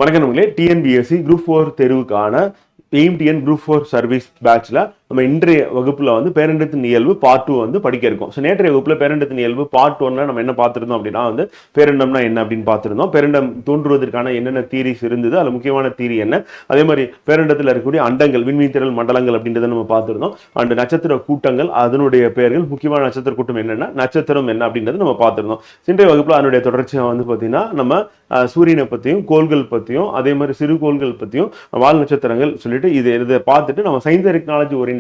வணக்கம் நம்மளே TNPSC group 4 தேர்வுக்கான எய்ம்டிஎன் குரூப் 4 சர்வீஸ் பேட்ச்ல நம்ம இன்றைய வகுப்புல வந்து பேரண்டத்தின் இயல்பு பார்ட் 2 வந்து படிக்க இருக்கோம். ஸோ நேற்றைய வகுப்புல பேரண்டத்தின் இயல்பு பார்ட் 1ல நம்ம என்ன பார்த்திருந்தோம் அப்படின்னா வந்து பேரண்டம்னா என்ன அப்படின்னு பார்த்திருந்தோம். பேரண்டம் தோன்றுவதற்கான என்னென்ன தீரிஸ் இருந்தது, அதுல முக்கியமான தீரி என்ன, அதே மாதிரி பேரண்டத்தில் இருக்கக்கூடிய அண்டங்கள் விண்மீன் திரள் மண்டலங்கள் அப்படின்றத நம்ம பார்த்திருந்தோம். அண்ட் நட்சத்திர கூட்டங்கள் அதனுடைய பெயர்கள், முக்கியமான நட்சத்திர கூட்டம் என்னென்ன, நட்சத்திரம் என்ன அப்படின்றது நம்ம பார்த்திருந்தோம். இன்றைய வகுப்புல அதனுடைய தொடர்ச்சியா வந்து பார்த்தீங்கன்னா நம்ம சூரியனை பற்றியும் கோள்கள் பற்றியும் அதே மாதிரி சிறு கோள்கள் பற்றியும் வால் நட்சத்திரங்கள் சொல்லிட்டு இதை பார்த்துட்டு நம்ம சயின்ஸ் அண்ட் டெக்னாலஜி ஓரியன்டா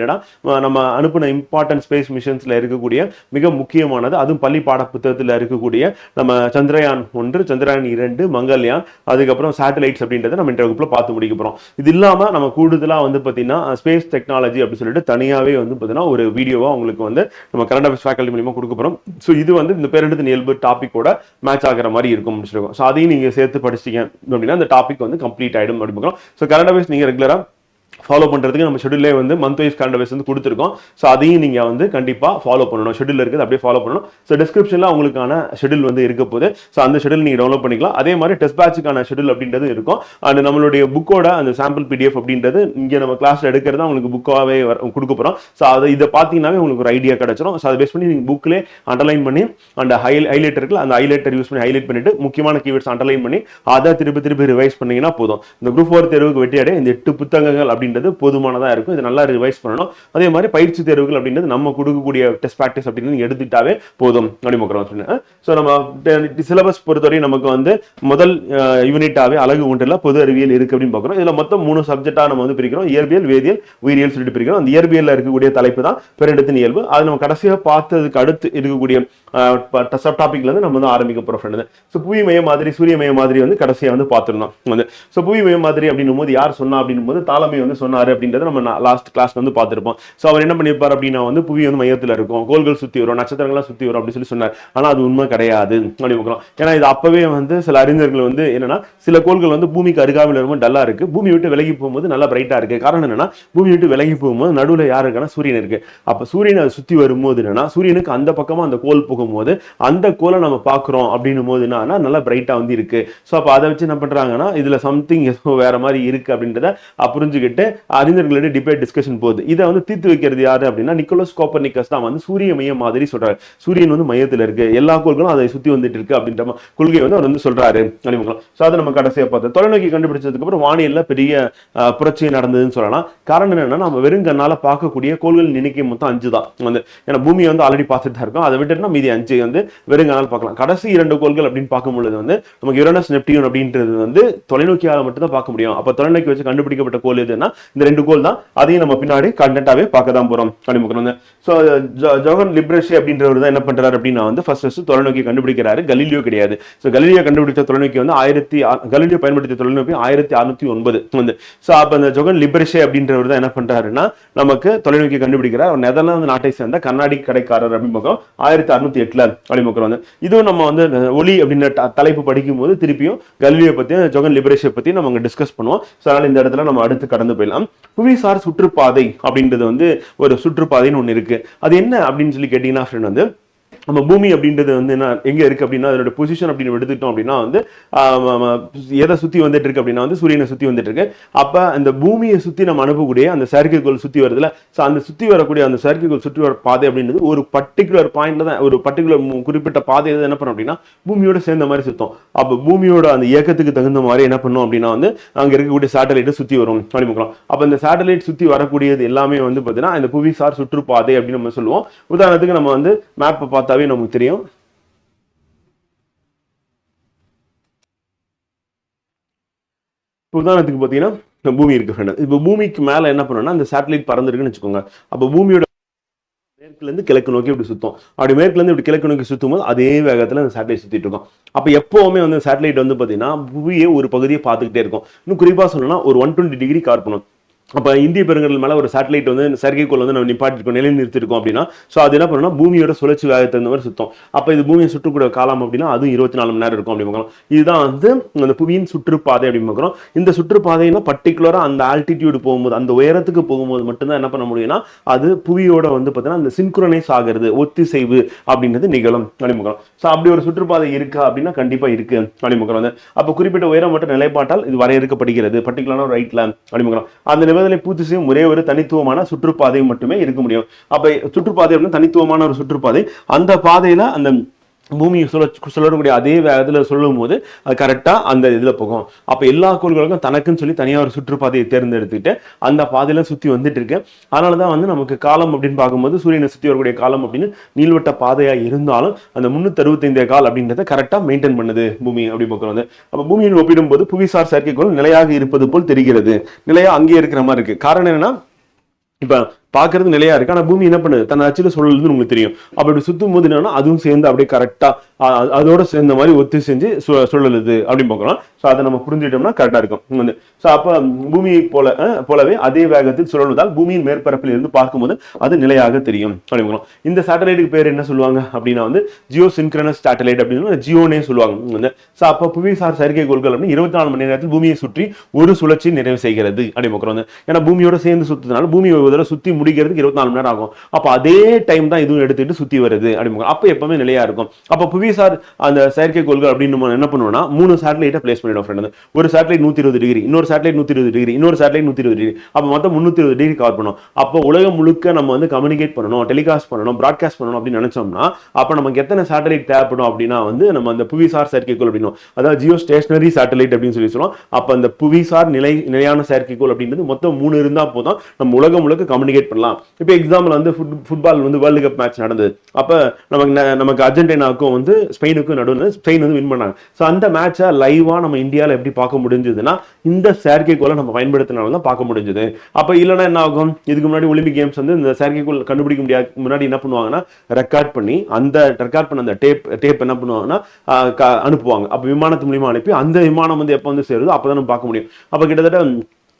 நம்ம அனுப்பின இம்பார்ட்டன்ட் ஸ்பேஸ் மிஷன்ஸ்ல இருக்கக்கூடிய மிக முக்கியமானது, அதுவும் பள்ளி பாட புத்தகத்தில் இருக்கக்கூடிய நம்ம சந்திரயான் 1, சந்திரயான் 2, மங்கள்யான், அதுக்கப்புறம் சேட்டலைட்ஸ் அப்படின்றத நம்ம இந்த வகுப்புல பார்த்து முடிக்க போறோம். இது இல்லாம நம்ம கூடுதலா வந்து பார்த்தீங்கன்னா ஸ்பேஸ் டெக்னாலஜி அப்படின்னு சொல்லிட்டு தனியாவே வந்து பார்த்தீங்கன்னா ஒரு வீடியோவா உங்களுக்கு வந்து நம்ம கரண்ட் அஃபேர்ஸ் ஃபேக்கல்டி மூலமா கொடுக்க போறோம். ஸோ இது வந்து இந்த பேரண்டத்தின் இயல்பு டாபிக்கோட மேட்ச் ஆகிற மாதிரி இருக்கும் முடிச்சிருக்கோம். ஸோ அதையும் நீங்க சேர்த்து படிச்சிட்டீங்க அப்படின்னா அந்த டாபிக் வந்து கம்ப்ளீட் ஆயிடும் அப்படின்னு. ஸோ கரண்ட் அஃபேர்ஸ் நீங்க ரெகுலரா ஃபாலோ பண்ணுறதுக்கு நம்ம ஷெடியூலே வந்து மந்த் வைஸ் கரண்ட் அஃபேர்ஸ் வந்து கொடுத்துருக்கோம். ஸோ அதையும் நீங்கள் வந்து கண்டிப்பாக ஃபாலோ பண்ணணும். ஷெடியூல் இருக்குது அப்படியே ஃபாலோ பண்ணணும். ஸோ டிஸ்கிரிப்ஷனில் உங்களுக்கான ஷெடியூல் வந்து இருக்க போது. ஸோ அந்த ஷெடியூல் நீங்கள் டவுன்லோட் பண்ணிக்கலாம். அதே மாதிரி டெஸ்ட் பேட்சுக்கான ஷெடியூல் அப்படின்றது இருக்கும். அண்ட் நம்மளுடைய புக்கோட அந்த சாம்பிள் பிடிஎஃப் அப்படின்றது இங்கே நம்ம கிளாஸில் எடுக்கிறது உங்களுக்கு புக்காகவே கொடுக்க போகிறோம். ஸோ அதை இதை பார்த்தீங்கன்னாவே உங்களுக்கு ஒரு ஐடியா கிடைச்சிடும். ஸோ அதை பேஸ் பண்ணி நீங்கள் புக்கிலே அண்டர்லைன் பண்ணி அந்த ஹைலைட்டர் இருக்குல்ல, அந்த ஹைலைட்டர் யூஸ் பண்ணி ஹைலைட் பண்ணிட்டு முக்கியமான கீவேர்ட்ஸ் அண்டர்லைன் பண்ணி அதை திருப்பி ரிவைஸ் பண்ணீங்கன்னா போதும். இந்த குரூப் 4 தேர்வுக்கு வெட்டியாடே இந்த 8 புத்தகங்கள் அப்படின்றது போதுமானதாக இருக்கும். இது நல்லா ரிவைஸ் பண்ணணும். அதே மாதிரி பயிற்சி தேர்வுகள் அப்படின்றது நம்ம கொடுக்கக்கூடிய டெஸ்ட் பிராக்டிஸ் அப்படின்னு எடுத்துட்டாவே போதும் அப்படின்னு. ஸோ நம்ம சிலபஸ் பொறுத்தவரை நமக்கு வந்து முதல் யூனிட்டாவே அழகு ஒன்றில் பொது அறிவியல் இருக்கு அப்படின்னு பார்க்குறோம். இதுல மொத்தம் 3 சப்ஜெக்டா நம்ம வந்து பிரிக்கிறோம். இயற்பியல், வேதியியல், உயிரியல் சொல்லிட்டு பிரிக்கிறோம். அந்த இயற்பியல்ல இருக்கக்கூடிய தலைப்பு தான் பேரண்டத்தின் இயல்பு. அது நம்ம கடைசியாக பார்த்ததுக்கு அடுத்து இருக்கக்கூடிய சப் டாபிக்ல இருந்து நம்ம வந்து ஆரம்பிக்க போறோம். ஸோ புவி மைய மாதிரி, சூரிய மைய மாதிரி வந்து கடைசியா வந்து பார்த்துருந்தோம். வந்து ஸோ புவி மைய மாதிரி அப்படின்னும் போது யார் சொன்னா அப்படின்னும் போது தாலமை வந்து சொன்னாரு அப்படின்றத நம்ம லாஸ்ட் கிளாஸ் வந்து பார்த்திருப்போம். ஸோ அவர் என்ன பண்ணியிருப்பார் அப்படின்னா வந்து புவி வந்து மையத்தில் இருக்கும், கோள்கள் சுத்தி வரும், நட்சத்திரங்கள்லாம் சுத்தி வரும் அப்படின்னு சொல்லி சொன்னார். ஆனா அது உண்மை கிடையாது அப்படின்னு. ஏன்னா இது அப்பவே வந்து சில அறிஞர்கள் வந்து என்னன்னா சில கோள்கள் வந்து பூமிக்கு அருகாமையில் இருக்கும், டல்லா இருக்கு, பூமி விட்டு விலகி போகும்போது நல்லா பிரைட்டா இருக்கு. காரணம் என்னன்னா பூமி விட்டு விலகி போகும்போது நடுவில் யாரு இருக்குன்னா சூரியன் இருக்கு. அப்ப சூரியனை சுத்தி வரும்போது என்னன்னா சூரியனுக்கு அந்த பக்கமா அந்த கோள் போகும்போது அந்த கோலை நம்ம பாக்குறோம் அப்படின்னும் போது என்னன்னா நல்லா பிரைட்டா வந்து இருக்கு. ஸோ அப்ப அதை வச்சு என்ன பண்றாங்கன்னா இதுல சம்திங் ஏதோ வேற மாதிரி இருக்கு அப்படின்றத புரிஞ்சுக்கிட்டு அறிஞர்களிடையே டிபேட் டிஸ்கஷன் போகுது. இதை வந்து தீர்த்து வைக்கிறது யாரு அப்படின்னா நிக்கோலஸ் கோப்பர்னிக்கஸ் தான் வந்து சூரிய மையம் மாதிரி சொல்றாரு. சூரியன் வந்து மையத்தில் இருக்கு, எல்லா கோள்களும் அதை சுத்தி வந்துட்டு இருக்கு அப்படின்ற கொள்கை வந்து அவர் வந்து சொல்றாரு. ஸோ அதை நம்ம கடைசியா பார்த்தோம். தொலைநோக்கி கண்டுபிடிச்சதுக்கு அப்புறம் வானியல்ல பெரிய புரட்சி நடந்ததுன்னு சொல்லலாம். காரணம் என்னன்னா நம்ம வெறுங்கண்ணால பார்க்கக்கூடிய கோள்கள் எண்ணிக்கை மொத்தம் 5 தான் வந்து. ஏன்னா பூமியை வந்து ஆல்ரெடி பார்த்துட்டு தான் இருக்கும். அதை விட்டுனா மீதி 5 வந்து வெறுங்கண்ணால் பார்க்கலாம். கடைசி 2 கோள்கள் அப்படின்னு பார்க்கும்பொழுது வந்து நமக்கு யுரேனஸ், நெப்டியூன் அப்படின்றது வந்து தொலைநோக்கியால மட்டும் தான் பார்க்க முடியும். அப்ப தொலைநோக்கி வச்சு கண்டுபிடிக்கப்பட்ட கோள் எதுன்னா இந்த 2 கோள் தான். அதையும் நம்ம பின்னாடி கண்டென்ட்டாவே பார்க்க தான் போறோம் அப்படின்னு. ஸோ ஜோகன் லிப்ரேஷே அப்படின்றவர் தான் என்ன பண்றாரு அப்படின்னா வந்து ஃபர்ஸ்ட் தொலைநோக்கி கண்டுபிடிக்கிறாரு. கலீலியோ கிடையாது. ஸோ கலீலியோ கண்டுபிடிச்ச தொலைநோக்கி வந்து கலீலியோ பயன்படுத்திய தொலைநோக்கி 1609 வந்து. ஸோ அப்ப அந்த ஜோகன் லிப்ரேஷே அப்படின்றவர் தான் என்ன பண்றாருன்னா நமக்கு தொலைநோக்கி கண்டுபிடிக்கிறார். அவர் நெதர்லாந்து நாட்டை சேர்ந்த கண்ணாடி கடைக்காரர் அப்படின்னு 1608 அப்படின்னு. இதுவும் நம்ம வந்து ஒளி அப்படின்ற தலைப்பு படிக்கும் போது திருப்பியும் கலீலியோ பத்தியும் ஜோகன் லிப்ரேஷே பத்தி நம்ம டிஸ்கஸ் பண்ணுவோம். ஸோ அதனால இந்த இடத்துல நம்ம அடுத்து கடந்து போயிடலாம். புவிசார் சுற்றுப்பாதை அப்படின்றது வந்து ஒரு சுற்றுப்பாதைன்னு ஒண்ணு இருக்கு. அது என்ன அப்படின்னு சொல்லி கேட்டீங்கன்னா ஃப்ரெண்ட் வந்து நம்ம பூமி அப்படின்றது வந்து என்ன எங்க இருக்கு அப்படின்னா அதோட பொசிஷன் அப்படின்னு எடுத்துட்டோம் அப்படின்னா வந்து எதை சுத்தி வந்துட்டு இருக்கு அப்படின்னா வந்து சூரியனை சுத்தி வந்துட்டு இருக்கு. அப்ப அந்த பூமியை சுத்தி நம்ம அனுப்பக்கூடிய அந்த செயற்கைக்கோள் சுத்தி வருதுல, ஸோ அந்த சுத்தி வரக்கூடிய அந்த செயற்கைக்கோள் சுற்றி வர பாதை அப்படின்றது ஒரு பர்டிகுலர் பாயிண்ட்ல தான், ஒரு பர்டிகுலர் குறிப்பிட்ட பாதை என்ன பண்ணும் அப்படின்னா பூமியோட சேர்ந்த மாதிரி சுத்தம். அப்ப பூமியோட அந்த இயக்கத்துக்கு தகுந்த மாதிரி என்ன பண்ணும் அப்படின்னா வந்து அங்க இருக்கக்கூடிய சேட்டலைட்டை சுத்தி வரும் அப்படின்னு. அப்ப இந்த சேட்டலைட் சுத்தி வரக்கூடியது எல்லாமே வந்து பாத்தீங்கன்னா இந்த புவிசார் சுற்றுப்பாதை அப்படின்னு நம்ம சொல்லுவோம். உதாரணத்துக்கு நம்ம வந்து மேப்பை பார்த்தாவே நமக்கு தெரியும். உதாரணத்துக்கு பாத்தீங்கன்னா பூமி இருக்கு ஃப்ரெண்ட். இப்போ பூமிக்கு மேல என்ன பண்ணணும்னா அந்த சேட்டலைட் பறந்துருக்குன்னு வச்சுக்கோங்க. அப்ப பூமியோட மேற்குல இருந்து கிழக்கு நோக்கி இப்படி சுத்தும். அப்படி மேற்குல இருந்து இப்படி கிழக்கு நோக்கி சுத்தும் போது அதே வேகத்துல அந்த சேட்டலைட் சுத்திட்டு இருக்கும். அப்ப எப்பவுமே வந்து சேட்டலைட் வந்து பாத்தீங்கன்னா புவியை ஒரு பகுதியை பார்த்துக்கிட்டே இருக்கும். இன்னும் குறிப்பா சொல்லணும்னா ஒரு 120 டிகிரி கவர் பண்ணும். அப்போ இந்திய பெருங்கடல் மேலே ஒரு சேட்டலைட் வந்து செயற்கைக்கோள் வந்து நம்ம நிப்பாட்டிருக்கோம், நிலைநிறுத்திருக்கோம் அப்படின்னா, ஸோ அது என்ன பண்ணணும்னா பூமியோட சுழற்சி வேகத்துக்கு தகுந்த மாதிரி சுத்தம். அப்போ இது பூமியை சுற்றக்கூடிய காலம் அப்படின்னா அதுவும் 24 மணி நேரம் இருக்கும் அப்படி பார்க்கலாம். இதுதான் வந்து அந்த புவியின் சுற்றுப்பாதை அப்படின்னு பார்க்குறோம். இந்த சுற்றுப்பாதைன்னா பர்டிகுலராக அந்த ஆல்டிடியூடு போகும்போது, அந்த உயரத்துக்கு போகும்போது மட்டும்தான் என்ன பண்ண முடியும்னா அது புவியோட வந்து பார்த்தீங்கன்னா அந்த சின்க்ரோனைஸ் ஆகிறது, ஒத்திசைவு அப்படின்றது நிகழும் அப்படின்னு பார்க்கலாம். ஸோ அப்படி ஒரு சுற்றுப்பாதை இருக்கா அப்படின்னா கண்டிப்பாக இருக்கு அப்படின்னு பார்க்குறோம். அப்போ குறிப்பிட்ட உயரம் மட்டும் நிலைப்பாட்டால் இது வரையறுக்கப்படுகிறது பர்டிகுலரான ரைட்ல அப்படின்னு பார்க்குறோம். அந்த நிபந்தனை பூர்த்தி செய்யும் ஒரே ஒரு தனித்துவமான சுற்றுப்பாதை மட்டுமே இருக்க முடியும். அப்ப சுற்றுப்பாதை அப்படின்னா தனித்துவமான ஒரு சுற்றுப்பாதை. அந்த பாதையில அந்த பூமியை சுழறக்கூடிய அதே வேகத்தில் சொல்லும் போது அது கரெக்டா அந்த இதுல போகும். அப்ப எல்லா கோள்களுக்கும் தனக்குன்னு சொல்லி தனியாக ஒரு சுற்றுப்பாதையை தேர்ந்தெடுத்துட்டு அந்த பாதையில சுத்தி வந்துட்டு இருக்கு. அதனாலதான் வந்து நமக்கு காலம் அப்படின்னு பார்க்கும்போது சூரியனை சுத்தி வரக்கூடிய காலம் அப்படின்னு நீள்வட்ட பாதையா இருந்தாலும் அந்த 365 கால் அப்படின்றத கரெக்டா மெயின்டைன் பண்ணுது பூமி அப்படி பார்க்குறது. அப்ப பூமியின் ஒப்பிடும்போது புவிசார் செயற்கைக்கோள் நிலையாக இருப்பது போல் தெரிகிறது. நிலையா அங்கேயே இருக்கிற மாதிரி இருக்கு. காரணம் என்னன்னா இப்ப பாக்குறது நிலையா இருக்கு, ஆனா பூமி என்ன பண்ணுது தன் அச்சுல சுழலுதுன்னு உங்களுக்கு தெரியும். அப்படி சுத்தும் போது என்னன்னா அதுவும் சேர்ந்து அப்படியே கரெக்டா அதோட சேர்ந்த மாதிரி ஒத்து செஞ்சு சுழலுது அப்படின்னு பார்க்கலாம். ஸோ அதை நம்ம புரிஞ்சுட்டோம்னா கரெக்டா இருக்கும் வந்து. ஸோ அப்ப பூமியை போலவே அதே வேகத்தில் சுழலுவதால் பூமியின் மேற்பரப்பில் இருந்து பார்க்கும்போது அது நிலையாக தெரியும் அப்படின்னு. இந்த சேட்டலைட்டுக்கு பேர் என்ன சொல்லுவாங்க அப்படின்னா வந்து ஜியோ சின்க்ரனஸ் சேட்டலைட் அப்படின்னு ஜியோனே சொல்லுவாங்க. ஸோ அப்ப புவிசார் செயற்கைக்கோள்கள் அப்படின்னு 24 மணி நேரத்தில் பூமியை சுற்றி ஒரு சுழற்சி நிறைவு செய்கிறது அப்படின்னு பார்க்குறோம். ஏன்னா பூமியோட சேர்ந்து சுத்துறதுனால பூமி ஒரு தடவை சுத்தி முடிக்கிறதுக்கு 24 மணி நேரம் ஆகும். அப்ப அதே டைம் தான் இதுவும் எடுத்துட்டு சுத்தி வருது அப்படின்னு. அப்ப எப்பவுமே நிலையா இருக்கும். அப்ப புவிசார் அந்த செயற்கைக்கோள்கள் அப்படின்னு நம்ம என்ன பண்ணுவோம்னா 3 சேட்டலைட்டை பிளேஸ் பண்ணிடும் ஃப்ரெண்ட். ஒரு சேட்டலைட் 120 டிகிரி, இன்னொரு சேட்டலைட் 120 டிகிரி, இன்னொரு சேட்டலைட் 120 டிகிரி. அப்ப மொத்தம் 320 டிகிரி கவர் பண்ணும். அப்போ உலகம் முழுக்க நம்ம வந்து கம்யூனிகேட் பண்ணணும், டெலிகாஸ்ட் பண்ணணும், பிராட்காஸ்ட் பண்ணணும் அப்படின்னு நினைச்சோம்னா அப்ப நமக்கு எத்தனை சேட்டலைட் தேவைப்படும் அப்படின்னா வந்து நம்ம அந்த புவிசார் செயற்கைக்கோள் அப்படின்னும், அதாவது ஜியோ ஸ்டேஷனரி சேட்டலைட் அப்படின்னு சொல்லி சொல்லுவோம். அப்ப அந்த புவிசார் நிலையான செயற்கைக்கோள் அப்படின்றது மொத்தம் 3 இருந்தா போதும் நம்ம உலகம் முழுக்க கம்யூனிகேட் பண்ணலாம். இப்போ எக்ஸாம்பிள் வந்து ஃபுட்பால் வந்து வேர்ல்டு கப் மேட்ச் நடந்தது. அப்ப நமக்கு அர்ஜென்டினாவுக்கும் வந்து ஸ்பெயினுக்கும் நடுவில் ஸ்பெயின் வந்து வின் பண்ணாங்க. ஸோ அந்த மேட்சை லைவா நம்ம இந்தியாவில் எப்படி பார்க்க முடிஞ்சதுன்னா இந்த செயற்கைக்கோளை நம்ம பயன்படுத்தினால தான் பார்க்க முடிஞ்சது. அப்ப இல்லைன்னா என்ன ஆகும், இதுக்கு முன்னாடி ஒலிம்பிக் கேம்ஸ் வந்து இந்த செயற்கைக்கோள் கண்டுபிடிக்க முடியாது முன்னாடி என்ன பண்ணுவாங்கன்னா ரெக்கார்ட் பண்ணி அந்த ரெக்கார்ட் பண்ண அந்த டேப் என்ன பண்ணுவாங்கன்னா அனுப்புவாங்க. அப்ப விமானத்து மூலியமா அனுப்பி அந்த விமானம் வந்து எப்போ வந்து சேருதோ அப்பதான் நம்ம பார்க்க முடியும். அப்ப கிட்டத்தட்ட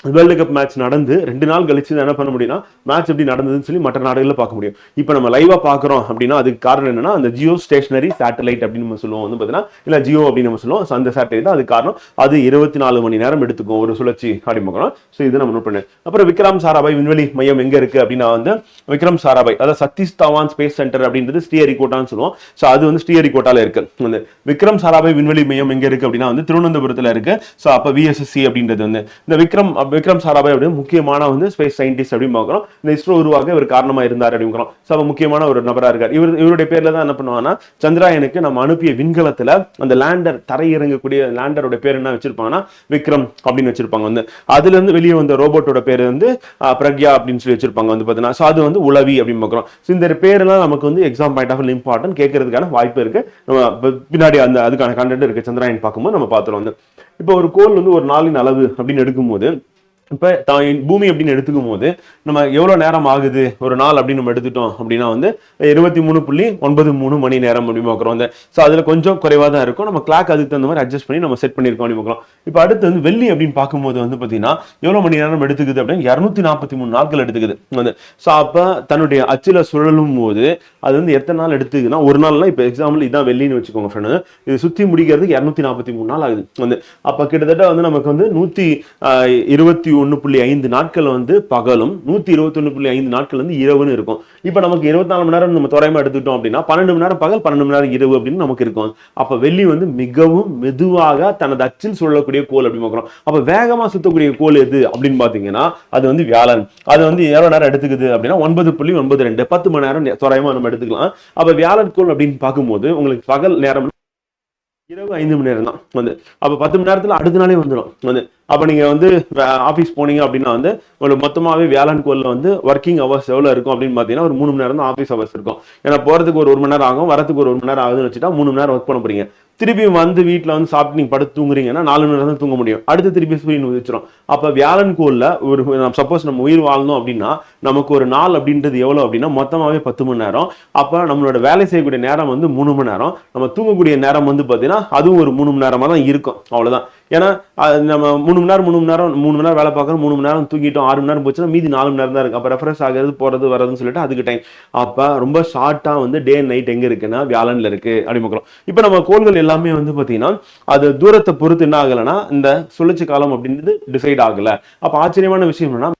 வேர்ல்டு கப் மேட்ச் நடந்து 2 நாள் கழிச்சு என்ன பண்ண முடியும்னா மேட்ச் எப்படி நடந்ததுன்னு சொல்லி மற்ற நாடுகளில் பார்க்க முடியும். இப்போ நம்ம லைவா பார்க்குறோம் அப்படின்னா அதுக்கு காரணம் என்னன்னா அந்த ஜியோ ஸ்டேஷனரி சேட்டலைட் அப்படின்னு நம்ம சொல்லுவோம் வந்து பார்த்தீங்கன்னா, இல்லை ஜியோ அப்படின்னு நம்ம சொல்லுவோம். ஸோ அந்த சேட்டலைட் தான் அது காரணம். அது 24 மணி நேரம் எடுத்துக்கும் ஒரு சுழற்சி அப்படின்னு பார்க்கணும். ஸோ இது நம்ம நோட் பண்ணு. அப்புறம் விக்ரம் சாராபாய் விண்வெளி மையம் எங்க இருக்கு அப்படின்னா வந்து விக்ரம் சாராபாய், அதாவது சதீஷ் தவான் ஸ்பேஸ் சென்டர் அப்படின்றது ஸ்ரீஹரிகோட்டான்னு சொல்லுவோம். ஸோ அது வந்து ஸ்ரீஹரிகோட்டால இருக்கு. வந்து விக்ரம் சாராபாய் விண்வெளி மையம் எங்க இருக்கு அப்படின்னா வந்து திருவனந்தபுரத்தில் இருக்கு. ஸோ அப்போ விஎஸ்எஸ்சி அப்படின்றது வந்து இந்த விக்ரம் சாராபாய் அப்படின்னு முக்கியமான வந்து ஸ்பேஸ் சயின்டிஸ்ட் அப்படின்னு பார்க்கிறோம். இந்த இஸ்ரோ உருவாக இவர் காரணமா இருந்தார் அப்படின்னு. ஸோ முக்கியமான ஒரு நபரா இருக்கார். இவருடைய பேர்ல தான் என்ன பண்ணுவாங்கன்னா சந்திராயனுக்கு நம்ம அனுப்பிய விண்கலத்துல அந்த லேண்டர் தரையிறங்கக்கூடிய லேண்டரோட பேர் என்ன வச்சிருப்பாங்கன்னா விக்ரம் அப்படின்னு வச்சிருப்பாங்க. வந்து அதுல இருந்து வெளியே வந்த ரோபோட்டோட பேர் வந்து பிரக்யா அப்படின்னு சொல்லி வச்சிருப்பாங்க வந்து பாத்தீங்கன்னா. ஸோ அது வந்து உளவி அப்படின்னு பார்க்கிறோம். ஸோ இந்த பேரெல்லாம் நமக்கு வந்து எக்ஸாம் பாயிண்ட் ஆஃப் இம்பார்ட்டன்ட் கேட்கறதுக்கான வாய்ப்பு இருக்கு. நம்ம பின்னாடி அந்த அதுக்கான கண்டென்ட் இருக்கு சந்திராயன் பார்க்கும்போது நம்ம பார்த்துருவோம். வந்து இப்போ ஒரு கோள் வந்து ஒரு நாளின் அளவு அப்படின்னு எடுக்கும்போது இப்போ பூமி அப்படின்னு எடுத்துக்கும் போது நம்ம எவ்வளோ நேரம் ஆகுது ஒரு நாள் அப்படின்னு நம்ம எடுத்துட்டோம் அப்படின்னா வந்து 23.93 மணி நேரம் அப்படின்னு பார்க்குறோம். வந்து ஸோ அதில் கொஞ்சம் குறைவாக தான் இருக்கும். நம்ம கிளாக் அதுக்கு தகுந்த மாதிரி அட்ஜஸ்ட் பண்ணி நம்ம செட் பண்ணியிருக்கோம் அப்படின்னு பார்க்குறோம். இப்போ அடுத்து வந்து வெள்ளி அப்படின்னு பார்க்கும்போது வந்து பார்த்தீங்கன்னா எவ்வளோ மணி நேரம் எடுத்துக்குது அப்படின்னு 243 நாட்கள் எடுத்துக்குது. வந்து ஸோ அப்போ தன்னுடைய அச்சில் சுழலும் போது அது வந்து எத்தனை நாள் எடுத்துக்குதுன்னா ஒரு நாள்லாம் இப்போ எக்ஸாம்பிள் இதான் வெள்ளின்னு வச்சுக்கோங்க ஃப்ரெண்டு, இது சுற்றி முடிக்கிறதுக்கு 243 நாள் ஆகுது. வந்து அப்போ கிட்டத்தட்ட வந்து நமக்கு வந்து 121.5 நாட்கள் வந்து பகலும் 121.5 நாட்கள் வந்து இரவுன்னு இருக்கும். இப்ப நமக்கு 24 மணி நேரம் நம்ம தோராயமா எடுத்துக்கிட்டோம் அப்படின்னா 12 மணி நேரம் பகல் 12 மணி நேரம் இரவு அப்படின்னு நமக்கு இருக்கும். அப்ப வெள்ளி வந்து மிகவும் மெதுவாக தனது அச்சில் சுழலக்கூடிய கோள் அப்படின்னு பார்க்கிறோம். அப்ப வேகமா சுத்தக்கூடிய கோள் எது அப்படின்னு பாத்தீங்கன்னா அது வந்து வியாழன். அது வந்து எவ்வளவு நேரம் எடுத்துக்குது அப்படின்னா 9.92 10 மணி நேரம் தோராயமா நம்ம எடுத்துக்கலாம். அப்ப வியாழன் கோள் அப்படின்னு பார்க்கும்போது உங்களுக்கு பகல் நேரம் இரவு 5 மணி நேரம் தான். வந்து அப்ப 10 மணி நேரத்துல அடுத்த நாளே வந்துடும். வந்து அப்ப நீங்க வந்து ஆஃபீஸ் போனீங்க அப்படின்னா வந்து உங்களுக்கு மொத்தமாவே வியாழன் கோள்ல வந்து ஒர்க்கிங் ஹவர்ஸ் எவ்வளவு இருக்கும் அப்படின்னு பாத்தீங்கன்னா ஒரு 3 மணி நேரம் தான் ஆஃபீஸ் ஹவர்ஸ் இருக்கும். ஏன்னா போறதுக்கு ஒரு மணி நேரம் ஆகும், வரதுக்கு ஒரு மணி நேரம் ஆகுதுன்னு வச்சுட்டா 3 மணி நேரம் ஒர்க் பண்ண போறீங்க. திருப்பி வந்து வீட்டில் வந்து சாப்பிட்டு நீங்க படுத்து தூங்குறீங்கன்னா 4 மணி நேரம் தான் தூங்க முடியும். அடுத்து திருப்பி சூரியன் உதிச்சிடும். அப்ப வியாழன் கோள்ல ஒரு சப்போஸ் நம்ம உயிர் வாழணும் அப்படின்னா நமக்கு ஒரு நாள் அப்படின்றது எவ்வளவு அப்படின்னா மொத்தமாவே 10 மணி நேரம். அப்ப நம்மளோட வேலை செய்யக்கூடிய நேரம் வந்து 3 மணி நேரம், நம்ம தூங்கக்கூடிய நேரம் வந்து பாத்தீங்கன்னா அதுவும் ஒரு 3 மணி நேரமா தான் இருக்கும். அவ்வளவுதான். ஏன்னா நம்ம 3 மணி நேரம் வேலை பார்க்கறோம், 3 மணி நேரம் தூங்கிட்டோம், 6 மணி நேரம் போச்சுன்னா மீதி 4 மணி நேரம் தான் இருக்கு. அப்ப ரெஃப்ரெஷ் ஆகிறது போறது வரதுன்னு சொல்லிட்டு அதுக்கு டைம். அப்ப ரொம்ப ஷார்ட்டா வந்து டே அண்ட் நைட் எங்க இருக்குன்னா வியாழன்ல இருக்கு அப்படி பார்க்கிறோம். இப்ப நம்ம கோள்கள் எல்லாமே வந்து பாத்தீங்கன்னா அது தூரத்தை பொறுத்து என்ன ஆகலைன்னா இந்த சுழற்சி காலம் அப்படின்றது டிசைட் ஆகல. அப்ப ஆச்சரியமான விஷயம் என்னன்னா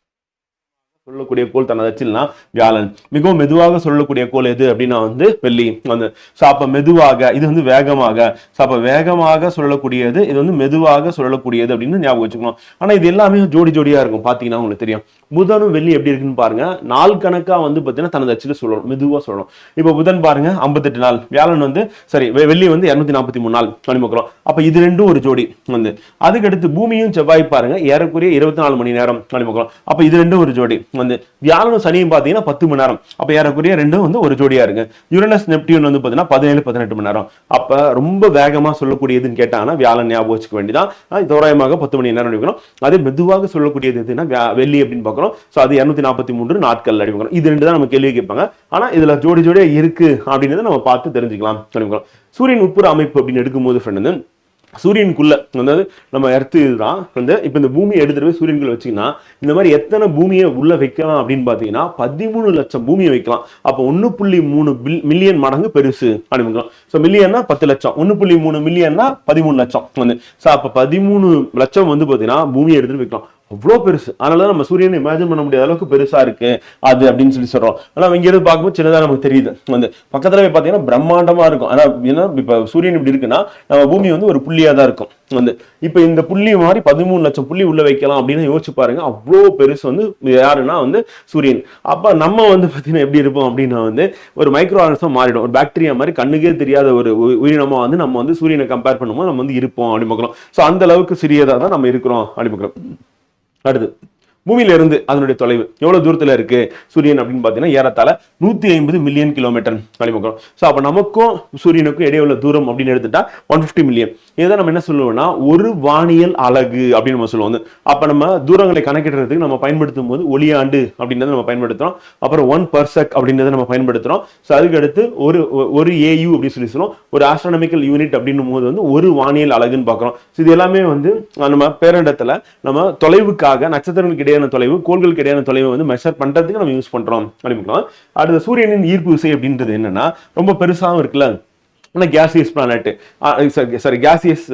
சொல்லக்கூடிய கோள் தனது அச்சில்னா வியாழன். மிகவும் மெதுவாக சொல்லக்கூடிய கோள் எது அப்படின்னா வந்து வெள்ளி வந்து. அப்ப மெதுவாக இது வந்து வேகமாக, அப்ப வேகமாக சொல்லக்கூடியது, இது வந்து மெதுவாக சொல்லக்கூடியது அப்படின்னு ஞாபகம் வச்சுக்கணும். ஆனா இது எல்லாமே ஜோடி ஜோடியா இருக்கும். பாத்தீங்கன்னா உங்களுக்கு தெரியும் புதனும் வெள்ளி எப்படி இருக்குன்னு பாருங்க. நாள் கணக்கா வந்து பாத்தீங்கன்னா தனது அச்சில சொல்லணும், மெதுவா சொல்லணும். இப்ப புதன் பாருங்க 58 நாள், வியாழன் வந்து சரி வெள்ளி வந்து 243 நாள் அனுமதிக்கிறோம். அப்ப இது ரெண்டும் ஒரு ஜோடி வந்து. அதுக்கடுத்து பூமியும் செவ்வாய் பாருங்க ஏறக்குறைய 24 மணி நேரம் அனுமதிக்கிறோம். அப்ப இது ரெண்டும் ஒரு ஜோடி வந்து. வியாழனும் சனியும் பாத்தீங்கன்னா 10 மணி நேரம். அப்ப ஏறக்குறைய ரெண்டும் வந்து ஒரு ஜோடியா இருக்கு. யுரேனஸ் நெப்டியூன் வந்து பாத்தீங்கன்னா 17-18 மணி நேரம். அப்ப ரொம்ப வேகமா சொல்லக்கூடியதுன்னு கேட்டாங்கன்னா வியாழன் ஞாபகம் வச்சுக்க வேண்டியதான். தோராயமாக 10 மணி நேரம் அடிக்கணும். அதே மெதுவாக சொல்லக்கூடியது எதுன்னா வெள்ளி அப்படின்னு பார்க்கணும். அது 243 நாட்கள் அடிக்கணும். இது ரெண்டு தான் நம்ம கேள்வி கேட்பாங்க. ஆனா இதுல ஜோடி ஜோடியா இருக்கு அப்படின்றத நம்ம பார்த்து தெரிஞ்சுக்கலாம். சூரியன் உட்புற அமைப்பு அப்படின்னு எடுக்கும்போது ஃப்ரெண்ட் சூரியனுக்குள்ள அதாவது நம்ம எர்த்து இதுதான் வந்து. இப்ப இந்த பூமியை எடுத்துட்டு சூரியனுக்குள்ள வச்சீங்கன்னா இந்த மாதிரி எத்தனை பூமியை உள்ள வைக்கலாம் அப்படின்னு பாத்தீங்கன்னா 13 லட்சம் பூமியை வைக்கலாம். அப்ப 1.3 மில்லியன் மடங்கு பெருசு அப்படிங்கிறோம். மில்லியன்னா 10 லட்சம், 1.3 மில்லியன்னா 13 லட்சம் வந்து. அப்ப 13 லட்சம் வந்து பாத்தீங்கன்னா பூமியை எடுத்துட்டு வைக்கலாம். அவ்வளோ பெருசு. அதனாலதான் நம்ம சூரியனை இமேஜின் பண்ண முடியாத அளவுக்கு பெருசா இருக்கு அது அப்படின்னு சொல்லி சொல்றோம். ஆனா இங்க இருந்து பார்க்கும்போது சின்னதா நமக்கு தெரியுது வந்து. பக்கத்துல போய் பாத்தீங்கன்னா பிரம்மாண்டமா இருக்கும். ஆனா ஏன்னா இப்ப சூரியன் இப்படி இருக்குன்னா நம்ம பூமி வந்து ஒரு புள்ளியா தான் இருக்கும் வந்து. இப்ப இந்த புள்ளி மாதிரி 13 லட்சம் புள்ளி உள்ள வைக்கலாம் அப்படின்னு யோசிச்சு பாருங்க. அவ்வளோ பெருசு வந்து யாருன்னா வந்து சூரியன். அப்ப நம்ம வந்து பாத்தீங்கன்னா எப்படி இருப்போம் அப்படின்னா வந்து ஒரு மைக்ரோ ஆர்கனிசம் மாறிடும். ஒரு பாக்டீரியா மாதிரி கண்ணுக்கே தெரியாத ஒரு உயிரினமா வந்து நம்ம வந்து சூரியனை கம்பேர் பண்ணும்போது நம்ம வந்து இருப்போம் அப்படி பார்க்கலாம். சோ அந்த அளவுக்கு சிறியதா தான் நம்ம இருக்கிறோம் அப்படி பார்க்கலாம். அடுத்து பூமியில இருந்து அதனுடைய தொலைவு எவ்வளவு தூரத்துல இருக்கு சூரியன் அப்படின்னு பாத்தீங்கன்னா ஏறத்தாழ 150 மில்லியன் கிலோமீட்டர் அடிமக்கிறோம். சோ அப்ப நமக்கும் சூரியனுக்கும் இடையே உள்ள தூரம் அப்படின்னு எடுத்துட்டா 150 மில்லியன். இதை நம்ம என்ன சொல்லுவோம்னா ஒரு வானியல் அலகு அப்படின்னு நம்ம சொல்லுவோம். அப்ப நம்ம தூரங்களை கணக்கிடுறதுக்கு நம்ம பயன்படுத்தும் போது ஒளியாண்டு அப்படின்றத நம்ம பயன்படுத்துறோம். அப்புறம் 1 பெர்செக் அப்படின்றத நம்ம பயன்படுத்துறோம். சோ அதுக்கு அடுத்து ஒரு ஏயு அப்படின்னு சொல்லி சொல்லுவோம். ஒரு ஆஸ்ட்ரானமிக்கல் யூனிட் அப்படின்னும் போது வந்து ஒரு வானியல் அலகுன்னு பாக்குறோம். இது எல்லாமே வந்து நம்ம பேரண்டத்துல நம்ம தொலைவுக்காக நட்சத்திரங்களுக்கு தொலைவு கோள்களுக்கு இடையான தொலைவு வந்து மெஷர் பண்றதுக்கு நம்ம யூஸ் பண்றோம் அப்படிங்களா. அடுத்த சூரியனின் ஈர்ப்பு விசை அப்படின்றது என்னன்னா ரொம்ப பெருசாகவும் இருக்குல்ல. கேசியஸ் பிளானட் சாரி கேசியஸ்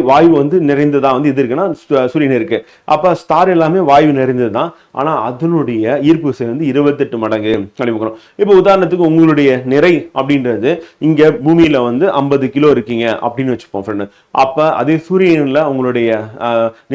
வாயு வந்து நிறைந்ததா வந்து இது இருக்குன்னா சூரியன் இருக்கு. அப்ப ஸ்டார் எல்லாமே வாயு நிறைந்ததுதான். ஆனா அதனுடைய ஈர்ப்பு விசை வந்து 28 மடங்கு அப்படிங்கிறோம். இப்ப உதாரணத்துக்கு உங்களுடைய நிறை அப்படின்றது இங்க பூமியில வந்து 50 கிலோ இருக்கீங்க அப்படின்னு வச்சுப்போம் ஃப்ரெண்ட். அப்ப அதே சூரியன்ல உங்களுடைய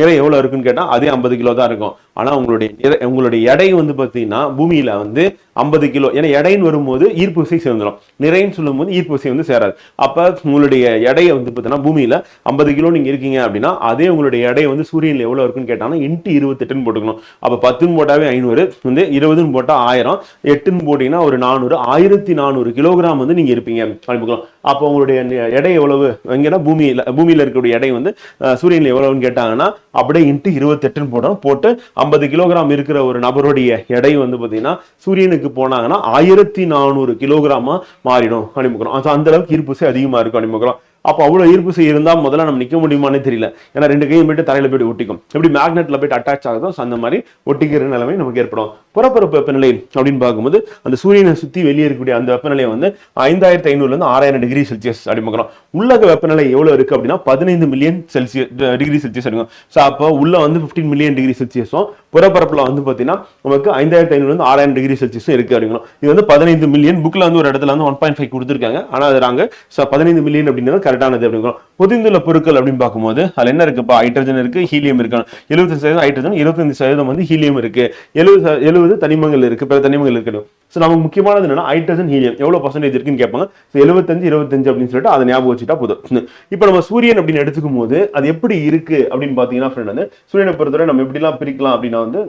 நிறை எவ்வளவு இருக்குன்னு கேட்டா அதே 50 கிலோ தான் இருக்கும். ஆனா உங்களுடைய எடை வந்து பாத்தீங்கன்னா பூமியில வந்து 50 கிலோ. ஏன்னா எடைன்னு வரும்போது ஈர்ப்பு விசை சேர்ந்துடும். நிறைன்னு சொல்லும் போது ஈர்ப்பு விசை வந்து சேராது. அப்ப உங்களுடைய எடையை வந்து பாத்தீங்கன்னா பூமியில 50 கிலோ நீங்க இருக்கீங்க அப்படின்னா அதே உங்களுடைய எடை வந்து சூரியன்ல எவ்வளவு இருக்குன்னு கேட்டாங்கன்னா இன்ட்டு 28 போட்டுக்கணும். அப்ப 10 போட்டாவே 500 வந்து 20 போட்டா 1000 8 போட்டீங்கன்னா ஒரு 400 1400 கிலோகிராம் வந்து நீங்க இருப்பீங்க அப்படிக்கலாம். அப்போ உங்களுடைய எடை எவ்வளவு எங்கன்னா பூமியில இருக்கக்கூடிய எடை வந்து சூரியன்ல எவ்வளவுன்னு கேட்டாங்கன்னா அப்படியே இன்ட்டு 28 போட்டு 50 கிலோகிராம் இருக்கிற ஒரு நபருடைய எடை வந்து பாத்தீங்கன்னா சூரியனுக்கு போனாங்கன்னா 1400 கிலோகிராமா மாறிடும் அனுப்பிக்கிறோம். அந்த அளவுக்கு ஈர்ப்பு விசை அதிகமா இருக்கும் அனுப்பிக்கிறோம். அப்போ அவ்வளவு ஈர்ப்பு விசை இருந்தா முதல்ல நம்ம நிக்க முடியுமானே தெரியல. ஏன்னா ரெண்டு கையும் போயிட்டு தரையில போயிட்டு ஒட்டிக்கும். எப்படி மேக்னெட்ல போயிட்டு அட்டாச் ஆகுதோ அந்த மாதிரி ஒட்டிக்கிற நிலைமை நமக்கு ஏற்படும். புறப்பரப்பு வெப்பநிலை அப்படின்னு பார்க்கும்போது அந்த சூரியனை சுத்தி வெளியே இருக்கக்கூடிய அந்த வெப்பநிலை வந்து 5500 இருந்து 6000 டிகிரி செல்சியஸ் அப்படிங்கிறோம். உள்ளக வெப்பநிலை எவ்வளவு இருக்கு அப்படின்னா 15 மில்லியன் டிகிரி செல்சியஸ் இருக்கும். ஸோ அப்போ உள்ள வந்து 15 மில்லியன் டிகிரி செல்சியஸும் புறப்பரப்புல வந்து பாத்தீங்கன்னா நமக்கு 5500 இருந்து 6000 டிகிரி செல்சியஸும் இருக்கு அப்படிங்கிறோம். இது வந்து 15 மில்லியன் புக்ல வந்து ஒரு இடத்துல வந்து 1.5 கொடுத்துருக்காங்க. ஆனா அது நாங்க 15 மில்லியன் அப்படின்றது கரெக்டானது அப்படிங்கிறோம். பொதிந்துள்ள பொருட்கள் அப்படின்னு பார்க்கும்போது அதுல என்ன இருக்குப்பா ஹைட்ரஜன் இருக்கு, ஹீலியம் இருக்கு. 75% ஹைட்ரஜன், 25% வந்து ஹீலியம் இருக்கு. 70 தனிமங்கள் இருக்கு, பிற தனிமங்கள் இருக்கு. ஸோ நமக்கு முக்கியமானது என்னன்னா ஹைட்ரஜன் ஹீலியம் எவ்வளவு பர்சன்டேஜ் இருக்குன்னு கேட்பாங்க. 75-25 அப்படின்னு சொல்லிட்டு அதை ஞாபகம் வச்சுட்டா போதும். இப்போ நம்ம சூரியன் அப்படின்னு எடுத்துக்கும் போது அது எப்படி இருக்கு அப்படின்னு பாத்தீங்கன்னா ஃப்ரெண்ட் வந்து சூரியனை பொறுத்தவரை நம்ம எப்படிலாம் பிரிக்கலாம் அப்படின்னா வந்து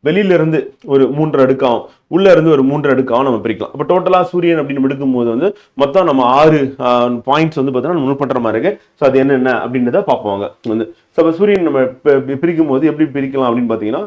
வெளியில இருந்து ஒரு 3 அடுக்காவும் உள்ள இருந்து ஒரு 3 அடுக்காவும் நம்ம பிரிக்கலாம். அப்போ டோட்டலா சூரியன் அப்படின்னு எடுக்கும்போது வந்து மொத்தம் நம்ம 6 பாயிண்ட்ஸ் வந்து பார்த்தீங்கன்னா நம்ம பண்ற மாதிரி இருக்கு. ஸோ அது என்னென்ன அப்படின்றத பார்ப்போங்க வந்து. ஸோ அப்போ சூரியன் நம்ம பிரிக்கும் போது எப்படி பிரிக்கலாம் அப்படின்னு பார்த்தீங்கன்னா,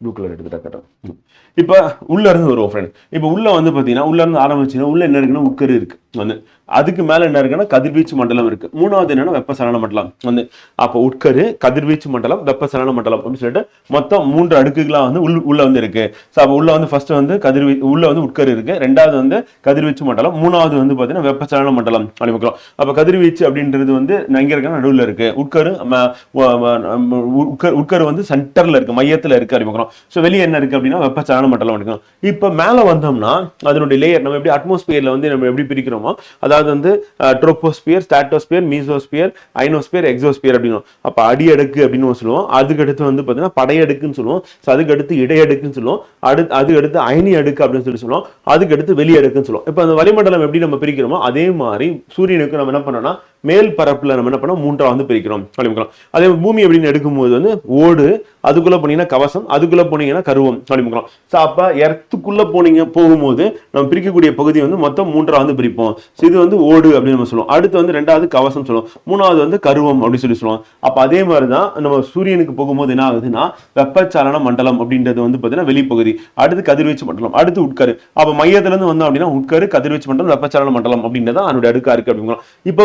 ப்ளூ கலர் எடுத்துட்டா கரெக்டாக. இப்போ உள்ள இருந்து வருவோம் ஃப்ரெண்ட். இப்போ உள்ள வந்து பார்த்தீங்கன்னா உள்ள இருந்து ஆரம்பிச்சுன்னா உள்ள என்ன இருக்குன்னா உட்கரு இருக்கு வந்து. அதுக்கு மேல என்ன இருக்குன்னா கதிர்வீச்சு மண்டலம் இருக்கு. மூணாவது என்னன்னா வெப்பசலன மண்டலம் வந்து. அப்போ உட்கரு, கதிர்வீச்சு மண்டலம், வெப்பசலன மண்டலம் அப்படின்னு சொல்லிட்டு மொத்தம் 3 அடுக்குகளா வந்து உள்ள வந்து இருக்கு. ஸோ அப்போ உள்ள வந்து ஃபர்ஸ்ட் வந்து உள்ள வந்து உட்கரு இருக்கு, ரெண்டாவது வந்து கதிர்வீச்சு மண்டலம், மூணாவது வந்து பார்த்தீங்கன்னா வெப்பசலன மண்டலம் அப்படிங்கிறோம். அப்போ கதிர்வீச்சு அப்படின்றது வந்து எங்க இருக்குன்னா நடுவில் இருக்கு. உட்கரு வந்து சென்டர்ல இருக்கு, மையத்துல இருக்கு அப்படிங்கிறோம். ஸோ வெளியே என்ன இருக்கு அப்படின்னா வெப்பசலன மண்டலம் எடுக்கணும். இப்போ மேல வந்தோம்னா அதனுடைய லேயர் நம்ம எப்படி அட்மாஸ்பியர்ல வந்து நம்ம எப்படி பிரிக்கிறோமோ, அதாவது வந்து troposphere, stratosphere, mesosphere, ionosphere, exosphere அப்படின்னும். அப்ப அடி அடுக்கு அப்படின்னு சொல்லுவோம். அதுக்கு அடுத்து வந்து பாத்தீங்கன்னா படையடுக்குன்னு சொல்லுவோம். அதுக்கு அடுத்து இடையடுக்குன்னு சொல்லுவோம். அதுக்கு அடுத்து அயனி அடுக்கு அப்படின்னு சொல்லுவோம். அதுக்கு அடுத்து வெளி அடுக்குன்னு சொல்லுவோம். இப்ப அந்த வளிமண்டலம் எப்படி நம்ம பிரிக்கிறோமோ அதே மாதிரி சூரியனுக்கு நம்ம என்ன பண்ணோம்னா மேல் பரப்புல நம்ம என்ன பண்ணோம் 3ஆ வந்து பிரிக்கிறோம். அதே பூமி அப்படின்னு எடுக்கும்போது வந்து ஓடு, அதுக்குள்ள போனீங்கன்னா கவசம், அதுக்குள்ள போனீங்கன்னா கருவம் அப்படிங்கிறோம். ஸோ அப்ப எர்த்துக்குள்ள போகும்போது நம்ம பிரிக்கக்கூடிய பகுதி வந்து மொத்தம் 3ஆ வந்து பிரிப்போம். இது வந்து ஓடு அப்படின்னு நம்ம சொல்லுவோம். அடுத்து வந்து ரெண்டாவது கவசம் சொல்லுவோம், மூணாவது வந்து கருவம் அப்படின்னு சொல்லுவோம். அப்ப அதே மாதிரிதான் நம்ம சூரியனுக்கு போகும்போது என்ன ஆகுதுன்னா வெப்பச்சலன மண்டலம் அப்படின்றது வந்து பாத்தீங்கன்னா வெளிப்பகுதி, அடுத்து கதிர்வீச்சு மண்டலம், அடுத்து உட்கரு. அப்ப மையத்துல இருந்து வந்தோம் அப்படின்னா உட்கரு, கதிர்வீச்சு மண்டலம், வெப்பச்சலன மண்டலம் அப்படின்றது அதனுடைய அடுக்கா இருக்கு அப்படிங்கிறோம். இப்போ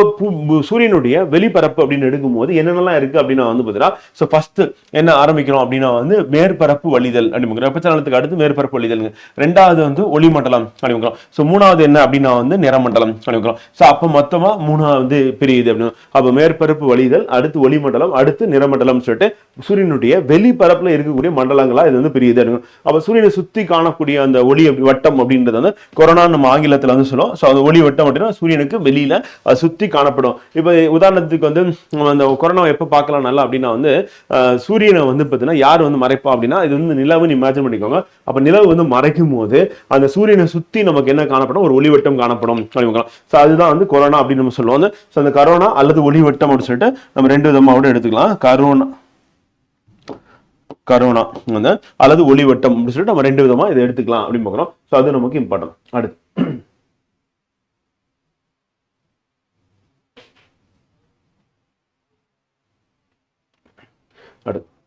சூரியனுடைய வெளிப்பரப்பு அப்படின்னு எடுக்கும்போது என்னென்னலாம் இருக்கு அப்படின்னா வந்து பாத்தீங்கன்னா ஃபர்ஸ்ட் என்ன ஆரம்பிக்கிறோம் அப்படின்னா வந்து மேற்பரப்பு வழிதல் அப்படிங்கிற வெப்பச்சலனத்துக்கு அடுத்து மேற்பரப்பு வழிதல். ரெண்டாவது வந்து ஒளிமண்டலம் அப்படிங்கிறோம். ஸோ மூணாவது என்ன அப்படின்னா வந்து நிறமண்டலம் அப்படிங்கிறோம். ஸோ அப்போ மொத்தமா மூணாவது பிரியுது அப்படின்னு. அப்போ மேற்பரப்பு வழிதல், அடுத்து ஒளிமண்டலம், அடுத்து நிறமண்டலம் சொல்லிட்டு சூரியனுடைய வெளிப்பரப்புல இருக்கக்கூடிய மண்டலங்களா இது வந்து பிரியுது. அப்போ சூரியனை சுத்தி காணக்கூடிய அந்த ஒளி வட்டம் அப்படின்றது வந்து கொரோனா நம்ம ஆங்கிலத்தில் வந்து சொல்லுவோம். ஸோ அந்த ஒளி வட்டம் அப்படின்னா சூரியனுக்கு வெளியில சுத்தி காணப்படும். இப்போ உதாரணத்துக்கு வந்து அந்த கொரோனா எப்ப பார்க்கலாம் நல்லா அப்படின்னா வந்து சூரியனை வந்து பார்த்தீங்கன்னா யார் வந்து மறைப்பா அப்படின்னா இது வந்து நிலவுன்னு இமேஜின் பண்ணிக்கோங்க. அப்ப நிலவு வந்து மறைக்கும் போது அந்த சூரியனை சுத்தி நமக்கு என்ன காணப்படும், ஒரு ஒளிவட்டம் காணப்படும். ஸோ அதுதான் வந்து கொரோனா அப்படின்னு நம்ம சொல்லுவோம். ஸோ அந்த கரோனா அல்லது ஒளிவட்டம் அப்படின்னு சொல்லிட்டு நம்ம 2 விதமா கூட எடுத்துக்கலாம். கரோனா வந்து அல்லது ஒளிவட்டம் அப்படின்னு சொல்லிட்டு நம்ம 2 விதமா இதை எடுத்துக்கலாம் அப்படின்னு பார்க்கிறோம். ஸோ அது நமக்கு இம்பார்ட்டன்ட். அடுத்து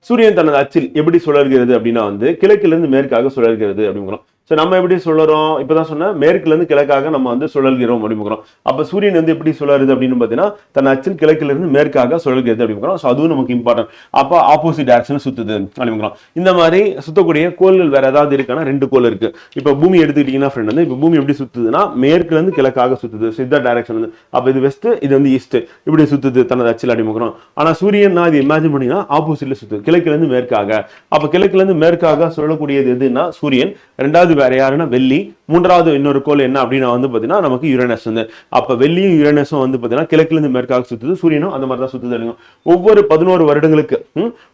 சூரியன் தனது அச்சில் எப்படி சுழல்கிறது அப்படின்னா வந்து கிழக்கிலிருந்து மேற்காக சுழல்கிறது அப்படிங்கிறோம். ஸோ நம்ம எப்படி சொல்றோம், இப்பதான் சொன்னேன் மேற்குலேருந்து கிழக்காக நம்ம வந்து சுழல்கிறோம் அப்படிங்கிறோம். அப்ப சூரியன் வந்து எப்படி சுழலுது அப்படின்னு பார்த்தீங்கன்னா தன் அச்சில் கிழக்கிலிருந்து மேற்காக சுழல்கிறது அப்படிங்கிறோம். ஸோ அதுவும் நமக்கு இம்பார்ட்டன்ட். அப்போ ஆப்போசிட் டைரக்ஷன் சுத்துது அப்படிங்கிறோம். இந்த மாதிரி சுத்தக்கூடிய கோள்கள் வேற ஏதாவது இருக்குன்னா 2 கோள் இருக்கு. இப்போ பூமி எடுத்துக்கிட்டீங்கன்னா ஃப்ரெண்ட் வந்து இப்போ பூமி எப்படி சுத்துதுன்னா மேற்குல இருந்து கிழக்காக சுத்துது. சித்த டைரக்ஷன் வந்து அப்போ இது வெஸ்ட், இது வந்து ஈஸ்ட், இப்படி சுத்துது தனது அச்சில் அப்படிங்கிறோம். ஆனா சூரியன் நான் இது இமேஜின் பண்ணீங்கன்னா ஆப்போசிட்ல சுத்துது, கிழக்குல இருந்து மேற்காக. அப்ப கிழக்குல இருந்து மேற்காக சுழலக்கூடியது எதுன்னா சூரியன், ரெண்டாவது வேற யாருன்னா வெள்ளி, மூன்றாவது இன்னொரு கோள் என்ன அப்படின்னா வந்து பாத்தீங்கன்னா நமக்கு யுரேனஸ் வந்து. அப்ப வெள்ளியும் யுரேனஸும் வந்து பாத்தீங்கன்னா கிழக்குல இருந்து மேற்காக சுத்துது, சூரியனும் அந்த மாதிரி தான் சுத்துது. ஒவ்வொரு 11 வருடங்களுக்கு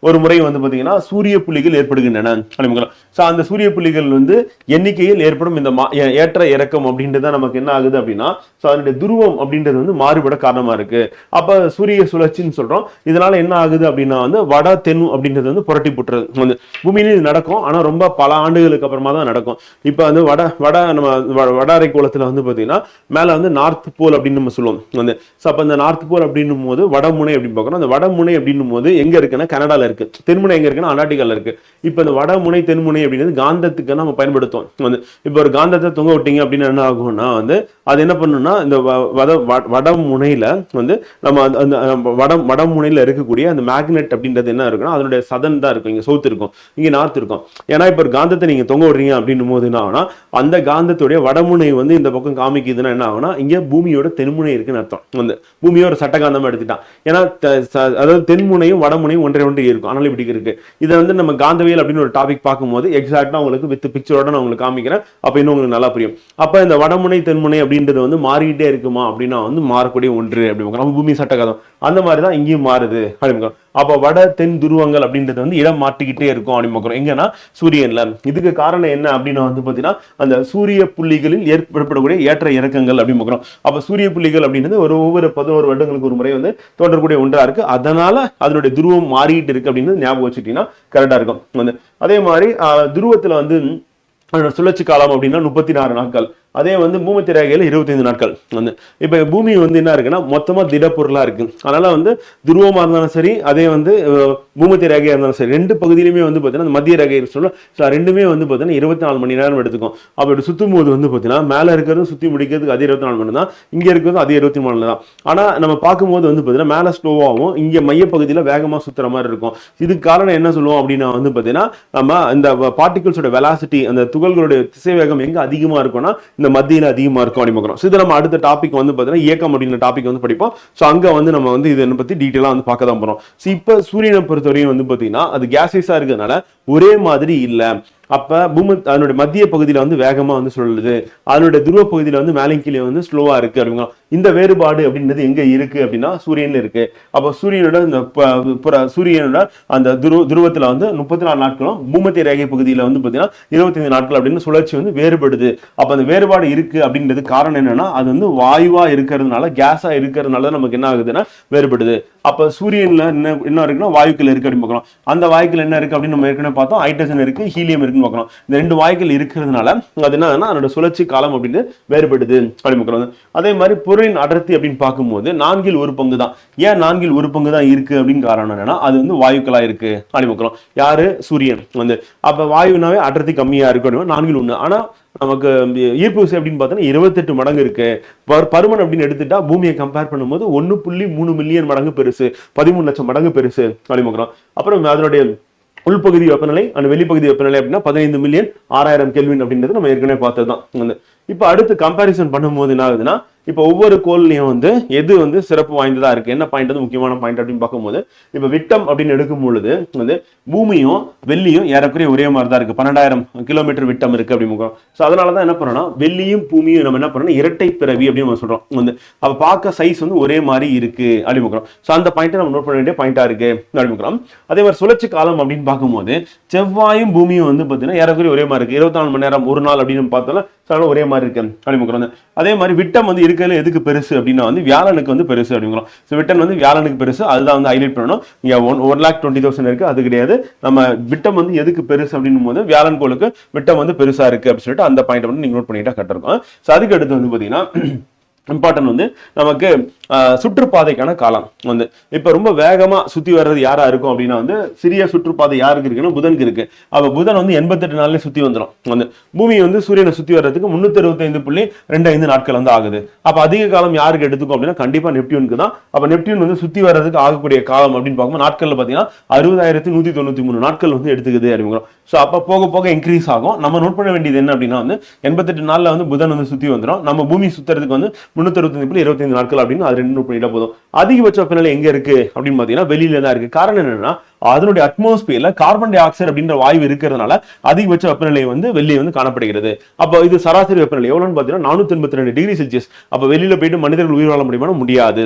ஒரு முறை வந்து பாத்தீங்கன்னா சூரிய புள்ளிகள் ஏற்படுகின்றன. அந்த சூரிய புள்ளிகள் வந்து எண்ணிக்கையில் ஏற்படும் இந்த ஏற்ற இறக்கம் அப்படின்றது நமக்கு என்ன ஆகுது அப்படின்னா அதனுடைய துருவம் அப்படின்றது வந்து மாறுபட காரணமா இருக்கு. அப்ப சூரிய சுழற்சின்னு சொல்றோம். இதனால என்ன ஆகுது அப்படின்னா வந்து வட தென் அப்படின்றது வந்து புரட்டி போட்டுறது வந்து பூமியில இது நடக்கும். ஆனா ரொம்ப பல ஆண்டுகளுக்கு அப்புறமா தான் நடக்கும். இப்ப வந்து வட அரைக்கோளத்துல வந்து பாத்தீங்கன்னா மேல வந்து நார்த் போல் அப்படின்னு நம்ம சொல்லுவோம் வந்து. அப்ப அந்த நார்த் போல் அப்படின்னும் போது வடமுனை அப்படின்னு பார்க்கணும். அந்த வடமுனை அப்படின்னும் போது எங்க இருக்குன்னா கனடால இருக்கு. தென்முனை எங்க இருக்குன்னா அண்டார்டிகால இருக்கு. இப்ப இந்த வடமுனை தென்முனை அப்படின்றது காந்தத்துக்கு நம்ம பயன்படுத்துவோம் வந்து. இப்ப ஒரு காந்தத்தை தொங்க விட்டீங்க அப்படின்னு என்ன ஆகும்னா வந்து அது என்ன பண்ணும்னா இந்த வடமுனையில வந்து நம்ம அந்த வடமுனையில இருக்கக்கூடிய அந்த மேக்னெட் அப்படின்றது என்ன இருக்குன்னா அதனுடைய சதன் தான் இருக்கும். இங்க சவுத் இருக்கும், இங்க நார்த் இருக்கும். ஏன்னா இப்ப ஒரு காந்தத்தை நீங்க தொங்க விடுறீங்க அப்படின்னும் போது என்ன ஆகுனா அந்த காந்தத்துடைய வடமுனை வந்து இந்த பக்கம் காமிக்குதுன்னா என்ன ஆகுனா இங்க பூமியோட தென்முனை இருக்குன்னு அர்த்தம் வந்து. பூமியை ஒரு சட்டகாந்தமா எடுத்துட்டான். ஏன்னா அதாவது தென்முனையும் வடமுனையும் ஒன்றை இருக்கும். ஆனால் இப்படி இருக்கு. இதை வந்து நம்ம காந்தவியல் அப்படின்னு ஒரு டாபிக் பார்க்கும்போது எக்ஸாக்டா உங்களுக்கு வித் பிக்சரோட நான் உங்களுக்கு காமிக்கிறேன். அப்ப இன்னும் உங்களுக்கு நல்லா புரியும். அப்ப இந்த வடமுனை தென்முனை அப்படின்றது வந்து மாறிக்கிட்டே இருக்குமா அப்படின்னா வந்து மாறக்கூடிய ஒன்று அப்படி பூமி சட்டகாதம் அந்த மாதிரிதான் இங்கேயும் மாறுது அப்படிங்க. அப்ப வட தென் துருவங்கள் அப்படின்றது வந்து இடம் மாட்டிக்கிட்டே இருக்கும் அப்படின்னு பார்க்கிறோம். எங்கன்னா சூரியன்ல. இதுக்கு காரணம் என்ன அப்படின்னு வந்து பாத்தீங்கன்னா அந்த சூரிய புள்ளிகளில் ஏற்படக்கூடிய ஏற்ற இறக்கங்கள் அப்படின்னு பார்க்கிறோம். அப்ப சூரிய புள்ளிகள் அப்படின்றது ஒவ்வொரு 11 வருடங்களுக்கு ஒரு முறை வந்து தோன்றக்கூடிய ஒன்றா இருக்கு. அதனால அதனுடைய துருவம் மாறிட்டு இருக்கு அப்படின்னு ஞாபகம் வச்சுட்டீங்கன்னா கரெக்டா இருக்கும். அதே மாதிரி துருவத்துல வந்து சுழற்சி காலம் அப்படின்னா 34 நாட்கள். அதே வந்து பூமத்திய ரேகையில 25 நாட்கள். வந்து இப்ப பூமி வந்து என்ன இருக்குன்னா மொத்தமா திடப்பொருளா இருக்கு. அதனால வந்து துருவமா இருந்தாலும் சரி, அதே வந்து பூமத்திய ரேகையா இருந்தாலும் சரி, ரெண்டு பகுதியிலுமே வந்து பாத்தீங்கன்னா மத்திய ரேகை சொல்ல ரெண்டுமே வந்து பாத்தீங்கன்னா 24 மணி நேரம் எடுத்துக்கும். அப்படி சுத்தும் போது வந்து பாத்தீங்கன்னா மேல இருக்கிறது சுத்தி முடிக்கிறதுக்கு அதே 24 மணி தான், இங்க இருக்கிறது அதே 24 மணி தான். ஆனா நம்ம பார்க்கும்போது வந்து பாத்தீங்கன்னா மேல ஸ்லோவாகவும் இங்க மையப்பகுதியில வேகமா சுத்துற மாதிரி இருக்கும். இதுக்கு காரணம் என்ன சொல்லுவோம் அப்படின்னா வந்து பாத்தீங்கன்னா நம்ம இந்த பார்ட்டிகல்ஸோட வெலாசிட்டி, அந்த துகள்களுடைய திசை வேகம் எங்க அதிகமா இருக்கும்னா இந்த மத்தியில அதிகமா இருக்கும் அப்படின்னு. இது நம்ம அடுத்த டாபிக் வந்து பாத்தீங்கன்னா இயக்கம் அப்படின்ற டாபிக் வந்து படிப்போம். சோ அங்க வந்து நம்ம வந்து இதை பத்தி டீட்டெயிலா வந்து பார்க்க தான் போறோம். இப்ப சூரியனை பொறுத்தவரையும் வந்து பாத்தீங்கன்னா அது கேஸஸா இருக்கிறதுனால ஒரே மாதிரி இல்ல. அப்ப பூமி அதனுடைய மத்திய பகுதியில வந்து வேகமா வந்து சொல்லுது, அதனுடைய துருவ பகுதியில வந்து மேலே கீழே வந்து ஸ்லோவா இருக்கு அப்படிங்க. இந்த வேறுபாடு அப்படின்றது எங்க இருக்கு அப்படின்னா சூரியன்ல இருக்கு. அப்ப சூரியனோட இந்த சூரியனோட அந்த துருவத்துல வந்து 34 நாட்களும் பூமத்திய ரேகை பகுதியில வந்து பாத்தீங்கன்னா 25 நாட்கள் அப்படின்னு சுழற்சி வந்து வேறுபடுது. அப்ப அந்த வேறுபாடு இருக்கு அப்படின்றது காரணம் என்னன்னா அது வந்து வாயுவா இருக்கிறதுனால, கேஸா இருக்கிறதுனால நமக்கு என்ன ஆகுதுன்னா வேறுபடுது. அப்ப சூரியன்ல என்ன இருக்குன்னா வாயுக்கள் இருக்கு அப்படின்னு பார்க்கலாம். அந்த வாயுக்கள் என்ன இருக்கு அப்படின்னு நம்ம ஏற்கனவே பார்த்தோம், ஹைட்ரஜன் இருக்கு, ஹீலியம் இருக்குன்னு பார்க்கலாம். இந்த ரெண்டு வாயுக்கள் இருக்கிறதுனால அது என்னன்னா அதோட சுழற்சி காலம் அப்படின்னு வேறுபடுது அப்படின்னு பார்க்கலாம். அதே மாதிரி பொருளின் அடர்த்தி அப்படின்னு பார்க்கும்போது 4/1 தான். ஏன் 4/1 தான் இருக்கு அப்படின்னு காரணம் என்னன்னா அது வந்து வாயுக்களா இருக்கு அப்படின்னு பார்க்கலாம். யாரு? சூரியன் வந்து. அப்ப வாயுனாவே அடர்த்தி கம்மியா இருக்கு 4/1. ஆனா நமக்கு ஈர்ப்பு விசை அப்படின்னு பார்த்தோன்னா 28 மடங்கு இருக்கு. பருமன் அப்படின்னு எடுத்துட்டா பூமியை கம்பேர் பண்ணும்போது 1.3 மில்லியன் மடங்கு பெருசு, 13 லட்சம் மடங்கு பெருசு அப்படின்னு. அப்புறம் அதனுடைய உள்பகுதி வெப்பநிலை அந்த வெளிப்பகுதி வெப்பநிலை அப்படின்னா 15 மில்லியன் 6000 கெல்வின் அப்படின்றது நம்ம ஏற்கனவே பார்த்ததுதான். இப்ப அடுத்து கம்பேரிசன் பண்ணும்போது என்ன ஆகுதுன்னா இப்ப ஒவ்வொரு கோள்லையும் வந்து எது வந்து சிறப்பு வாய்ந்ததா இருக்கு, என்ன பாயிண்ட் வந்து முக்கியமான பாயிண்ட் அப்படின்னு பார்க்கும்போது இப்ப விட்டம் அப்படின்னு எடுக்கும் பொழுது வந்து பூமியும் வெள்ளியும் ஏறக்குறைய ஒரே மாதிரி தான் இருக்கு. 12,000 கிலோமீட்டர் விட்டம் இருக்கு அப்படின்னு. சோ அதனாலதான் என்ன பண்ணோம்னா வெள்ளியும் பூமியும் நம்ம என்ன பண்ணோம் இரட்டை பிறவி அப்படின்னு நம்ம சொல்றோம். வந்து அப்ப பார்க்க சைஸ் வந்து ஒரே மாதிரி இருக்கு அப்படின்னு. சோ அந்த பாயிண்ட் நம்ம நோட் பண்ண வேண்டிய பாயிண்டா இருக்கு அப்படின்னு. அதே மாதிரி சுழற்சி காலம் அப்படின்னு பார்க்கும்போது செவ்வாயும் பூமியும் வந்து பாத்தீங்கன்னா ஏறக்குறைய ஒரே மாதிரி இருக்கு. 24 மணி நேரம் ஒரு நாள் அப்படின்னு பார்த்தோம்னா ஒரே மாதிரி இருக்கு அப்படின்னு. அதே மாதிரி விட்டம் வந்து இருக்கிறதுல எதுக்கு பெருசு அப்படின்னா வந்து வியாழனுக்கு வந்து பெருசு அப்படிங்கிறோம். விட்டம் வந்து வியாழனுக்கு பெருசு, அதுதான் வந்து ஹைலைட் பண்ணணும். 1,20,000 இருக்கு, அது கிடையாது. நம்ம விட்டம் வந்து எதுக்கு பெருசு அப்படின்னும் போது வியாழன் கோளுக்கு விட்டம் வந்து பெருசா இருக்கு அப்படின்னு சொல்லிட்டு அந்த பாயிண்ட் வந்து நீங்க நோட் பண்ணிட்டா கரெக்டா இருக்கும். சோ அதுக்கு அடுத்து வந்து பாத்தீங்கன்னா இம்பார்ட்டன்ட் வந்து நமக்கு சுற்றுப்பாதைக்கான காலம் வந்து இப்ப ரொம்ப வேகமா சுத்தி வர்றது யாரா இருக்கும் அப்படின்னா வந்து சிறிய சுற்றுப்பாதை யாருக்கு இருக்குன்னா புதனுக்கு இருக்கு. அப்ப புதன் வந்து 88 நாள்ல சுத்தி வந்துடும். வந்து பூமி வந்து சூரியனை சுத்தி வர்றதுக்கு 365.25 நாட்கள் வந்து ஆகுது. அப்ப அதிக காலம் யாருக்கு எடுத்துக்கும் அப்படின்னா கண்டிப்பா நெப்டியூனுக்கு தான். அப்ப நெப்டியூன் வந்து சுத்தி வர்றதுக்கு ஆகக்கூடிய காலம் அப்படின்னு பார்க்கும்போது நாட்கள்ல பாத்தீங்கன்னா 60,193 நாட்கள் வந்து எடுத்துக்குது அப்படிங்கிறோம். சோ அப்ப போக போக இன்க்ரீஸ் ஆகும். நம்ம நோட் பண்ண வேண்டியது என்ன அப்படின்னா வந்து 88 நாள்ல வந்து புதன் வந்து சுத்தி வந்துடும். நம்ம பூமி சுத்துறதுக்கு வந்து 365.25 நாட்கள் அப்படின்னு அது ரெண்டு நோட் பண்ணிட்டா போதும். அதிகபட்ச வெப்பநிலை எங்க இருக்கு அப்படின்னு பாத்தீங்கன்னா வெளியில தான் இருக்கு. காரணம் என்னன்னா அதனுடைய அட்மாஸ்பியர்ல கார்பன் டை ஆக்சைடு அப்படின்ற வாயு இருக்கிறதுனால அதிகபட்ச வெப்பநிலை வந்து வெளியே வந்து காணப்படுகிறது. அப்போ இது சராசரி வெப்பநிலை எவ்வளவுன்னு பாத்தீங்கன்னா 482 டிகிரி செல்சியஸ். அப்ப வெளியில போயிட்டு மனிதர்கள் உயிர் வாழ முடியுமா? முடியாது.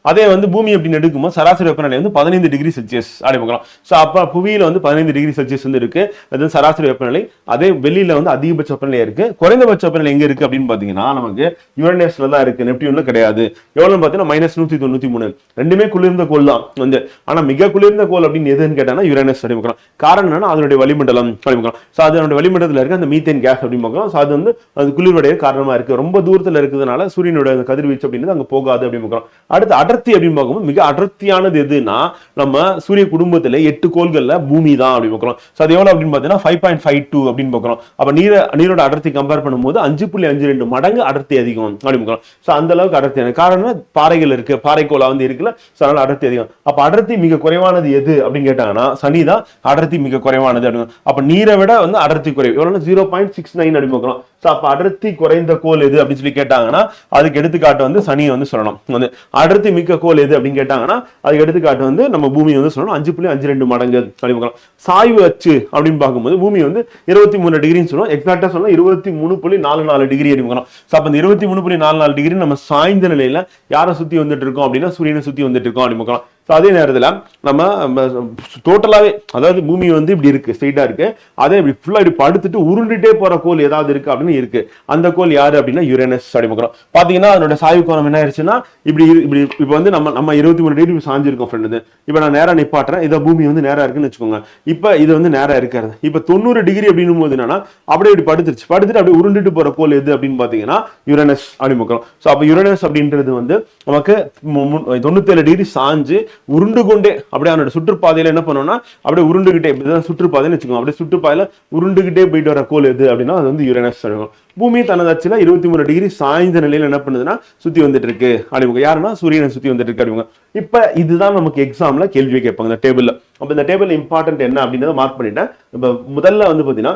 அதே வந்து பூமி அப்படின்னு எடுக்கும்போது சராசரி வெப்பநிலை வந்து 15 டிகிரி செல்சியஸ் அப்படின்னு. சோ அப்ப புவியில வந்து 15 டிகிரி செல்சியஸ் வந்து இருக்கு, அது சராசரி வெப்பநிலை. அதே வெளியில வந்து அதிகபட்ச வெப்பநிலை இருக்கு. குறைந்தபட்ச வெப்பநிலை எங்க இருக்கு அப்படின்னு பாத்தீங்கன்னா நமக்கு யுரேனஸ்ல தான் இருக்கு, நெப்டியூன்ல கிடையாது. எவ்வளவு பாத்தீங்கன்னா -193. ரெண்டுமே குளிர்ந்த கோள் தான் வந்து. ஆனா மிக குளிர்ந்த கோள் அப்படின்னு எதுன்னு கேட்டாங்கன்னா யுரேனஸ் அப்படின்னு. காரணம் என்னன்னா அதனுடைய வளிமண்டலம் அப்படின்னு. சோ அதனுடைய வளிமண்டலத்துல இருக்க அந்த மீத்தேன் கேஸ் அப்படின்னு பார்க்கலாம். சோ அது வந்து அது குளிர்வடைய காரணமா இருக்கு. ரொம்ப தூரத்துல இருக்கிறதுனால சூரியனோட கதிர்வீச்சு அப்படின்றது அங்க போகாது அப்படின்னு பார்க்கலாம். அடுத்து அடர்த்தி அப்படின்னு பார்க்கும்போது மிக அடர்த்தியானது எதுன்னா நம்ம சூரிய குடும்பத்துல 8 கோள்கள்ல பூமி தான் அப்படின்னு பார்க்கலாம். சோ அது எவ்வளவு அப்படின்னு பாத்தீங்கன்னா 5.52 அப்படின்னு பார்க்கலாம். அப்ப நீரோட அடர்த்தி கம்பேர் பண்ணும்போது 5.52 மடங்கு அடர்த்தி அதிகம் அப்படின்னு பார்க்கலாம். சோ அந்த அளவுக்கு அடர்த்தியான காரணம் பாறைகள் இருக்கு, பாறைக்கோளா வந்து இருக்குல்ல, சோ அதனால அடர்த்தி அதிகம். அப்ப அடர்த்தி மிக குறைவானது எது அப்படின்னு கேட்டாங்கன்னா சனிதான் அடர்த்தி மிக குறைவானது அப்படின்னு. அப்ப நீரை விட வந்து அடர்த்தி குறைவு எவ்வளவு 0.69 அப்படின்னு பார்க்கலாம். சோ அப்ப அடர்த்தி குறைந்த கோள் எது அப்படின்னு சொல்லி கேட்டாங்கன்னா அதுக்கு எடுத்துக்காட்டு வந்து சனியை வந்து சொல்லணும். வந்து அடர்த்தி மிக்க கோள் எது அப்படின்னு கேட்டாங்கன்னா அதுக்கு எடுத்துக்காட்டு வந்து நம்ம பூமியை வந்து சொல்லணும் 5.52 மடங்கு அப்படின்னு பார்க்கலாம். சாய்வு அச்சு அப்படின்னு பார்க்கும்போது பூமி வந்து 23 டிகிரின்னு சொல்லணும். எக்ஸாக்டா சொன்னா 23.44 டிகிரி அப்படின்னு பார்க்கலாம். சோ அப்ப 23.44 டிகிரி நம்ம சாய்ந்த நிலையில யாரை சுத்தி வந்துட்டு இருக்கோம் அப்படின்னா சூரியனை சுத்தி வந்துட்டு இருக்கோம் அப்படின்னு பார்க்கலாம். ஸோ அதே நேரத்தில் நம்ம டோட்டலாகவே அதாவது பூமி வந்து இப்படி இருக்கு, ஸ்ட்ரெயிட்டா இருக்கு, அதே இப்படி ஃபுல்லா இப்படி படுத்துட்டு உருண்டுட்டே போற கோள் ஏதாவது இருக்கு அப்படின்னு இருக்கு. அந்த கோள் யாரு அப்படின்னா யுரேனஸ் அப்படி பார்க்குறோம். பாத்தீங்கன்னா அதோட சாய்வு கோணம் என்ன ஆயிடுச்சுன்னா இப்படி இப்படி இப்போ வந்து நம்ம 23 டிகிரி சாஞ்சிருக்கோம் ஃப்ரெண்டு. இப்போ நான் நேரா நிப்பாட்டுறேன், இதை பூமி வந்து நேரா இருக்குன்னு வச்சுக்கோங்க. இப்போ இது வந்து நேரா இருக்காது. இப்போ 90 டிகிரி அப்படின்னும் போது என்னன்னா அப்படியே இப்படி படுத்துட்டு அப்படியே உருண்டுட்டு போற கோள் எது அப்படின்னு பாத்தீங்கன்னா யுரேனஸ் அப்படி பார்க்குறோம். ஸோ அப்போ யுரேனஸ் அப்படின்றது வந்து நமக்கு 97 டிகிரி சாஞ்சு உருண்டு கொண்டே அப்படியே அவனோட சுற்றுப்பாதையில என்ன பண்ணோம்னா அப்படியே உருண்டுகிட்டே சுற்றுப்பாதைன்னு வச்சுக்கோங்க, அப்படியே சுற்றுப்பாதையில உருண்டுகிட்டே போயிட்டு வர கோள் எது அப்படின்னா அது வந்து யுரேனஸ். பூமி தனது அச்சுல 23 டிகிரி சாய்ந்த நிலையில என்ன பண்ணுதுன்னா சுத்தி வந்துட்டு இருக்கு அப்படிங்க. யாருன்னா சூரியனை சுத்தி வந்துட்டு இருக்கு அப்படிங்க. இப்ப இதுதான் நமக்கு எக்ஸாம்ல கேள்வி கேட்பாங்க இந்த டேபிள்ல. அப்ப இந்த டேபிள் இம்பார்ட்டன்ட் என்ன அப்படின்றத மார்க் பண்ணிட்டேன். இப்ப முதல்ல வந்து பாத்தீங்கன்னா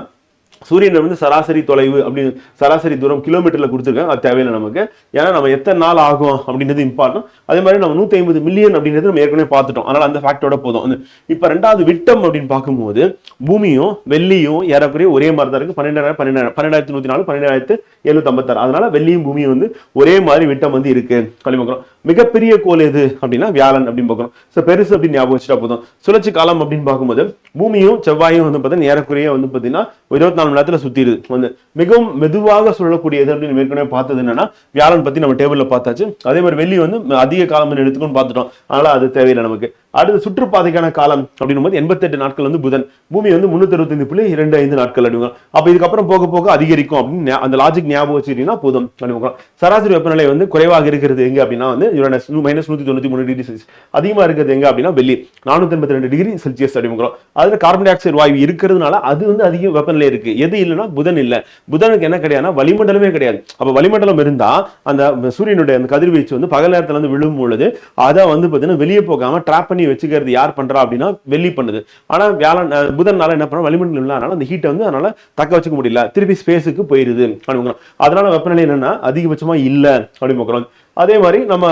சூரியன் வந்து சராசரி தொலைவு அப்படின்னு சராசரி தூரம் கிலோமீட்டர்ல கொடுத்துருக்காங்க, அது தேவையில்லை நமக்கு. ஏன்னா நம்ம எத்தனை நாள் ஆகும் அப்படின்றது இம்பார்ட்டன். அதே மாதிரி நம்ம 150 மில்லியன் அப்படின்றது நம்ம ஏற்கனவே பார்த்துட்டோம், அதனால அந்த ஃபேக்டோட போதும். இப்ப ரெண்டாவது விட்டம் அப்படின்னு பார்க்கும்போது பூமியும் வெள்ளியும் ஏறக்குறைய ஒரே மாதிரி தான் இருக்கு. 12,104 12,756. அதனால வெள்ளியும் பூமியும் வந்து ஒரே மாதிரி விட்டம் வந்து இருக்கு அப்படின்னு. மிகப்பெரிய கோள் எது அப்படின்னா வியாழன் அப்படின்னு பார்க்கணும். ஸோ பெருசு அப்படின்னு ஞாபகம் வச்சுட்டா போதும். சுழற்சி காலம் அப்படின்னு பார்க்கும்போது பூமியும் செவ்வாயும் வந்து பார்த்தீங்கன்னா ஏறக்குறைய வந்து பார்த்தீங்கன்னா 24 மணி நேரத்துல சுத்திடுது. வந்து மிகவும் மெதுவாக சுழலக்கூடியது அப்படின்னு ஏற்கனவே பார்த்தது என்னன்னா வியாழன் பத்தி நம்ம டேபிள்ல பார்த்தாச்சு. அதே மாதிரி வெள்ளி வந்து அதிக காலம் எடுத்துக்கணும்னு பார்த்துட்டோம், அதனால அது தேவையில்லை நமக்கு. அடுத்து சுற்றுப்பாதைக்கான காலம் அப்படின்னும் போது 88 நாட்கள் வந்து புதன், பூமி வந்து 365.25 நாட்கள் அப்படிங்க. அப்ப இதுக்கப்புறம் போக போக அதிகரிக்கும் அப்படின்னு அந்த லாஜிக் ஞாபகம் வச்சுக்கிட்டீங்கன்னா போதும் அப்படிங்க. சராசரி வெப்பநிலை வந்து குறைவாக இருக்கிறது எங்க அப்படின்னா வந்து யுரேனஸ் -193 டிகிரி செல்சியஸ். அதிகமா இருக்கிறது எங்க அப்படின்னா வெள்ளி 482 டிகிரி செல்சியஸ் அப்படிங்கிறோம். அதுல கார்பன் டை ஆக்சைடு வாயு இருக்கிறதுனால அது வந்து அதிக வெப்பநிலை இருக்கு. எது இல்லைன்னா புதன் இல்ல. புதனுக்கு என்ன கிடையாதுன்னா வளிமண்டலமே கிடையாது. அப்ப வளிமண்டலம் இருந்தா அந்த சூரியனுடைய அந்த கதிர்வீச்சு வந்து பகல் நேரத்துல வந்து விழும் பொழுது அதை வந்து பாத்தீங்கன்னா வெளியே போகாம ட்ராப் வச்சுக்கிறது யார் பண்றா அப்படின்னா வெள்ளி பண்ணுது. ஆனா வியாழன் புதன்னால என்ன பண்ண வளிமண்டலம் இல்லாதனால அந்த ஹீட்டை வந்து அதனால தக்க வச்சுக்க முடியல, திருப்பி ஸ்பேஸுக்கு போயிருது அப்படிங்கிறோம். அதனால வெப்பநிலை என்னன்னா அதிகபட்சமா இல்ல அப்படின்னு. அதே மாதிரி நம்ம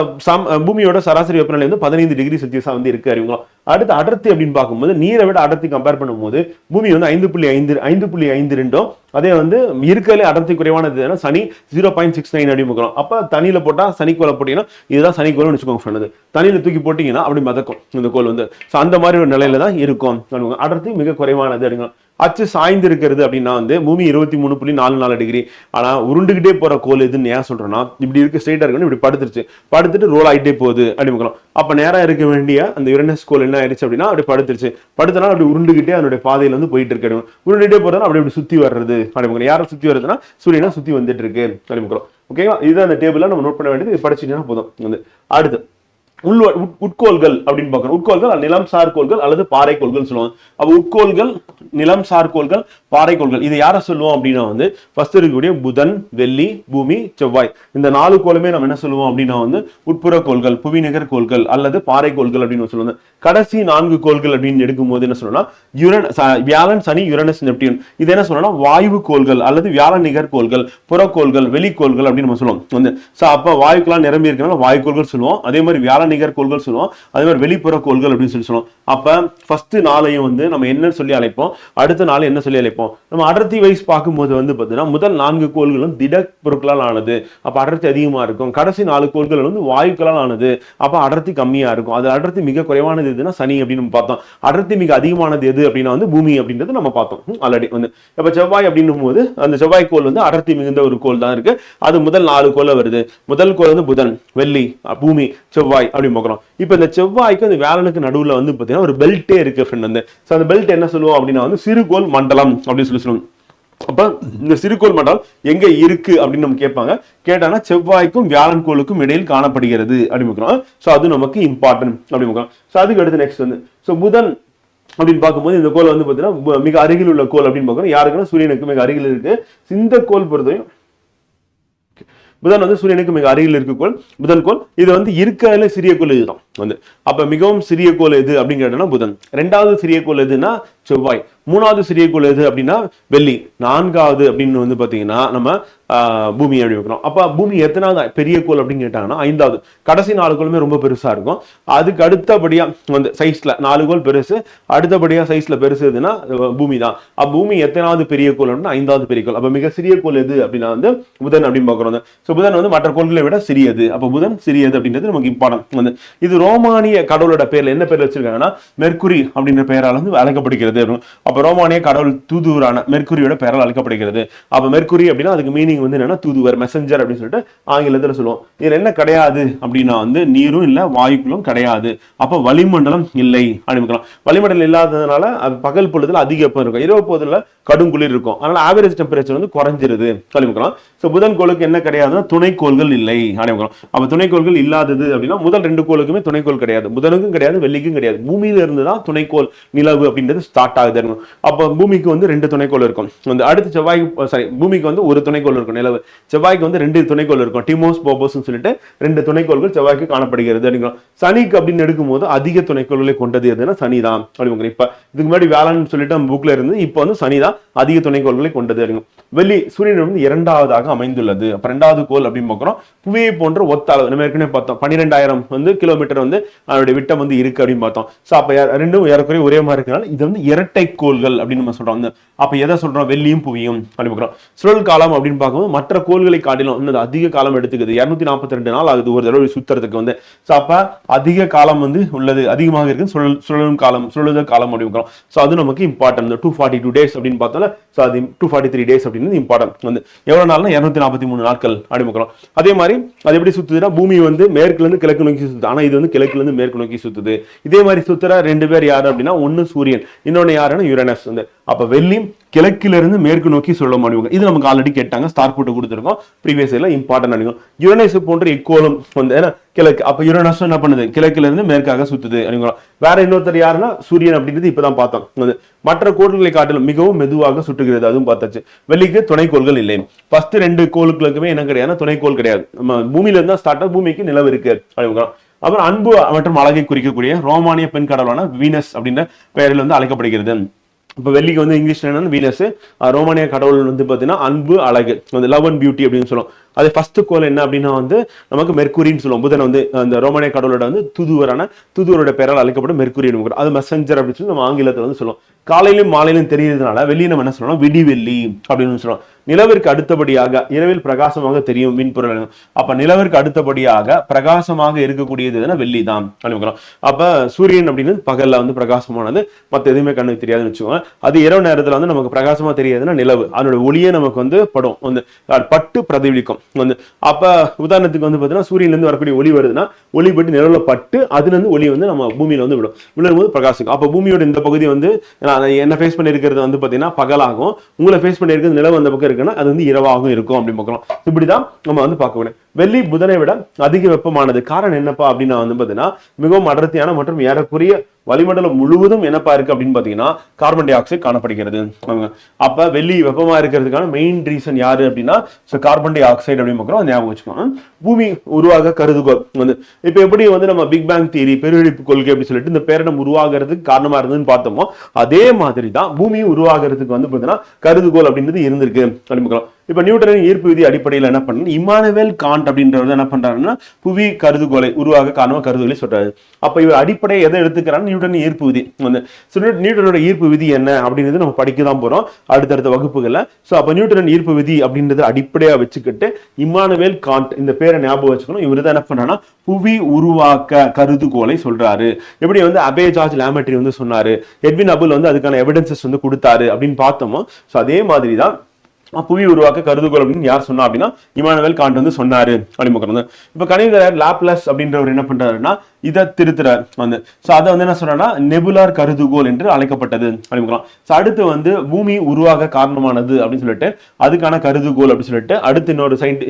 பூமியோட சராசரி வெப்பநிலை வந்து 15 டிகிரி செல்சியஸா வந்து இருக்கு அறிவுங்களா. அடுத்து அடர்த்தி அப்படின்னு பார்க்கும்போது நீரை விட அடர்த்தி கம்பேர் பண்ணும்போது பூமி வந்து 5.52. அதே வந்து இருக்கிறதுல அடர்த்தி குறைவானது சனி 0.69 அப்படின்னு. அப்ப தண்ணியில போட்டா சனிக்கோளை போட்டீங்கன்னா இதுதான் சனிக்கோள்னு வச்சுக்கோங்க ஃப்ரெண்ட். தண்ணியில தூக்கி போட்டீங்கன்னா அப்படி மதக்கும் இந்த கோள் வந்து. அந்த மாதிரி ஒரு நிலையில தான் இருக்கும். அடர்த்தி மிக குறைவானது அப்படிங்க. அச்சு சாய்ந்து இருக்கிறது அப்படின்னா வந்து பூமி 23.44 டிகிரி. ஆனா உருண்டுகிட்டே போற கோள் எதுன்னு ஏன் சொல்றோம்னா இப்படி இருக்கு, ஸ்ட்ரெயிட்டா இருக்குன்னு இப்படி படுத்துட்டு ரோல் ஆகிட்டே போகுது அப்படின்னு. அப்ப நேரம் இருக்க வேண்டிய அந்த யுரேனஸ் கோள் என்ன ஆயிடுச்சு அப்படின்னா அப்படி படுத்தனா அப்படி உருண்டுகிட்டே அதனுடைய பாதையில வந்து போயிட்டு இருக்கு. உருண்டுகிட்டே போறதுனா அப்படி சுத்தி வர்றது அப்படின்னு. யாரை சுத்தி வருதுன்னா சூரியனை சுத்தி வந்துட்டு இருக்கு அப்படின்னு. ஓகேவா, இதுதான் அந்த டேபிள்ல நம்ம நோட் பண்ண வேண்டியது. படிச்சுட்டீங்கன்னா போதும். வந்து அடுத்து உட்கோள்கள் அப்படின்னு பார்க்கணும். உட்கோள்கள் நிலம் சார் கோள்கள் அல்லது பாறை கோள்கள் சொல்லுவாங்க. அப்ப உட்கோள்கள், நிலம் சார் கோள்கள், பாறை கோள்கள், இது யார சொல்லுவோம் அப்படின்னா வந்து ஃபர்ஸ்ட் இருக்கக்கூடிய புதன், வெள்ளி, பூமி, செவ்வாய், இந்த 4 கோளுமே நம்ம என்ன சொல்லுவோம் அப்படின்னா வந்து உட்புற கோள்கள், புவிநிகர் கோள்கள் அல்லது பாறை கோள்கள் அப்படின்னு சொல்லுவாங்க. கடைசி 4 கோள்கள் அப்படின்னு எடுக்கும் போது என்ன சொல்லணும்னா வியாழன், சனி, யுரேனஸ், நெப்டியூன். இது என்ன சொல்லணும்னா வாயு கோள்கள் அல்லது வியாழன் நிகர் கோள்கள், புறக்கோள்கள், வெளிக்கோள்கள் அப்படின்னு நம்ம சொல்லுவோம். வந்து அப்ப வாயுக்கெல்லாம் நிரம்பி இருக்கனால வாயு கோள்கள் சொல்லுவோம். அதே மாதிரி வியாழன் நிகர் கோள்கள் சொல்லுவோம். அதே மாதிரி வெளிப்புற கோள்கள் அப்படின்னு சொல்லுவோம். அப்ப ஃபர்ஸ்ட் நாளையும் வந்து நம்ம என்ன சொல்லி அழைப்போம், அடுத்த நாள் என்ன சொல்லி அழைப்போம். நம்ம அடர்த்தி வைஸ் பார்க்கும்போது வந்து பாத்தீங்கன்னா முதல் 4 கோள்களும் திட பொருட்களால் ஆனது, அப்ப அடர்த்தி அதிகமா இருக்கும். கடைசி 4 கோள்கள் வந்து வாயுக்களால் ஆனது, அப்ப அடர்த்தி கம்மியா இருக்கும். அது அடர்த்தி மிக குறைவானது எதுனா சனி அப்படின்னு நம்ம பார்த்தோம். அடர்த்தி மிக அதிகமானது எது அப்படின்னா வந்து பூமி அப்படின்றது நம்ம பார்த்தோம் ஆல்ரெடி. வந்து இப்ப செவ்வாய் அப்படின்னும் போது அந்த செவ்வாய் கோள் வந்து அடர்த்தி மிகுந்த ஒரு கோள் தான் இருக்கு. அது முதல் 4 கோள் வருது. முதல் கோள் வந்து புதன், வெள்ளி, பூமி, செவ்வாய் அப்படி பார்க்கிறோம். இப்ப இந்த செவ்வாய்க்கு அந்த வியாழனுக்கு நடுவுல வந்து பாத்தீங்கன்னா ஒரு பெல்ட்டே இருக்கு ஃப்ரெண்ட். வந்து அந்த பெல்ட் என்ன சொல்லுவோம் அப்படின்னா வந்து சிறுகோள் மண்டலம் அப்படின்னு சொல்லுவோம். அப்ப இந்த சிறுகோள் மண்டலம் எங்க இருக்கு அப்படின்னு நம்ம கேட்பாங்க. கேட்டானா செவ்வாய்க்கும் வியாழன் கோளுக்கும் இடையில் காணப்படுகிறது அப்படின்னு. சோ அது நமக்கு இம்பார்ட்டன்ட் அப்படின்னு. சோ அதுக்கு அடுத்து நெக்ஸ்ட் வந்து புதன் அப்படின்னு பார்க்கும்போது இந்த கோள் வந்து பாத்தீங்கன்னா மிக அருகில் உள்ள கோள் அப்படின்னு பார்க்கணும். யாருக்குன்னா சூரியனுக்கு மிக அருகில் இருக்கு. இந்த கோள் பொறுத்தையும் புதன் வந்து சூரியனுக்கு மிக அருகில் இருக்கு கோள் புதன் கோள். இது வந்து இருக்கிறதுல சிறிய கோள் இதுதான் வந்து. அப்ப மிகவும் சிறிய கோள் எது அப்படின்னு கேட்டோம்னா புதன். 2வது சிறிய கோள் எதுன்னா செவ்வாய். 3வது சிறிய கோள் எது அப்படின்னா வெள்ளி. 4வது அப்படின்னு வந்து பாத்தீங்கன்னா நம்ம பூமி அப்படி வைக்கிறோம். அப்ப பூமி எத்தனாவது பெரிய கோள் அப்படின்னு கேட்டாங்கன்னா 5வது. கடைசி 4 கோளுமே ரொம்ப பெருசா இருக்கும். அதுக்கு அடுத்தபடியா வந்து சைஸ்ல 4 கோள் பெருசு, அடுத்தபடியா சைஸ்ல பெருசு எதுன்னா பூமி தான். அப்ப பூமி எத்தனாவது பெரிய கோள் அப்படின்னா 5வது பெரிய கோள். அப்ப மிக சிறிய கோள் எது அப்படின்னா வந்து புதன் அப்படின்னு பாக்குறோம். புதன் வந்து மற்ற கோள்களை விட சிறியது. அப்ப புதன் சிறியது அப்படின்றது நமக்கு இம்பார்ட்டன்ட். வந்து இது ரோமானிய கடவுளோட பேர்ல என்ன பேர் வச்சிருக்காங்கன்னா மெர்க்குரி அப்படின்ற பெயரால் வந்து அழைக்கப்படுகிறது. அப்ப ரோமானிய கடவுள் தூதுவரான மெர்க்குரியோட பெயரால் அழைக்கப்படுகிறது. அப்ப மெர்க்குரி அப்படின்னா அதுக்கு மீனிங் வந்து என்னன்னா தூதுவர், மெசஞ்சர் அப்படின்னு சொல்லிட்டு ஆங்கிலத்துல சொல்லுவோம். இதுல என்ன கிடையாது அப்படின்னா வந்து நீரும் இல்ல வாயுக்களும் கிடையாது. அப்ப வளிமண்டலம் இல்லை அப்படின்னு. வளிமண்டலம் இல்லாததுனால பகல் பொழுதுல அதிக வெப்பம் இருக்கும், இரவு பொழுதுல கடும் குளிர் இருக்கும். அதனால ஆவரேஜ் டெம்பரேச்சர் வந்து குறைஞ்சிருது சொல்லிக்கலாம். சோ புதன் கோளுக்கு என்ன கிடையாதுன்னா துணைக்கோள்கள் இல்லை அப்படின்னு. அப்ப துணைக்கோள்கள் இல்லாதது அப்படின்னா முதல் 2 கோளுக்குமே துணைக்கோள் கிடையாது, புதனுக்கும் கிடையாது, வெள்ளிக்கும் கிடையாது. பூமியில இருந்து தான் துணைக்கோள் நிலவு அப்படின்றது ஸ்டார்ட் ஆகுது. அப்ப பூமிக்கு வந்து 2 துணைக்கோள் இருக்கும். அடுத்து செவ்வாய் பூமிக்கு வந்து ஒரு துணைக்கோள் இருக்கும் நிலவு. செவ்வாய்க்கு வந்து 2 துணைக்கோள் இருக்கும், டிமோஸ் போபோஸ் சொல்லிட்டு 2 துணைக்கோள்கள் செவ்வாய்க்கு காணப்படுகிறது. சனிக்கு அப்படின்னு எடுக்கும்போது அதிக துணைக்கோள்களை கொண்டது எதுனா சனி தான் அப்படிங்க. இப்ப இதுக்கு முன்னாடி வேளாண் சொல்லிட்டு நம்ம புக்ல இருந்து இப்ப வந்து சனி தான் அதிக துணைக்கோள்களை கொண்டது. வெள்ளி சூரியன் வந்து 2வது அமைந்துள்ளது. அப்ப 2வது கோள் அப்படின்னு பார்க்கிறோம். புவியை போன்ற ஒத்த அளவு நம்ம ஏற்கனவே பார்த்தோம், 12,000 வந்து கிலோமீட்டர் வந்து அதோட விட்டம் வந்து இருக்கு அப்படின்னு பார்த்தோம். சோ அப்ப ரெண்டும் ஏறக்குறைய ஒரே மாதிரி இருக்கனால இது வந்து இரட்டை கோள்கள் அப்படின்னு நம்ம சொல்றோம். அப்ப எதை சொல்றோம்? வெள்ளியும் புவியும் அப்படின்னு பார்க்கிறோம். சுழல் காலம் அப்படின்னு பார்க்கும்போது மற்ற கோள்களை காட்டிலும் இன்னும் அதிக காலம் எடுத்துக்குது. 242 நாள் ஆகுது ஒரு தடவை சுத்துறதுக்கு வந்து. சோ அப்ப அதிக காலம் வந்து உள்ளது, அதிகமாக இருக்கு சுழலும் காலம், சுழலுதல் காலம் அப்படின்னு பார்க்கிறோம். சோ அது நமக்கு இம்பார்ட்டன்ட். 242 டேஸ் அப்படின்னு பார்த்தோம்ல, சோ அது 243 டேஸ் அப்படின்னு இம்பார்ட்டன்ட். வந்து எவ்வளவு நாள்னா 243 நாட்கள் அப்படின்னு பார்க்கிறோம். அதே மாதிரி அது எப்படி சுத்துதுன்னா பூமி வந்து மேற்குல இருந்து கிழக்கு நோக்கி சுத்துது, ஆனா இது வந்து கிழக்குல இருந்து மேற்கு நோக்கி சுத்துது. இதே மாதிரி சுத்துற 2 பேர் யாரு அப்படின்னா ஒன்னு சூரியன், இன்னொன்னு யாருன்னா யுரேனஸ். வந்து அப்ப வெள்ளி கிழக்கில இருந்து மேற்கு நோக்கி சொல்ல முடியும். இது நமக்கு ஆல்ரெடி கேட்டாங்க, ஸ்டார் போட்டு கொடுத்துருக்கோம் ப்ரீவியஸ் இயர்ல, இம்பார்ட்டன்ட் அடிக்கும். யுரேனஸ் போன்ற இக்கோலம் வந்து கிழக்கு, அப்ப யுரேனஸ் என்ன பண்ணுது? கிழக்குல இருந்து மேற்காக சுத்துது அப்படிங்களா. வேற இன்னொருத்தர் யாருன்னா சூரியன் அப்படின்றது இப்பதான் பார்த்தோம். மற்ற கோள்களை காட்டிலும் மிகவும் மெதுவாக சுட்டுகிறது, அதுவும் பார்த்தாச்சு. வெள்ளிக்கு துணைக்கோள்கள் இல்லை. ஃபர்ஸ்ட் 2 கோளுக்குமே என்ன கிடையாது? துணைக்கோள் கிடையாது. நம்ம பூமியில இருந்தா ஸ்டார்ட் ஆகும், பூமிக்கு நிலவு இருக்கு அப்படிங்களா. அப்புறம் அன்பு மற்றும் அழகை குறிக்கக்கூடிய ரோமானிய பெண் கடவுளான வீனஸ் அப்படின்ற பெயரில் வந்து அழைக்கப்படுகிறது. இப்ப வெள்ளிக்கு வந்து இங்கிலீஷ்ல என்னன்னா வீனஸ், ரோமானிய கடவுள் வந்து பாத்தீங்கன்னா அன்பு அழகு, லவ் அண்ட் பியூட்டி அப்படின்னு சொல்லுவோம். அது ஃபர்ஸ்ட் கோல் என்ன அப்படின்னா வந்து நமக்கு மெர்க்குரின்னு சொல்லுவோம். புதன் வந்து அந்த ரோமானிய கடவுளோட வந்து தூதுவரோட பெயரால் அழைக்கப்படும் மெர்க்குரி. அது மெசஞ்சர் அப்படின்னு சொல்லி நம்ம ஆங்கிலத்தில் வந்து சொல்லுவோம். காலையிலும் மாலையிலும் தெரியுறதுனால வெள்ளியை நம்ம என்ன சொல்லணும்? விடி வெள்ளி அப்படின்னு சொல்லுவோம். நிலவிற்கு அடுத்தபடியாக இரவில் பிரகாசமாக தெரியும் மின்பொருள். அப்ப நிலவிற்கு அடுத்தபடியாக பிரகாசமாக இருக்கக்கூடியது வெள்ளி தான் அப்படிங்கிறோம். அப்ப சூரியன் அப்படின்னு பகல்ல வந்து பிரகாசமானது, மற்ற எதுவுமே கண்ணுக்கு தெரியாதுன்னு வச்சுக்கோங்க. அது இரவு நேரத்துல வந்து நமக்கு பிரகாசமா தெரியாதுன்னா நிலவு, அதனோட ஒளியே நமக்கு வந்து படும், வந்து பட்டு பிரதிபலிக்கும். வந்து அப்ப உதாரணத்துக்கு வந்து பாத்தீங்கன்னா சூரியன்ல இருந்து வரக்கூடிய ஒளி வருதுன்னா ஒளி பட்டு நிலவுல பட்டு அதுல இருந்து ஒளி வந்து நம்ம பூமியில வந்து விழும்போது பிரகாசிக்கும். அப்ப பூமியோட இந்த பகுதி வந்து என்ன ஃபேஸ் பண்ணி இருக்கிறது வந்து பாத்தீங்கன்னா பகலாகும், உங்களை ஃபேஸ் பண்ணி இருக்கிறது நிலவு அந்த பக்கம் இருக்குன்னா அது வந்து இரவாகவும் இருக்கும் அப்படின்னு பார்க்கலாம். இப்படிதான் நம்ம வந்து பார்க்க முடியும். வெள்ளி புதனை விட அதிக வெப்பமானது. காரணம் என்னப்பா அப்படின்னா வந்து பாத்தீங்கன்னா மிகவும் அடர்த்தியான மற்றும் ஏறக்குறைய வளிமண்டலம் முழுவதும் என்னப்பா இருக்கு அப்படின்னு பாத்தீங்கன்னா கார்பன் டை ஆக்சைடு காணப்படுகிறது. அப்ப வெள்ளி வெப்பமா இருக்கிறதுக்கான மெயின் ரீசன் யாரு அப்படின்னா கார்பன் டை ஆக்சைடு அப்படின்னு பார்க்கிறோம், ஞாபகம் வச்சுக்கோங்க. பூமி உருவாக கருதுகோள் வந்து இப்ப எப்படி வந்து நம்ம பிக் பேங் தியரி, பெருவெடிப்பு கொள்கை அப்படின்னு சொல்லிட்டு இந்த பேரிடம் உருவாகிறதுக்கு காரணமா இருந்ததுன்னு பார்த்தோமோ அதே மாதிரி தான் பூமி உருவாகிறதுக்கு வந்து பாத்தீங்கன்னா கருதுகோள் அப்படின்றது இருந்திருக்கு அப்படின்னு பார்க்கலாம். இப்ப நியூட்டனின் ஈர்ப்பு விதி அடிப்படையில் என்ன பண்ணு இமானுவேல் காண்ட் அப்படின்றவர் என்ன பண்றாருன்னா புவி கருதுகோளை உருவாக காரணமா கருதுகோளை சொல்றாரு. அப்ப இவர் அடிப்படை எதை எடுத்துக்கிறான்னு நியூட்டன் ஈர்ப்பு விதி வந்து நியூட்டனோட ஈர்ப்பு விதி என்ன அப்படின்றது நம்ம படிக்க தான் போறோம் அடுத்தடுத்த வகுப்புகள்ல. சோ அப்ப நியூட்டனின் ஈர்ப்பு விதி அப்படின்றது அடிப்படையா வச்சுக்கிட்டு இமானுவேல் காண்ட் இந்த பேரை ஞாபகம் வச்சுக்கணும். இவர் தான் என்ன பண்றாருன்னா புவி உருவாக்க கருதுகோளை சொல்றாரு. எப்படி வந்து அபே ஜார்ஜ் லாமெட்ரி வந்து சொன்னாரு, எட்வின் அபுல் வந்து அதுக்கான எவிடன்சஸ் வந்து கொடுத்தாரு அப்படின்னு பார்த்தோமோ சோ அதே மாதிரிதான் புவி உருவாக்க கருதுகோள் அப்படின்னு யார் சொன்னா அப்படின்னா இமானுவேல் காண்ட் வந்து சொன்னாரு அப்படின்னு. இப்ப கணிதர் லாப்லஸ் அப்படின்றவர் என்ன பண்றாருன்னா இதை திருத்துறார் வந்து. சோ அதை வந்து என்ன சொல்றா நெபுலார் கருதுகோள் என்று அழைக்கப்பட்டது அப்படின்னு. சோ அடுத்து வந்து பூமி உருவாக காரணமானது அப்படின்னு சொல்லிட்டு அதுக்கான கருதுகோள் அப்படின்னு சொல்லிட்டு அடுத்து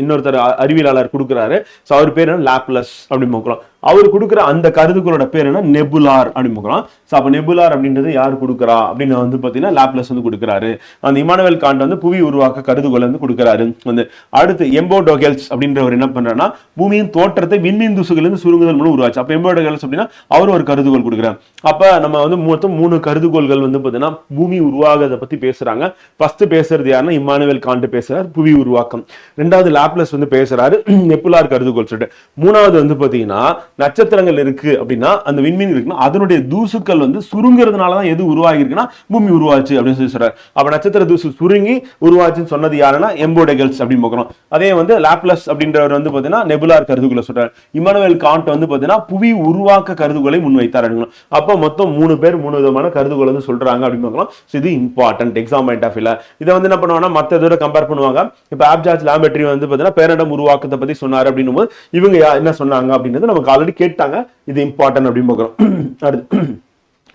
இன்னொருத்தர் அறிவியலாளர் கொடுக்குறாரு. சோ அவர் பேர் என்ன? லாப்லஸ் அப்படின்னு பார்க்கலாம். அவர் கொடுக்குற அந்த கருதுகோளோட பேர் என்ன? நெபுலார் அப்படின்னு பார்க்கலாம். சோ அப்ப நெபுலார் அப்படின்றது யார் கொடுக்குறா அப்படின்னு வந்து பாத்தீங்கன்னா லாப்லஸ் வந்து கொடுக்குறாரு. அந்த இமானுவேல் காண்ட் வந்து புவி உருவாக்க கருதுகோள் வந்து கொடுக்குறாரு வந்து. அடுத்து எம்போடோகெல்ஸ் அப்படின்றவர் என்ன பண்றாருன்னா பூமியின் தோற்றத்தை விண்மீன் தூசுகள் இருந்து சுருங்குதல் மூலம் உருவாச்சு. அப்ப எம்போடோகெல்ஸ் அப்படின்னா அவர் ஒரு கருதுகோள் கொடுக்குறாரு. அப்ப நம்ம வந்து மொத்தம் 3 கருதுகோள்கள் வந்து பாத்தீங்கன்னா பூமி உருவாகத்தை பத்தி பேசுறாங்க. ஃபர்ஸ்ட் பேசுறது யாருன்னா இமானுவேல் காண்ட் பேசுறாரு புவி உருவாக்கம். ரெண்டாவது லாப்லஸ் வந்து பேசுறாரு நெபுலார் கருதுகோள் சொல்லிட்டு. மூணாவது வந்து பாத்தீங்கன்னா நட்சத்திரங்கள் இருக்கு அப்படின்னா அந்த விண்மீன் இருக்குன்னா அதனுடைய தூசுக்கள் வந்து சுருங்குறதுனாலதான் எது உருவாகி இருக்குன்னா பூமி உருவாச்சு அப்படின்னு சொல்லி சொல்றாரு. அப்ப நட்சத்திர தூசு சுருங்கி உருவாச்சுன்னு சொன்னது யாருன்னா எம்போடோகெல்ஸ் அப்படின்னு பார்க்கிறோம். அதே வந்து லாப்லஸ் அப்படின்றவர் வந்து பாத்தீங்கன்னா நெபுலார் கருதுகோளை சொல்றாரு. இமானுவேல் காண்ட் வந்து பாத்தீங்கன்னா புவி புவி உருவாக்க கருதுகோளை முன்வைத்தார் அப்படிங்களா. அப்ப மொத்தம் 3 பேர் 3 விதமான கருதுகோள் வந்து சொல்றாங்க அப்படின்னு பார்க்கலாம். இது இம்பார்ட்டன்ட் எக்ஸாம் பாயிண்ட் ஆஃப் வியூல. இதை வந்து என்ன பண்ணுவாங்கன்னா மற்ற இதோட கம்பேர் பண்ணுவாங்க. இப்ப ஆப்ஜார்ஜ் லாம்பெட்ரி வந்து பாத்தீங்கன்னா பேரிடம் உருவாக்கத்தை பத்தி சொன்னாரு அப்படின்னும் போது இவங்க என்ன சொன்னாங்க அப்படின்றது நமக்கு ஆல்ரெடி கேட்டாங்க. இது இம்பார்ட்டன்ட் அப்படின்னு பார்க்கிறோம்.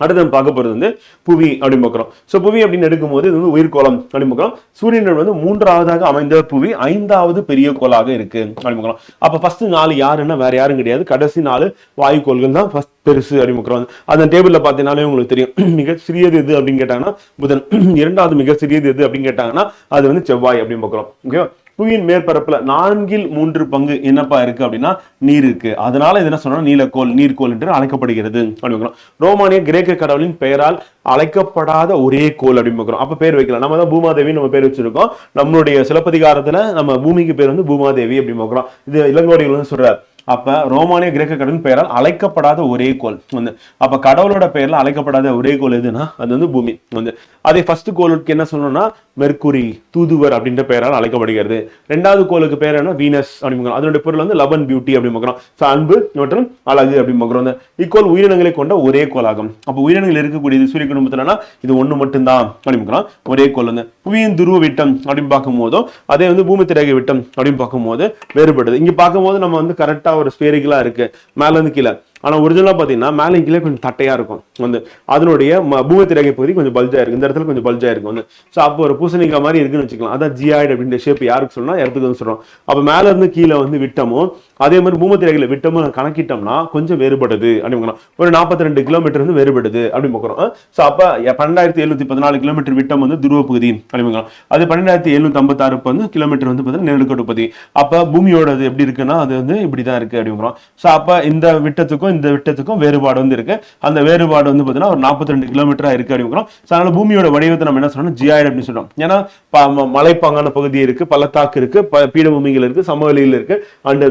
அடுத்து நம்ம பார்க்க போறது வந்து புவி அப்படின்னு பார்க்கிறோம். சோ புவி அப்படின்னு எடுக்கும்போது இது வந்து உயிர்கோளம் அப்படின்னு பார்க்கிறோம். சூரியன் வந்து 3ஆவதாக அமைந்த புவி 5வது பெரிய கோளாக இருக்கு அப்படின்னு பார்க்கிறோம். அப்ப ஃபர்ஸ்ட் 4 யாருன்னா வேற யாரும் கிடையாது, கடைசி 4 வாயுக்கோள்கள் தான் ஃபர்ஸ்ட் பெருசு அப்படின்னு பார்க்கிறோம். அந்த டேபிள்ல பாத்தீங்கன்னாலே உங்களுக்கு தெரியும் மிக சிறியது எது அப்படின்னு கேட்டாங்கன்னா புதன், 2வது மிக சிறியது எது அப்படின்னு கேட்டாங்கன்னா அது வந்து செவ்வாய் அப்படின்னு பார்க்கிறோம். ஓகேவா. புவியின் மேற்பரப்புல 4/3 என்னப்பா இருக்கு அப்படின்னா நீர் இருக்கு. அதனால இது என்ன சொன்னா நீலக்கோள், நீர்கோள் என்று அழைக்கப்படுகிறது அப்படின்னு. ரோமானிய கிரேக்க கடவுளின் பெயரால் அழைக்கப்படாத ஒரே கோள் அப்படின்னு. அப்ப பேர் வைக்கலாம். நம்ம தான் பூமாதேவி நம்ம பேர் வச்சிருக்கோம். நம்மளுடைய சிலப்பதிகாரத்துல நம்ம பூமிக்கு பேர் வந்து பூமாதேவி அப்படின்னு. இது இளங்கோடிகள் வந்து சொல்றாரு. அப்ப ரோமானிய கிரேக்க கடவுளின் பெயரால் அழைக்கப்படாத ஒரே கோள் வந்து, அப்ப கடவுளோட பெயர்ல அழைக்கப்படாத ஒரே கோள் எதுனா அது வந்து பூமி வந்து. அதே ஃபர்ஸ்ட் கோளுக்கு என்ன சொல்லணும்னா மெர்க்குரி, தூதுவர் அப்படின்ற பெயரால் அழைக்கப்படுகிறது. 2வது கோளுக்கு பேர் என்ன வீனஸ் அப்படின்னு. அதனுடைய பொருள் வந்து லவ் அண்ட் பியூட்டி அப்படின்னு. அன்பு மற்றும் அழகு அப்படின்னு. இக்கோள் உயிரினங்களை கொண்ட ஒரே கோளாகும். அப்ப உயிரினங்கள் இருக்கக்கூடியது சூரிய குடும்பத்துலனா இது ஒண்ணு மட்டும்தான் அப்படின்னு. ஒரே கோள் வந்து புவியின் துருவ விட்டம் அப்படின்னு பார்க்கும் போதும் அதே வந்து பூமி திரைய விட்டம் அப்படின்னு பார்க்கும் போது வேறுபடுது. இங்க பார்க்கும் போது நம்ம வந்து கரெக்டா ஒரு ஸ்பேரிக்கலா இருக்கு மேல இருந்து கீழே. ஆனா ஒரிஜினலா பாத்தீங்கன்னா மேலே கீழே கொஞ்சம் தட்டையா இருக்கும் வந்து. அதனுடைய பூமி திரையை பகுதி கொஞ்சம் பல்ஜா இருக்கு, இந்த இடத்துல கொஞ்சம் பல்ஜா இருக்கும் வந்து. சோ அப்போ ஒரு பூசணிக்கா மாதிரி இருக்குன்னு வச்சுக்கலாம். அதான் ஜியாய்டு அப்படின்ற ஷேப் யாருக்கு சொல்லணும், இடத்துக்கு வந்து சொல்றோம். அப்ப மேல இருந்து கீழே வந்து விட்டமும் அதே மாதிரி பூமி திரைகளை விட்டமும் கணக்கிட்டோம்னா கொஞ்சம் வேறுபடுது அப்படின்னு. ஒரு 42 கிலோமீட்டர் வந்து வேறுபடுது அப்படின்னு பார்க்கிறோம். சோ அப்ப 12,714 கிலோமீட்டர் விட்டம் வந்து துருவ பகுதி அப்படின்னு. அது 12,756 வந்து கிலோமீட்டர் வந்து பார்த்தீங்கன்னா நிலநடுக்கோட்டு பகுதி. அப்ப பூமியோட எப்படி இருக்குன்னா அது வந்து இப்படிதான் இருக்கு அப்படிங்கிறோம். சோ அப்ப இந்த விட்டத்துக்கும் இந்த விட்டத்துக்கும் வேறுபாடு வந்து இருக்கு. அந்த வேறுபாடு வந்து பாத்தீங்கன்னா ஒரு 42 கிலோமீட்டரா இருக்கு அப்படிங்கிறோம். அதனால பூமியோட வடிவத்தை நம்ம என்ன சொல்றோம் ஜியாய்டு அப்படின்னு சொல்றோம். ஏன்னா மலைப்பாங்கான பகுதி இருக்கு, பள்ளத்தாக்கு இருக்கு, பீடபூமிகள் இருக்கு, சமவெளிகள் இருக்கு, அண்ட்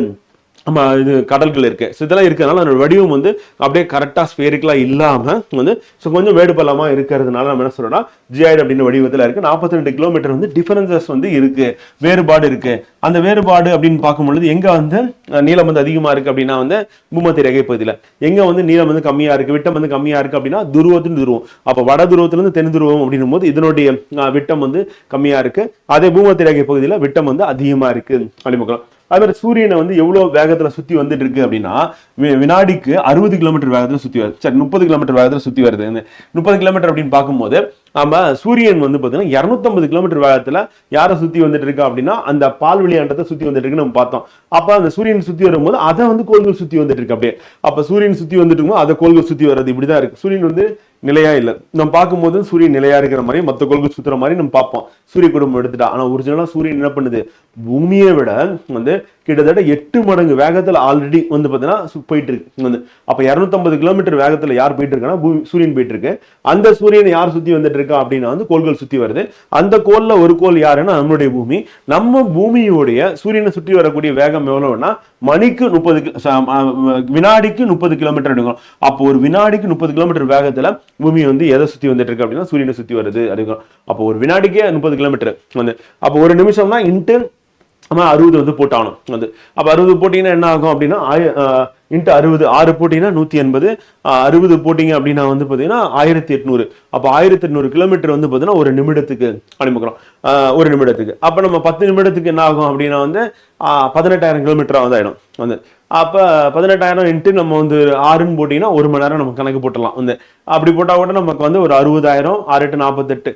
இது கடல்கள் இருக்கு. இதெல்லாம் இருக்கிறதுனால அதோட வடிவம் வந்து அப்படியே கரெக்டா ஸ்பேரிக்கலா இல்லாம வந்து கொஞ்சம் வேடு பள்ளமா இருக்கிறதுனால நம்ம என்ன சொல்றோம்னா ஜியாய்டு அப்படின்னு வடிவத்துல இருக்கு. 42 கிலோமீட்டர் வந்து டிஃபரன்சஸ் வந்து இருக்கு, வேறுபாடு இருக்கு. அந்த வேறுபாடு அப்படின்னு பார்க்கும்பொழுது எங்க வந்து நீளம் வந்து அதிகமா இருக்கு அப்படின்னா வந்து பூமத்திய ரேகை பகுதியில, எங்க வந்து நீளம் வந்து கம்மியா இருக்கு, விட்டம் வந்து கம்மியா இருக்கு அப்படின்னா துருவத்தின் துருவம். அப்ப வட துருவத்துல இருந்து தென் துருவம் அப்படின்னும் போது இதனுடைய விட்டம் வந்து கம்மியா இருக்கு. அதே பூமத்திய ரேகை பகுதியில விட்டம் வந்து அதிகமா இருக்கு அப்படின்னு. அது மாதிரி சூரியனை வந்து எவ்வளவு வேகத்துல சுத்தி வந்துட்டு இருக்கு அப்படின்னா வினாடிக்கு 60 கிலோமீட்டர் வேகத்துல சுத்தி வருது. சரி 30 கிலோமீட்டர் வேகத்துல சுத்தி வருது. 30 கிலோமீட்டர் அப்படின்னு பார்க்கும்போது நம்ம சூரியன் வந்து பாத்தீங்கன்னா 250 கிலோமீட்டர் வேகத்துல யாரை சுத்தி வந்துட்டு இருக்கா அப்படின்னா அந்த பால்வெளி அண்டத்தை சுத்தி வந்துட்டு இருக்குன்னு நம்ம பார்த்தோம். அப்ப அந்த சூரியன் சுத்தி வரும்போது அதை வந்து கோள்கள் சுத்தி வந்துட்டு இருக்கு. அப்படியே அப்ப சூரியன் சுத்தி வந்துட்டு இருக்கும்போது அதை கோள்கள் சுத்தி வர்றது இப்படிதான் இருக்கு. சூரியன் வந்து நிலையா இல்லை. நம்ம பார்க்கும்போது சூரியன் நிலையா இருக்கிற மாதிரி மற்ற கோள்கள் சுத்துற மாதிரி நம்ம பார்ப்போம் சூரிய குடும்பம் எடுத்துட்டா. ஆனா ஒரிஜினலா சூரியன் என்ன பண்ணுது, பூமியை விட வந்து கிட்டத்தட்ட 8 மடங்கு வேகத்துல ஆல்ரெடி வந்து பாத்தீங்கன்னா போயிட்டு இருக்கு வந்து. அப்ப 250 கிலோமீட்டர் வேகத்துல யார் போயிட்டு இருக்கான்னா சூரியன் போயிட்டு இருக்கு. அந்த சூரியனை யார் சுத்தி வந்துட்டு இருக்கா அப்படின்னா வந்து கோள்கள் சுத்தி வருது. அந்த கோள்ல ஒரு கோள் யாருன்னா நம்மளுடைய பூமி. நம்ம பூமியுடைய சூரியனை சுற்றி வரக்கூடிய வேகம் எவ்வளவுன்னா மணிக்கு 30 வினாடிக்கு 30 கிலோமீட்டர் எடுக்கும். அப்போ ஒரு வினாடிக்கு 30 கிலோமீட்டர் வேகத்துல பூமி வந்து எதை சுத்தி வந்துட்டு இருக்கு அப்படின்னா சூரியனை சுத்தி வருது அப்படிங்கிறோம். அப்போ ஒரு வினாடிக்கே 30 கிலோமீட்டர் வந்து. அப்போ ஒரு நிமிஷம்னா இன்ட்டு 60 வந்து போட்டாகணும் வந்து. அப்ப 60 போட்டீங்கன்னா என்ன ஆகும் அப்படின்னா இன்ட்டு 60 6 போட்டீங்கன்னா 180, 60 போட்டீங்க அப்படின்னா வந்து பாத்தீங்கன்னா 1800. அப்ப 1800 கிலோமீட்டர் வந்து பாத்தீங்கன்னா ஒரு நிமிடத்துக்கு அனுப்பிக்கிறோம். ஒரு நிமிடத்துக்கு அப்ப நம்ம 10 நிமிடத்துக்கு என்ன ஆகும் அப்படின்னா வந்து 18,000 கிலோமீட்டரா வந்து ஆயிடும் வந்து. அப்ப 18,000 இன்ட்டு நம்ம வந்து 6ன்னு போட்டீங்கன்னா 1 மணி நேரம் நம்ம கணக்கு போட்டலாம் வந்து. அப்படி போட்டா கூட நமக்கு வந்து ஒரு 60,000, 6 8 48,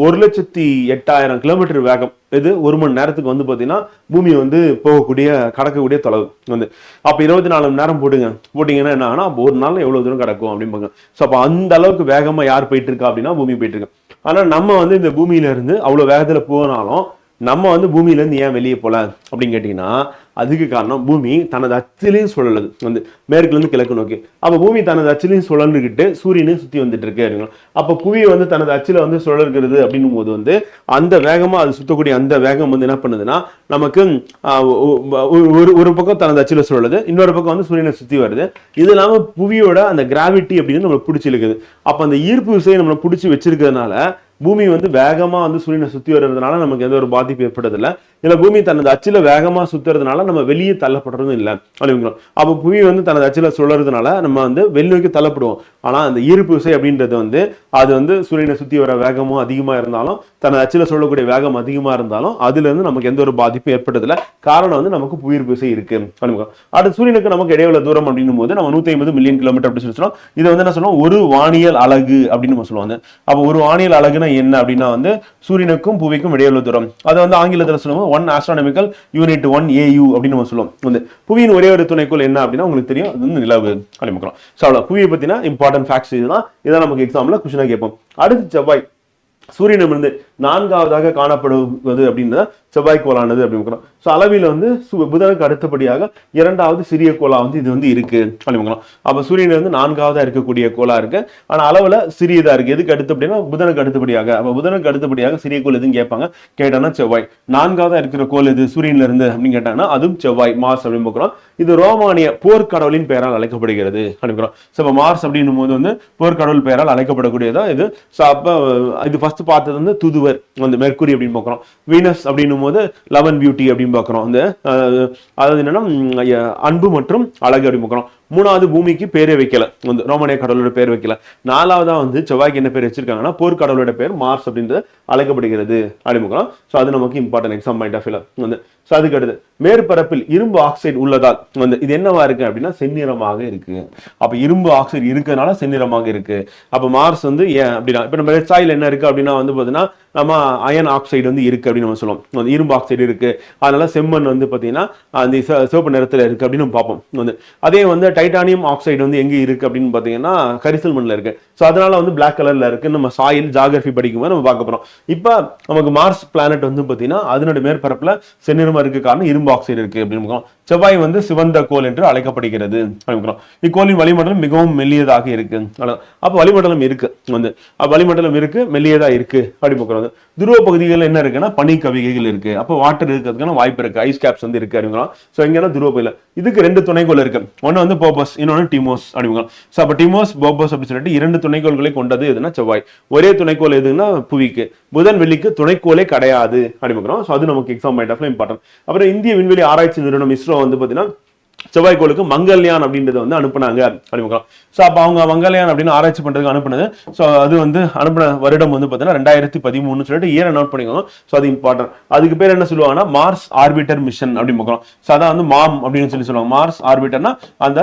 1,08,000 கிலோமீட்டர் வேகம். இது 1 மணி நேரத்துக்கு வந்து பாத்தீங்கன்னா பூமி வந்து போகக்கூடிய கடக்கக்கூடிய தொலைவு வந்து. அப்ப 24 மணி நேரம் போட்டீங்கன்னா என்ன ஆனா ஒரு நாள் எவ்வளவு தூரம் கிடக்கும் அப்படிம்பாங்க. சோ அப்ப அந்த அளவுக்கு வேகமா யார் போயிட்டு இருக்கா அப்படின்னா பூமி போயிட்டு இருக்கு. ஆனா நம்ம வந்து இந்த பூமியில இருந்து அவ்வளவு வேகத்துல போனாலும் நம்ம வந்து பூமியில இருந்து ஏன் வெளியே போல அப்படின்னு கேட்டீங்கன்னா அதுக்கு காரணம் பூமி தனது அச்சிலையும் சுழலுது வந்து மேற்குல இருந்து கிழக்கு நோக்கி. அப்ப பூமி தனது அச்சிலையும் சுழந்துகிட்டு சூரியனையும் சுத்தி வந்துட்டு இருக்கு. அப்ப புவி வந்து தனது அச்சில வந்து சுழல்கிறது அப்படின்னும் போது வந்து அந்த வேகமா அது சுத்தக்கூடிய அந்த வேகம் வந்து என்ன பண்ணுதுன்னா நமக்கு ஒரு பக்கம் தனது அச்சில சுழலுது, இன்னொரு பக்கம் வந்து சூரியனை சுத்தி வருது. இது இல்லாம புவியோட அந்த கிராவிட்டி அப்படின்னு நம்மளை பிடிச்சி இழுக்குது. அப்ப அந்த ஈர்ப்பு விசையை நம்மளை பிடிச்சி வச்சிருக்கிறதுனால பூமி வந்து வேகமா வந்து சூரியனை சுத்தி வர்றதுனால நமக்கு எந்த ஒரு பாதிப்பு ஏற்படுறதில்ல. இல்ல பூமி தனது அச்சுல வேகமா சுத்துறதுனால நம்ம வெளியே தள்ளப்படுறதும் இல்லை அப்படிங்கிறோம். அப்போ புவி வந்து தனது அச்சுல சுழறதுனால நம்ம வந்து வெளிநோக்கி தள்ளப்படுவோம். ஆனா அந்த ஈர்ப்பு விசை அப்படின்றது வந்து அது வந்து சூரியனை சுத்தி வர வேகமும் அதிகமா இருந்தாலும் தனது அச்சுல சொல்லக்கூடிய வேகம் அதிகமா இருந்தாலும் அதுல இருந்து நமக்கு எந்த ஒரு பாதிப்பும் ஏற்பட்டதில்ல. காரணம் வந்து நமக்கு புவியீர்ப்பு விசை இருக்கு. அடுத்து சூரியனுக்கு நமக்கு இடையுள்ள தூரம் அப்படின்னும் போது நம்ம 150 மில்லியன் கிலோமீட்டர் அப்படின்னு சொல்லி சொல்றோம். இதை வந்து என்ன சொல்லுவோம், ஒரு வானியல் அலகு அப்படின்னு நம்ம சொல்லுவாங்க. அப்போ ஒரு வானியல் அலகுனா என்ன அப்படின்னா வந்து சூரியனுக்கும் புவிக்கும் இடையுள்ள தூரம். அதை வந்து ஆங்கிலத்தில் சொல்லுவோம் 1 ஆஸ்ட்ரானமிக்கல் யூனிட் 1 AU அப்படின்னு நம்ம சொல்லுவோம். வந்து புவியின் ஒரே ஒரு துணைக்கோள் என்ன அப்படின்னா உங்களுக்கு தெரியும், அது வந்து நிலவு அப்படின்னு. ஸோ அவ்வளோ புவியை பத்தினா இம்பார்ட்டன்ட் ஃபேக்ட்ஸ் இதுதான். இதை நமக்கு எக்ஸாம்ல கொஸ்டினா கேட்போம். அடுத்து செவ்வாய் சூரியனிலிருந்து 4வது காணப்படுவது அப்படின்னா செவ்வாய் கோளானது அப்படின்னு. ஸோ அளவில் வந்து புதனுக்கு அடுத்தபடியாக 2வது சிறிய கோளா வந்து இது வந்து இருக்கு அப்படின்னு. அப்போ சூரியன் வந்து 4வது இருக்கக்கூடிய கோளா இருக்கு, ஆனா அளவுல சிறியதா இருக்கு. எதுக்கு அடுத்து அப்படின்னா புதனுக்கு அடுத்தபடியாக. அப்போ புதனுக்கு அடுத்தபடியாக சிறிய கோள் எதுன்னு கேட்பாங்க. கேட்டாங்கன்னா செவ்வாய். 4வது இருக்கிற கோள் எது சூரியன்ல இருந்து அப்படின்னு கேட்டாங்கன்னா அதுவும் செவ்வாய், மார்ஸ் அப்படின்னு. இது ரோமானிய போர்க்கடவுளின் பெயரால் அழைக்கப்படுகிறது அப்படிங்கிறோம். ஸோ இப்போ மார்ஸ் அப்படின்னும் போது வந்து போர்க்கடவுள் பெயரால் அழைக்கப்படக்கூடியதா இது. ஸோ அப்போ இது ஃபர்ஸ்ட் பார்த்தது வந்து துதுவர் வந்து மெர்க்குரி அப்படின்னு பார்க்குறோம். வீனஸ் அப்படின்னும் போது லவ் பியூட்டி அப்படின்னு பார்க்குறோம். அந்த அதாவது என்னன்னா அன்பு மற்றும் அழகு அப்படின்னு பார்க்குறோம். 3வது பூமிக்கு பேரே வைக்கல, வந்து ரோமானிய கடவுளோட பேர் வைக்கல. 4வதா வந்து செவ்வாய்க்கு என்ன பேர் வச்சிருக்காங்கன்னா போர்க்கடவுளோட பேர் மார்ஸ் அப்படின்றது அழைக்கப்படுகிறது அப்படின்னு. ஸோ அது நமக்கு இம்பார்ட்டன்ட் எக்ஸாம் பாயிண்ட் ஆஃப் வியூல வந்து. ஸோ அதுக்கு அடுத்து மேற்பரப்பில் இரும்பு ஆக்சைடு உள்ளதால் வந்து இது என்னவா இருக்கு அப்படின்னா செந்நிறமாக இருக்கு. அப்ப இரும்பு ஆக்சைடு இருக்கிறதுனால செந்நிறமாக இருக்கு. அப்ப மார்ஸ் வந்து ஏன் அப்படின்னா இப்ப நம்ம ரெட் சாயில் என்ன இருக்கு அப்படின்னா வந்து பாத்தீங்கன்னா நம்ம அயன் ஆக்சைடு வந்து இருக்கு அப்படின்னு நம்ம சொல்லுவோம். இரும்பு ஆக்சைடு இருக்கு, அதனால செம்மண் வந்து பாத்தீங்கன்னா அந்த சிவப்பு நிறத்துல இருக்கு அப்படின்னு நம்ம பார்ப்போம். வந்து அதே வந்து டைட்டானியம் ஆக்சைடு வந்து எங்க இருக்கு அப்படின்னு பாத்தீங்கன்னா கரிசல் மண்ணில் இருக்கு. ஸோ அதனால வந்து பிளாக் கலர்ல இருக்கு. நம்ம சாயில் ஜாகிரபி படிக்கும்போது நம்ம பார்க்க போறோம். இப்போ நமக்கு மார்ஸ் பிளானட் வந்து பாத்தீங்கன்னா அதனுடைய மேற்பரப்புல செந்நிறமா இருக்கு, காரணம் இரும்பு ஆக்சைடு இருக்கு அப்படின்னு. செவ்வாய் வந்து சிவந்த கோள் என்று அழைக்கப்படுகிறது. இக்கோளின் வளிமண்டலம் மிகவும் மெல்லியதாக இருக்கு. அப்ப வளிமண்டலம் இருக்கு வந்து வளிமண்டலம் இருக்கு, மெல்லியதா இருக்கு அப்படி. துருவ பகுதிகள் என்ன இருக்குன்னா பனி கவிகைகள் இருக்கு. அப்போ வாட்டர் இருக்கிறதுக்கான வாய்ப்பு இருக்கு, ஐஸ் கேப்ஸ் வந்து இருக்கு அப்படிங்கிறோம். ஸோ எங்கன்னா துருவ பகுதியில் இதுக்கு 2 துணைக்கோள் இருக்கு. ஒன்னு வந்து போபஸ், இன்னொன்னு டிமோஸ் அப்படிங்க. ஸோ அப்போ டிமோஸ் போபஸ் அப்படின்னு சொல்லிட்டு 2 துணைக்கோள்களை கொண்டது எதுனா செவ்வாய். ஒரே துணைக்கோள் எதுன்னா புவிக்கு. புதன் வெள்ளிக்கு துணைக்கோளே கிடையாது அப்படிங்கிறோம். ஸோ அது நமக்கு எக்ஸாம் பாயிண்ட் ஆஃப் இம்பார்ட்டன்ட். அப்புறம் இந்திய விண்வெளி ஆராய்ச்சி நிறுவனம் இஸ்ரோ வந்து பாத்தீங்கன்னா செவ்வாய்க்கோளுக்கு மங்கள்யான் அப்படின்றத வந்து அனுப்புனாங்க அப்படின்னு. ஸோ அப்போ அவங்க மங்கள்யான் அப்படின்னு ஆராய்ச்சி பண்றதுக்கு அனுப்புனது. ஸோ அது வந்து அனுப்பின வருடம் வந்து பார்த்தீங்கன்னா 2013 சொல்லிட்டு இயரை நோட் பண்ணிக்கோங்க. ஸோ அது இம்பார்ட்டன்ட். அதுக்கு பேர் என்ன சொல்லுவாங்கன்னா மார்ஸ் ஆர்பிட்டர் மிஷன் அப்படின்னு பார்க்கலாம். ஸோ அதான் வந்து மாம் அப்படின்னு சொல்லுவாங்க. மார்ஸ் ஆர்பிட்டர்னா அந்த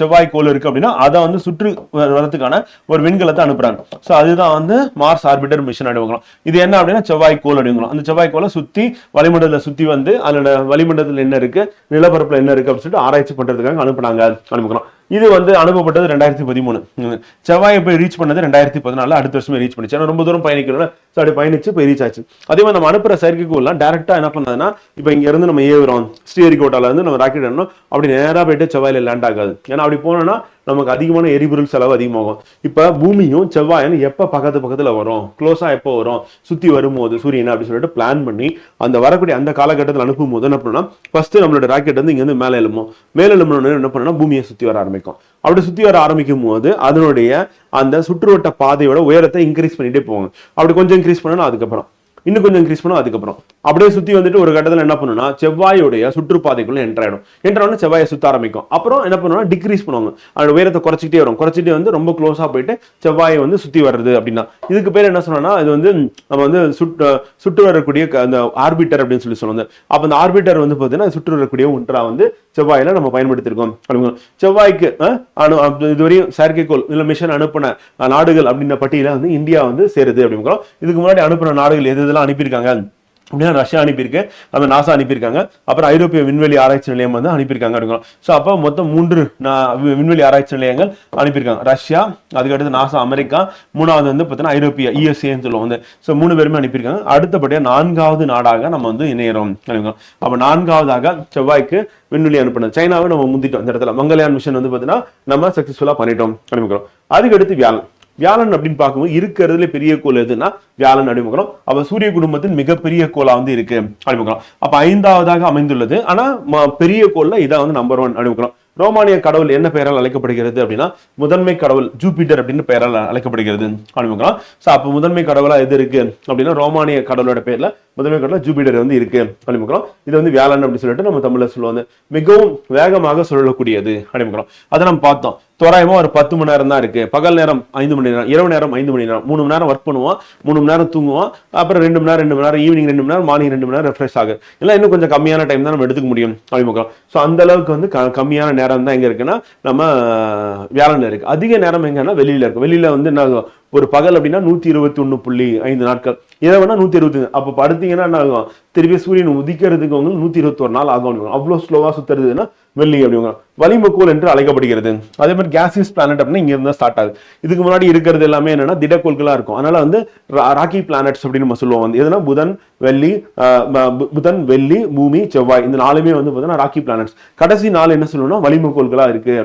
செவ்வாய்க்கோள் இருக்கு அப்படின்னா அதை வந்து சுற்று வரதுக்கான ஒரு விண்கலத்தை அனுப்புறாங்க. ஸோ அதுதான் வந்து மார்ஸ் ஆர்பிட்டர் மிஷன் அப்படின்னு. இது என்ன அப்படின்னா செவ்வாய்க்கோள் அப்படிங்கிறோம். அந்த செவ்வாய்க்கோளை சுத்தி வளிமண்டலத்தை சுத்தி வந்து அதோட வளிமண்டலத்தில் என்ன இருக்கு, நிலப்பரப்புல என்ன இருக்கு அப்படின்னு சொல்லிட்டு ஆராய்ச்சி பண்றதுக்காக அனுப்புனாங்க. இது வந்து அனுப்பப்பட்டது 2013. செவ்வாயை போய் ரீச் பண்ணது 2014. அடுத்த வருஷமே ரீச் பண்ணிச்சு. ரொம்ப தூரம் பயணிக்கணும்ல, அப்படி பயணிச்சு போய் ரீச் ஆச்சு. அதே மாதிரி நம்ம அனுப்புற செயற்கைக்கோள்லாம் டைரக்டா என்ன பண்ணதுன்னா இப்போ இங்க இருந்து நம்ம ஏவுறோம் ஸ்ரீஹரிகோட்டால இருந்து நம்ம ராக்கெட் அனுப்பணும், அப்படி நேரா போயிட்டு செவ்வாயில லேண்ட் ஆகாது. ஏன்னா அப்படி போனோம்னா நமக்கு அதிகமான எரிபொருள் செலவு அதிகமாகும். இப்ப பூமியும் செவ்வாயும் எப்ப பக்கத்துல வரும், க்ளோஸா எப்போ வரும், சுத்தி வரும்போது சூரியன் அப்படி சொல்லிட்டு பிளான் பண்ணி அந்த வரக்கூடிய அந்த காலகட்டத்தில் அனுப்பும் போது என்ன பண்ணா ஃபர்ஸ்ட் நம்மளோட ராக்கெட் வந்து இங்க இருந்து மேல எழும்பணும் என்ன பண்ணா பூமியை சுத்தி வர ஆரம்பிக்கும். அப்படி சுத்தி வர ஆரம்பிக்கும் போது அதனுடைய அந்த சுற்றுவட்ட பாதையோட உயரத்தை இன்க்ரீஸ் பண்ணிட்டே போவாங்க. அப்படி கொஞ்சம் இன்க்ரீஸ் பண்ணணும், அதுக்கப்புறம் இன்னும் கொஞ்சம் இன்க்ரீஸ் பண்ணும், அதுக்கப்புறம் அப்படியே சுத்தி வந்துட்டு ஒரு கட்டத்தில் என்ன பண்ணுன்னா செவ்வாயோடைய சுற்றுப்பாதைக்குள்ள என்ட்ரான செவ்வாயை சுத்த ஆரம்பிக்கும். அப்புறம் என்ன பண்ணுவோம்னா டிக்ரீஸ் பண்ணுவாங்க, அதோட உயரத்தை குறைச்சிட்டே வரும். குறைச்சிட்டே வந்து ரொம்ப க்ளோஸா போயிட்டு செவ்வாயை வந்து சுத்தி வர்றது அப்படின்னா இதுக்கு பேர் என்ன சொன்னா இது வந்து நம்ம வந்து சுற்று வரக்கூடிய அந்த ஆர்பிட்டர் அப்படின்னு சொல்லி சொல்லுவாங்க. அப்ப அந்த ஆர்பிட்டர் வந்து பாத்தீங்கன்னா சுற்று வரக்கூடிய ஒன்றா வந்து செவ்வாயில நம்ம பயன்படுத்திருக்கோம். செவ்வாய்க்கு இதுவரையும் செயற்கைக்கோள் இல்ல மிஷன் அனுப்பின நாடுகள் அப்படின்ற பட்டியல வந்து இந்தியா வந்து சேருது அப்படிங்கிறோம். இதுக்கு முன்னாடி அனுப்பின நாடுகள் எது இதெல்லாம் அனுப்பியிருக்காங்க அப்படின்னா ரஷ்யா அனுப்பியிருக்கு, நம்ம நாசா அனுப்பியிருக்காங்க, அப்புறம் ஐரோப்பிய விண்வெளி ஆராய்ச்சி நிலையம் வந்து அனுப்பியிருக்காங்க அப்படிங்கிறோம். ஸோ அப்போ மொத்தம் 3 விண்வெளி ஆராய்ச்சி நிலையங்கள் அனுப்பியிருக்காங்க. ரஷ்யா, அதுக்கடுத்து நாசா அமெரிக்கா, 3வது வந்து பார்த்தீங்கன்னா ஐரோப்பிய ESAன்னு சொல்லுவோம் வந்து. ஸோ 3 பேருமே அனுப்பியிருக்காங்க. அடுத்தபடியாக 4வது நாடாக நம்ம வந்து இணையறோம் அப்படிங்கிறோம். அப்போ 4வதாக செவ்வாய்க்கு விண்வெளி அனுப்பினது சைனாவை நம்ம முந்திட்டோம். இந்த இடத்துல மங்கள்யான் மிஷன் வந்து பார்த்தீங்கன்னா நம்ம சக்சஸ்ஃபுல்லா பண்ணிட்டோம் அப்படிங்கிறோம். அதுக்கடுத்து வியாழன் அப்படின்னு பார்க்கும்போது இருக்கிறதுல பெரிய கோள் எதுன்னா வியாழன் அப்படிங்கிறோம். அப்ப சூரிய குடும்பத்தின் மிகப்பெரிய கோளா வந்து இருக்கு அப்படிங்கிறோம். அப்ப 5வதாக அமைந்துள்ளது. ஆனா பெரிய கோள்ல இதான் வந்து நம்பர் 1 அப்படிங்கிறோம். ரோமானிய கடவுள் என்ன பெயரால் அழைக்கப்படுகிறது அப்படின்னா முதன்மை கடவுள் ஜூபிட்டர் அப்படின்னு பெயரால் அழைக்கப்படுகிறது அப்படிங்களா. ஸோ அப்போ முதன்மை கடவுளா எது இருக்கு அப்படின்னா ரோமானிய கடவுளோட பேர்ல முதன்மை கடவுள் ஜூபிட்டர் வந்து இருக்கு அப்படிங்கிறோம். இது வந்து வியாழன் அப்படின்னு சொல்லிட்டு நம்ம தமிழ்ல சொல்லுவாங்க. மிகவும் வேகமாக சுழலக்கூடியது அப்படிங்கிறோம். அதை நம்ம பார்த்தோம். தோராயமா ஒரு 10 மணி நேரம் தான் இருக்கு. பகல் நேரம் 5 மணி நேரம், இரவு நேரம் 5 மணி நேரம், 3 மணி நேரம் ஒர்க் பண்ணுவோம், 3 மணி நேரம் தூங்குவோம், அப்புறம் 2 மணி நேரம் ஈவினிங் 2 மணி நேரம், மார்னிங் 2 மணி நேரம் ரெஃப்ரெஷ் ஆகுது. இல்லை இன்னும் கொஞ்சம் கம்மியான டைம் தான் நம்ம எடுத்துக்க முடியும் அப்படிங்கிறோம். ஸோ அந்த அளவுக்கு வந்து கம்மியான நேரம் தான் எங்க இருக்குன்னா நம்ம வியாழன் இருக்கு. அதிக நேரம் எங்கன்னா வெளியில இருக்கு. வெளியில வந்து என்ன ஒரு பகல் அப்படின்னா 121.5 நாட்கள், இரவுனா 125. அப்போ படுத்தீங்கன்னா என்ன ஆகும், திருப்பி சூரியன் உதிக்கிறதுக்கு வந்து 121 நாள் ஆகும். அவ்வளவு ஸ்லோவா சுத்துறதுன்னா வெள்ளி அப்படிங்க வளிமக்கோள் என்று அழைக்கப்படுகிறது. அதே மாதிரி கேசியஸ் பிளானட் அப்படின்னா இங்க இருந்தா ஸ்டார்ட் ஆகுது. இதுக்கு முன்னாடி இருக்கிறது எல்லாமே என்னன்னா திடக்கோள்களா இருக்கும். அதனால வந்து ராக்கி பிளானட்ஸ் அப்படின்னு நம்ம சொல்லுவோம். வந்து எதுனா புதன் வெள்ளி பூமி செவ்வாய் இந்த நாலுமே வந்து பார்த்தீங்கன்னா ராக்கி பிளானட்ஸ். கடைசி நாள் என்ன சொல்லணும்னா வளிமக்கோள்களா இருக்கு.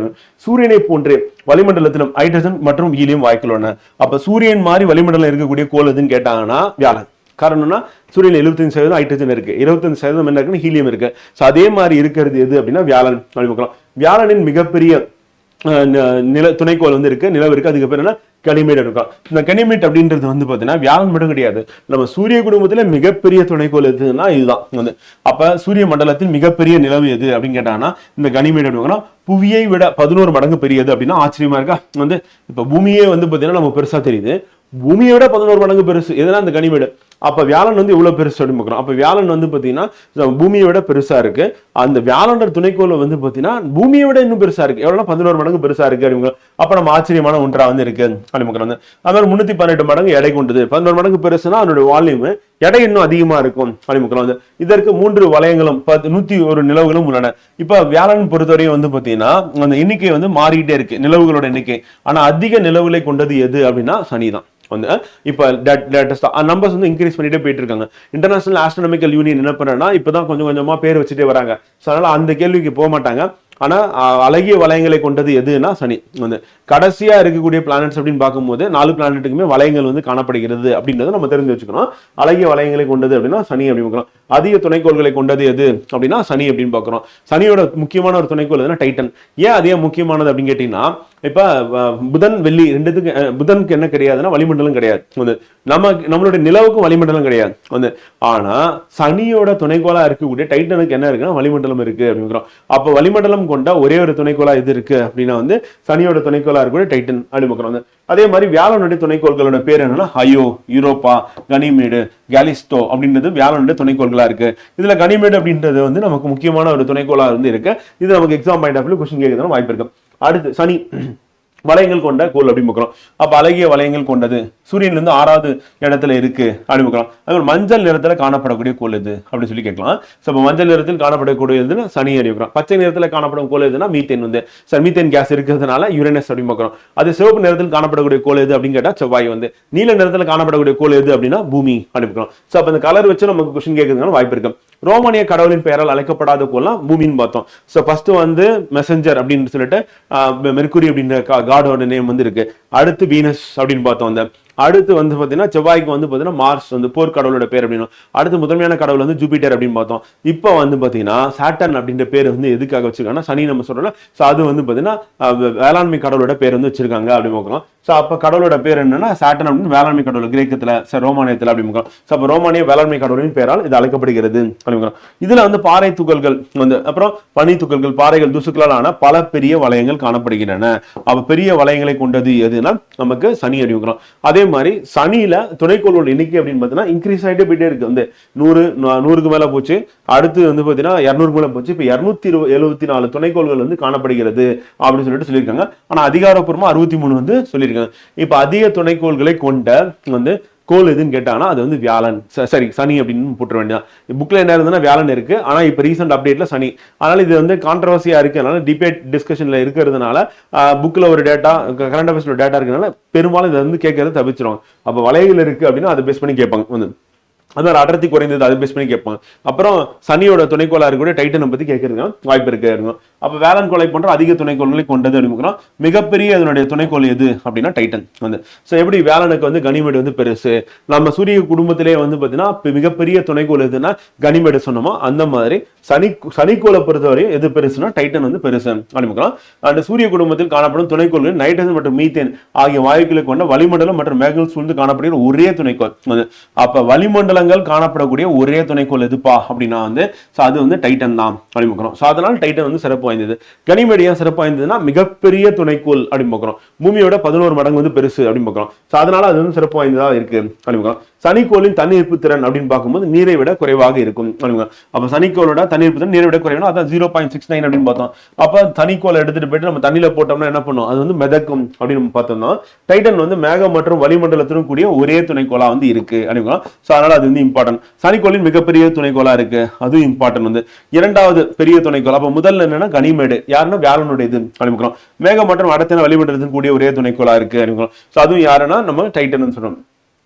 சூரியனை போன்றே வளிமண்டலத்திலும் ஹைட்ரஜன் மற்றும் ஹீலியம் வாயுக்கள் உள்ளன. அப்ப சூரியன் மாதிரி வளிமண்டலம் இருக்கக்கூடிய கோள் எதுன்னு கேட்டாங்கன்னா வியாழன். காரணம்னா சூரியன் 75% ஹைட்ரஜன் இருக்கு, 25% என்ன இருக்குன்னு ஹீலியம் இருக்கு. ஸோ அதே மாதிரி இருக்கிறது எது அப்படின்னா வியாழன் அப்படின்னு. வியாழனின் மிகப்பெரிய துணைக்கோள் வந்து இருக்கு, நிலவு இருக்கு. அதுக்கு பேர் என்ன கனிமேட் இருக்கும். இந்த கனிமேட் அப்படின்றது வந்து பாத்தீங்கன்னா வியாழன் மட்டும் கிடையாது, நம்ம சூரிய குடும்பத்துல மிகப்பெரிய துணைக்கோள் எதுன்னா இதுதான் வந்து. அப்ப சூரிய மண்டலத்தில் மிகப்பெரிய நிலவு எது அப்படின்னு கேட்டாங்கன்னா இந்த கனிமேட் அப்படின்னா புவியை விட 11 மடங்கு பெரியது அப்படின்னா ஆச்சரியமா இருக்கா. வந்து இப்ப பூமியே வந்து பாத்தீங்கன்னா நம்ம பெருசா தெரியுது, பூமியை விட 11 மடங்கு பெருசு எதுனா அந்த கனிமேடு. அப்ப வியாழன் வந்து இவ்வளவு பெருசு அப்படின்னு பார்க்கிறோம். அப்ப வியாழன் வந்து பாத்தீங்கன்னா பூமியை விட பெருசா இருக்கு. அந்த வியாழன்ற துணைக்கோள் வந்து பாத்தீங்கன்னா பூமியை விட இன்னும் பெருசா இருக்கு. எவ்வளவு 11 மடங்கு பெருசா இருக்கு அப்படிங்க. அப்ப நம்ம ஆச்சரியமான ஒன்றா வந்து இருக்கு அப்படின்னு. அது மாதிரி 318 மடங்கு எடை கொண்டது. 11 மடங்கு பெருசுனா அதனுடைய வால்யூம் எடை இன்னும் அதிகமா இருக்கும் அப்படின்னு. இதற்கு 3 வளையங்களும் 101 நிலவுகளும் உள்ளன. இப்ப வியாழன் பொறுத்தவரையும் வந்து பாத்தீங்கன்னா அந்த எண்ணிக்கை வந்து மாறிக்கிட்டே இருக்கு, நிலவுகளோட எண்ணிக்கை. ஆனா அதிக நிலவுகளை கொண்டது எது அப்படின்னா சனிதான். வந்து இப்ப நம்பர்ஸ் வந்து இன்க்ரீஸ் பண்ணிட்டே போயிட்டு இருக்காங்க. இன்டர்நேஷனல் ஆஸ்ட்ரோனாமிக்கல் யூனியன் என்ன பண்ணா இப்பதான் கொஞ்சம் கொஞ்சமா பேர் வச்சுட்டே வராங்க. அதனால அந்த கேள்விக்கு போக மாட்டாங்க. ஆனா அழகிய வளையங்களை கொண்டது எதுன்னா சனி. வந்து கடைசியா இருக்கக்கூடிய பிளானட்ஸ் அப்படின்னு பார்க்கும்போது 4 பிளானட்டுக்குமே வளையங்கள் வந்து காணப்படுகிறது அப்படின்றத நம்ம தெரிஞ்சு வச்சுக்கணும். அழகிய வளையங்களை கொண்டது அப்படின்னா சனி அப்படின்னு பார்க்கிறோம். அதிக துணைக்கோள்களை கொண்டது எது அப்படின்னா சனி அப்படின்னு பார்க்கிறோம். சனியோட முக்கியமான ஒரு துணைக்கோள் எதுனா டைட்டன். ஏன் அதே முக்கியமானது அப்படின்னு கேட்டீங்கன்னா இப்ப புதன் வெள்ளி ரெண்டுத்துக்கு புதனுக்கு என்ன கிடையாதுன்னா வளிமண்டலம் கிடையாது. வந்து நம்மளுடைய நிலவுக்கும் வளிமண்டலம் கிடையாது. வந்து ஆனா சனியோட துணைக்கோளா இருக்கக்கூடிய டைட்டனுக்கு என்ன இருக்குன்னா வளிமண்டலம் இருக்கு அப்படிங்கிறோம். அப்ப வளிமண்டலம் கொண்ட ஒரே ஒரு துணைக்கோளா இது இருக்கு அப்படின்னா வந்து சனியோட துணைக்கோளா இருக்கக்கூடிய டைட்டன் அப்படின்னு. அதே மாதிரி வியாழனுடைய துணைக்கோள்களோட பேர் என்னன்னா அயோ, யூரோப்பா, கனிமேடு, கேலிஸ்டோ அப்படின்றது வியாழனுடைய துணைக்கோள்களா இருக்கு. இதுல கனிமேடு அப்படின்றது வந்து நமக்கு முக்கியமான ஒரு துணைக்கோளா வந்து இருக்கு. இது நமக்கு exam point of view question கேட்கறதுக்கு வாய்ப்பு இருக்கு. அடுத்து சனி வளையங்கள் கொண்ட கோள் அப்படி பார்க்கிறோம். அப்ப அழகிய வளையங்கள் கொண்டது சூரியன்ல இருந்து 6வது இடத்துல இருக்கு அப்படி பார்க்கலாம். அது மஞ்சள் நிறத்துல காணப்படக்கூடிய கோள் எது அப்படின்னு சொல்லி கேட்கலாம். மஞ்சள் நிறத்தில் காணப்படக்கூடியதுன்னா சனி அறிவிக்கிறோம். பச்சை நிறத்துல காணப்படும் கோள் எதுனா மீத்தேன். வந்து மீத்தேன் கேஸ் இருக்கிறதுனால யுரேனஸ் அப்படின்னு பார்க்கிறோம். அது சிவப்பு நிறத்தில் காணப்படக்கூடிய கோள் எது அப்படின்னு கேட்டா செவ்வாய். வந்து நீல நிறத்துல காணப்படக்கூடிய கோள் எது அப்படின்னா பூமி அனுப்பிக்கிறோம். சோ அப்ப இந்த கலர் வச்சு நமக்கு क्वेश्चन கேட்கறதுனால வாய்ப்பு இருக்கு. ரோமானிய கடவுளின் பெயரால் அழைக்கப்படாத கோள்லாம் பூமின்னு பார்த்தோம். சோ ஃபர்ஸ்ட் வந்து மெசஞ்சர் அப்படின்னு சொல்லிட்டு மெர்க்குரி அப்படின்ற காடோட நேம் வந்து இருக்கு. அடுத்து வீனஸ் அப்படின்னு பார்த்தோம். அந்த அடுத்து வந்து பாத்தீங்கன்னா செவ்வாய்க்கு வந்து பாத்தீங்கன்னா மார்ஸ் வந்து போர் கடவுளோட பேர் அப்படின்னு. அடுத்து முதன்மையான கடவுள் வந்து ஜூபிட்டர் அப்படின்னு பார்த்தோம். இப்போ வந்து பாத்தீங்கன்னா சாட்டர்ன் அப்படின்ற பேர் வந்து எதுக்காக வச்சிருக்காங்கன்னா சனி நம்ம சொல்றோம்ல. சோ அது வந்து பாத்தீங்கன்னா வேளாண்மை கடவுளோட பேர் வந்து வச்சிருக்காங்க அப்படின்னு பார்க்கிறோம். சோ அப்ப கடவுளோட பேர் என்னன்னா சாட்டர்ன் அப்படின்னு வேளாண்மை கடவுள் கிரேக்கத்துல ரோமானியத்துல அப்படின்னு பார்க்கிறோம். சோ அப்ப ரோமானிய வேளாண்மை கடவுளின் பெயரால் இது அழைக்கப்படுகிறது அப்படின்னு. இதுல வந்து பாறை துகள்கள் வந்து அப்புறம் பனி துகள்கள், பாறைகள், தூசுக்களால் ஆன பல பெரிய வளையங்கள் காணப்படுகின்றன. அப்ப பெரிய வளையங்களை கொண்டது எதுனா நமக்கு சனி அறிவிக்கிறோம். அதே மாதிரி சனியில துணைக்கோளோட எண்ணிக்கை அப்படின்னு பாத்தீங்கன்னா இன்க்ரீஸ் ஆகிட்டே போயிட்டே இருக்கு. வந்து 100க்கு மேல போச்சு. அடுத்து வந்து பாத்தீங்கன்னா 200க்கு மேல போச்சு. இப்ப 274 துணைக்கோள்கள் வந்து காணப்படுகிறது அப்படின்னு சொல்லிட்டு சொல்லியிருக்காங்க. ஆனா அதிகாரப்பூர்வமா 63 வந்து சொல்லியிருக்காங்க. இப்ப அதிக துணைக்கோள்களை கொண்ட வந்து கோள் எதுன்னு கேட்டாங்கன்னா அது வந்து வியாழன், சரி சனி அப்படின்னு போட்டுற வேண்டியதான். புக்ல என்ன இருந்ததுன்னா வியாழன் இருக்கு. ஆனா இப்ப ரீசெண்ட் அப்டேட்ல சனி. அதனால இது வந்து கான்ட்ரவர்சியா இருக்கு. அதனால டிபேட் டிஸ்கஷன்ல இருக்கிறதுனால புக்ல ஒரு டேட்டா, கரண்ட் அஃபேர்ஸ்ல டேட்டா இருக்கிறதுனால பெரும்பாலும் இதை வந்து கேட்கறத தவிர்ச்சிருவாங்க. அப்ப வளையல் இருக்கு அப்படின்னா அதை பேஸ் பண்ணி கேட்பாங்க. வந்து அதான் அடர்த்தி குறைந்தது அதை பேஸ் பண்ணி கேட்பாங்க. அப்புறம் சனியோட துணைக்கோளா இருக்கக்கூடிய டைட்டனை பத்தி கேட்கறதுக்கு வாய்ப்பு இருக்கு. அப்ப வேளாண் கோளை போன்ற அதிக துணைக்கோள்களை கொண்டது அப்படின்னு மிகப்பெரிய அதனுடைய துணைக்கோள் எது அப்படின்னா டைட்டன் வந்து. சோ எப்படி வேளாணுக்கு வந்து கனிமேடு வந்து பெருசு, நம்ம சூரிய குடும்பத்திலே வந்து பாத்தீங்கன்னா மிகப்பெரிய துணைக்கோள் எதுன்னா கனிமேடு சொன்னோமோ அந்த மாதிரி சனிக்கோளை பொறுத்தவரை எது பெருசுன்னா டைட்டன் வந்து பெருசு அப்படின்னு. அந்த சூரிய குடும்பத்தில் காணப்படும் துணைக்கோள்கள் நைட்ரஜன் மற்றும் மீத்தேன் ஆகிய வாயுக்களை கொண்ட வளிமண்டலம் மற்றும் மேகங்கள் சூழ்ந்து காணப்படுகிற ஒரே துணைக்கோள். அப்ப வளிமண்டலங்கள் காணப்படக்கூடிய ஒரே துணைக்கோள் எதுப்பா அப்படின்னா வந்து அது வந்து டைட்டன் தான் அப்படின்னு. அதனால டைட்டன் வந்து சிறப்பு வாய்ந்தது. கனிமேடு ஏன் சிறப்பு வாய்ந்ததுன்னா மிகப்பெரிய துணைக்கோள் அப்படின்னு. பூமியோட 11 மடங்கு வந்து பெருசு அப்படின்னு. அதனால அது வந்து சிறப்பு வாய்ந்ததா இருக்கு அப்படின்னு. சனிக்கோளின் தண்ணீர்ப்பு திறன் அப்படின்னு பார்க்கும்போது நீரை விட குறைவாக இருக்கும். அப்ப சனிக்கோளோட தண்ணீர்ப்பு திறன் நீரை விட குறைவான அதான் 0.69 அப்படின்னு பார்த்தோம். அப்ப சனிக்கோளை எடுத்துட்டு போயிட்டு நம்ம தண்ணியில போட்டோம்னா என்ன பண்ணும், அது வந்து மிதக்கும் அப்படின்னு நம்ம பார்த்தோம்னா டைட்டன் வந்து மேகம் மற்றும் வளிமண்டலத்துடன் கூடிய ஒரே துணைக்கோளா வந்து இருக்கு அப்படிங்களா. சோ அதனால அது வந்து இம்பார்ட்டன்ட். சனிக்கோளின் மிகப்பெரிய துணைக்கோளா இருக்கு, அதுவும் இம்பார்ட்டன்ட் வந்து. இரண்டாவது பெரிய துணைக்கோள் அப்ப முதல்ல என்னன்னா கனிமேடு, யாருன்னா வியாழனுடைய இது அப்படிங்கிறோம். மேகம் மற்றும் அடர்த்தியான வளிமண்டலத்தின் கூடிய ஒரே துணைக்கோளா இருக்கு அப்படிங்கிறோம். சோ அதுவும் யாருன்னா நம்ம டைட்டன் சொல்றோம்.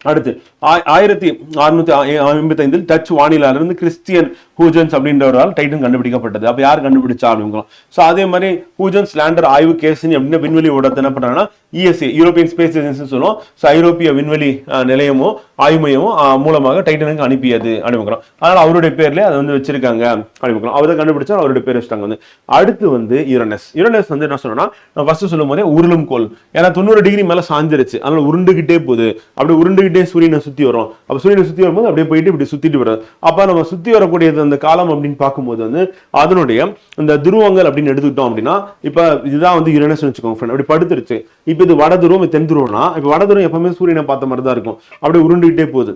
அடுத்து 1655 டச் வானிலாளர் கிறிஸ்டியன் ஹூஜன்ஸ் அப்படின்றவரால் டைட்டன் கண்டுபிடிக்கப்பட்டது. அப்ப யார் கண்டுபிடிச்சா அப்படிங்கிறோம். சோ அதே மாதிரி ஹூஜன்ஸ் லேண்டர் ஆய்வு கேசினி அப்படின்னு விண்வெளி ஊடகத்தை என்ன பண்றாங்கன்னா ESA யூரோப்பியன் ஸ்பேஸ் ஏஜென்சி சொல்லுவோம். ஐரோப்பிய விண்வெளி நிலையமோ ஆய்வு மையமோ மூலமாக டைட்டனுக்கு அனுப்பியது அப்படிங்கிறோம். அதனால அவருடைய பேர்ல அதை வந்து வச்சிருக்காங்க அப்படிங்கிறோம். அவரை கண்டுபிடிச்சா அவருடைய பேர் வச்சுட்டாங்க வந்து. அடுத்து வந்து யுரேனஸ். யுரேனஸ் வந்து என்ன சொன்னா ஃபர்ஸ்ட் சொல்லும் போதே உருளும் கோள், ஏன்னா 90 டிகிரி மேல சாஞ்சிருச்சு, அதனால உருண்டுகிட்டே போகுது. அப்படி உருண்டுகிட்டே சூரியனை சுத்தி வரும். அப்ப சூரியனை சுத்தி வரும்போது அப்படியே போயிட்டு இப்படி சுத்திட்டு வரும். அப்ப நம்ம சுத்தி வரக்கூடியது அந்த காலம் அப்படின்னு பார்க்கும்போது வந்து அதனுடைய இந்த துருவங்கள் அப்படின்னு எடுத்துக்கிட்டோம் அப்படின்னா இப்ப இதுதான் வந்து யுரேனஸ் வச்சுக்கோங்க. அப்படி படுத்துருச்சு. இப்ப இது வட துருவம், தென் துருவம்னா இப்ப வட துருவம் எப்பவுமே சூரியனை பார்த்த மாதிரி தான் இருக்கும். அப்படியே உருண்டுகிட்டே போகுது.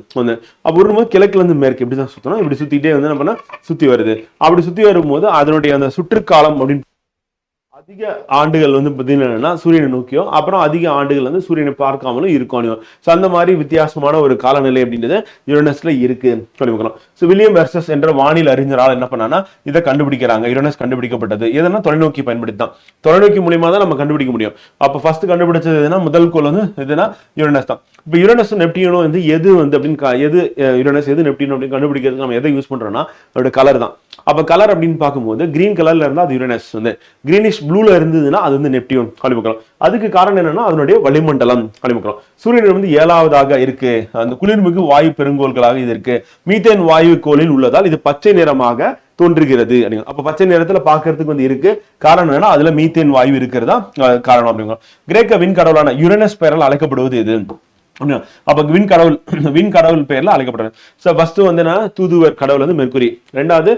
அப்ப உருண்டும்போது கிழக்குல இருந்து மேற்கு இப்படிதான் சுத்தணும். இப்படி சுத்திட்டே வந்து என்ன சுத்தி வருது. அப்படி சுத்தி வரும்போது அதனுடைய அந்த சுற்றுக்காலம் அப்படின்னு அதிக ஆண்டுகள் வந்து பார்த்தீங்கன்னா சூரியனை நோக்கியோ, அப்புறம் அதிக ஆண்டுகள் வந்து சூரியனை பார்க்காமலும் இருக்கும். ஸோ அந்த மாதிரி வித்தியாசமான ஒரு காலநிலை அப்படின்றது யுரேனஸ்ல இருக்கு சொல்லிக்கிறோம். ஸோ வில்லியம் வெர்சஸ் என்ற வானிலை அறிஞரால் என்ன பண்ணான்னா இதை கண்டுபிடிக்கிறாங்க. யுரேனஸ் கண்டுபிடிக்கப்பட்டது எதனா தொலைநோக்கி பயன்படுத்தி தான். தொலைநோக்கி மூலியமா தான் நம்ம கண்டுபிடிக்க முடியும். அப்போ ஃபர்ஸ்ட் கண்டுபிடிச்சது எதுனா முதல் கோள் வந்து எதுனா யுரேனஸ் தான். இப்போ யுரேனஸ் நெப்டியூனும் வந்து எது வந்து அப்படின்னு எது யுரேனஸ் எது நெப்டியூன் அப்படின்னு கண்டுபிடிக்கிறதுக்கு நம்ம எதை யூஸ் பண்றோம்னா அதோட கலர் தான். அப்ப கலர் அப்படின்னு பார்க்கும்போது கிரீன் கலர்ல இருந்தா அது யுரேனஸ், வந்து கிரீனிஷ் ப்ளூல இருந்ததுன்னா அது வந்து நெப்டியூன் கழிவுக்கலாம். அதுக்கு காரணம் என்னன்னா அதனுடைய வளிமண்டலம் கழிவுக்கலாம். சூரியன் வந்து 7வதாக இருக்கு. அந்த குளிர்மிகு வாயு பெருங்கோள்களாக இது இருக்கு. மீத்தேன் வாயு கோளில் உள்ளதால் இது பச்சை நிறமாக தோன்றுகிறது. அப்ப பச்சை நிறத்துல பாக்குறதுக்கு வந்து இருக்கு. காரணம் என்னன்னா அதுல மீத்தேன் வாயு இருக்கிறதா காரணம் அப்படிங்கிற. கிரேக்க விண்கடவுளான யுரேனஸ் பெயரால் அழைக்கப்படுவது இது. அப்ப விண் கடவுள் பேர்ல அழைக்கப்படுறாங்க. ஃபர்ஸ்ட் வந்து தூதுவர் கடவுள் வந்து மெர்க்குரி. ரெண்டாவது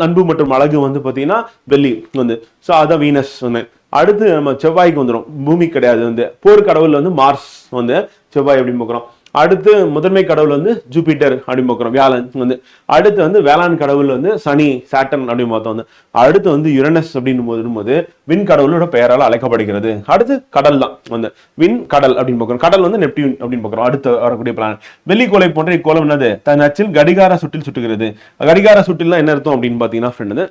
அன்பு மற்றும் அழகு வந்து பாத்தீங்கன்னா வெள்ளி வந்து. சோ அதான் வீனஸ் வந்து. அடுத்து நம்ம செவ்வாய்க்கு வந்துடும். பூமி கிடையாது வந்து. போர் கடவுள் வந்து மார்ஸ் வந்து செவ்வாய் அப்படின்னு பார்க்கிறோம். அடுத்து முதன்மை கடவுள் வந்து ஜூபிட்டர் அப்படின்னு பார்க்கிறோம், வியாழன் வந்து. அடுத்து வந்து வேளாண் கடவுள் வந்து சனி, சாட்டர்ன் அப்படின்னு பார்த்தோம் வந்து. அடுத்து வந்து யுரேனஸ் அப்படின்னு போது விண் கடவுளோட பெயரால் அழைக்கப்படுகிறது. அடுத்து கடல் தான் வந்து விண் கடல் அப்படின்னு பார்க்கிறோம். கடல் வந்து நெப்டியூன் அப்படின்னு பார்க்கிறோம். அடுத்து வரக்கூடிய பிளானட். வெள்ளிக்கோளை போன்ற இக்கோளம் என்னது தன் அச்சில் கடிகார சுற்றில் சுட்டுகிறது. கடிகார சுற்றில் என்ன அர்த்தம் அப்படின்னு பாத்தீங்கன்னா ஃப்ரெண்ட்,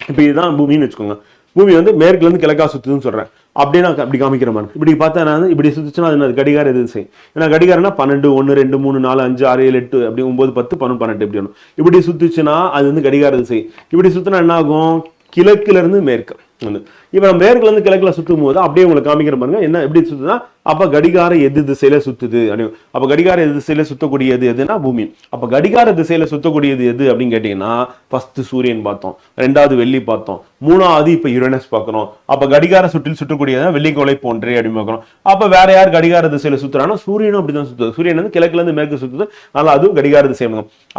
இப்ப இதுதான் பூமின்னு வச்சுக்கோங்க. பூமி வந்து மேற்குல இருந்து கிழக்கா சுத்துதுன்னு சொல்றேன். அப்படின்னா அப்படி காமிக்கிற மாதிரி இப்படி பார்த்தா நான் இப்படி சுத்துச்சுன்னா அது கடிகார எது செய்யும். ஏன்னா கடிகாரம்னா 12, 1, 2, 3, 4, 5, 6, 7, 8 அப்படி 9, 10, 11, 12 இப்படி வரும். இப்படி சுத்துச்சுன்னா அது வந்து கடிகார எது செய்யும். இப்படி சுத்தினா என்ன ஆகும், கிழக்குல இருந்து மேற்கு வந்து. இப்ப நம்ம மேற்குல இருந்து கிழக்குல சுத்தும் போது அப்படியே உங்களுக்கு காமிக்கிற பாருங்க என்ன எப்படி சுத்துனா, அப்ப கடிகார எது திசையில சுத்துது அப்படின்னு. அப்ப கடிகார எது திசையில சுத்தக்கூடியது எதுனா பூமி. அப்ப கடிகார திசையில சுத்தக்கூடியது எது அப்படின்னு கேட்டீங்கன்னா ஃபர்ஸ்ட் சூரியன் பார்த்தோம், ரெண்டாவது வெள்ளி பார்த்தோம், மூணாவது இப்ப யுரேனஸ் பார்க்கணும். அப்ப கடிகார சுற்றில் சுற்றக்கூடியதான் வெள்ளிக்கோளை போன்றே அப்படின்னு பார்க்கணும். அப்ப வேற யார் கடிகார திசையில சுத்துறாங்கன்னா சூரியனும் அப்படிதான் சுத்துது. சூரியன் வந்து கிழக்குல இருந்து மேற்கு சுத்துது, அதனால அதுவும் கடிகார திசை.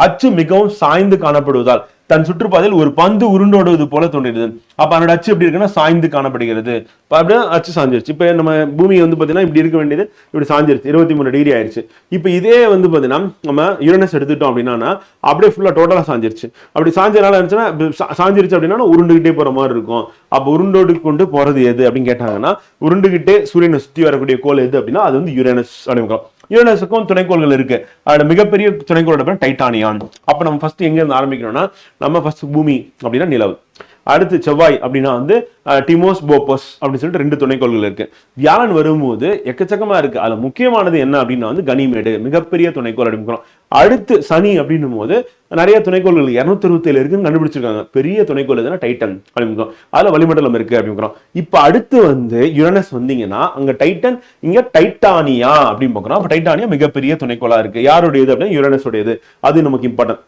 அச்சு மிகவும் சாய்ந்து காணப்படுவதால் தன் சுற்றுப்பாதையில் ஒரு பந்து உருண்டோடுவது போல தோன்றுகிறது. அப்ப அதோட அச்சு எப்படி இருக்குன்னா சாய்ந்து காணப்படுகிறது. அப்படியே அச்சு சாஞ்சிருச்சு. இப்ப நம்ம பூமி வந்து பாத்தீங்கன்னா இப்படி இருக்க வேண்டியது இப்படி சாஞ்சிருச்சு, 23 டிகிரி ஆயிருச்சு. இப்ப இதே வந்து பாத்தீங்கன்னா நம்ம யுரேனஸ் எடுத்துட்டோம் அப்படின்னா அப்படியே ஃபுல்லா டோட்டலா சாஞ்சிருச்சு. அப்படி சாஞ்சனால இருந்துச்சுன்னா சாஞ்சிருச்சு அப்படின்னா உருண்டுகிட்டே போற மாதிரி இருக்கும். அப்ப உருண்டோடு கொண்டு போறது எது அப்படின்னு கேட்டாங்கன்னா உருண்டுகிட்டே சூரியனை சுத்தி வரக்கூடிய கோள் எது அப்படின்னா அது வந்து யுரேனஸ் அப்படின்னு. யுரேனஸுக்கும் துணைக்கோள்கள் இருக்கு. அதோட மிகப்பெரிய துணைக்கோளோட பேர் டைட்டானியான். அப்ப நம்ம ஃபர்ஸ்ட் எங்க இருந்து ஆரம்பிக்கணும்னா நம்ம ஃபர்ஸ்ட் பூமி அப்படின்னா நிலவு, அடுத்து செவ்வாய் அப்படின்னா வந்து டிமோஸ் போப்பஸ் அப்படின்னு சொல்லிட்டு 2 துணைக்கோள்கள் இருக்கு. வியாழன் வரும்போது எக்கச்சக்கமா இருக்கு. அதுல முக்கியமானது என்ன அப்படின்னா வந்து கனிமேடு, மிகப்பெரிய துணைக்கோள் அப்படிங்கிறோம். அடுத்து சனி அப்படின்னும் போது நிறைய துணைக்கோள்கள் 267 இருக்குன்னு கண்டுபிடிச்சிருக்காங்க. பெரிய துணைக்கோள் எதுனா டைட்டன் அப்படிங்கிறோம், அதுல வளிமண்டலம் இருக்கு அப்படிங்கிறோம். இப்ப அடுத்து வந்து யுரேனஸ் வந்தீங்கன்னா அங்க டைட்டன், இங்க டைட்டானியா அப்படின்னு பாக்குறோம். அப்ப டைட்டானியா மிகப்பெரிய துணைக்கோளா இருக்கு. யாருடையது அப்படின்னா யுரேனஸ் உடையது. அது நமக்கு இம்பார்ட்டன்ட்.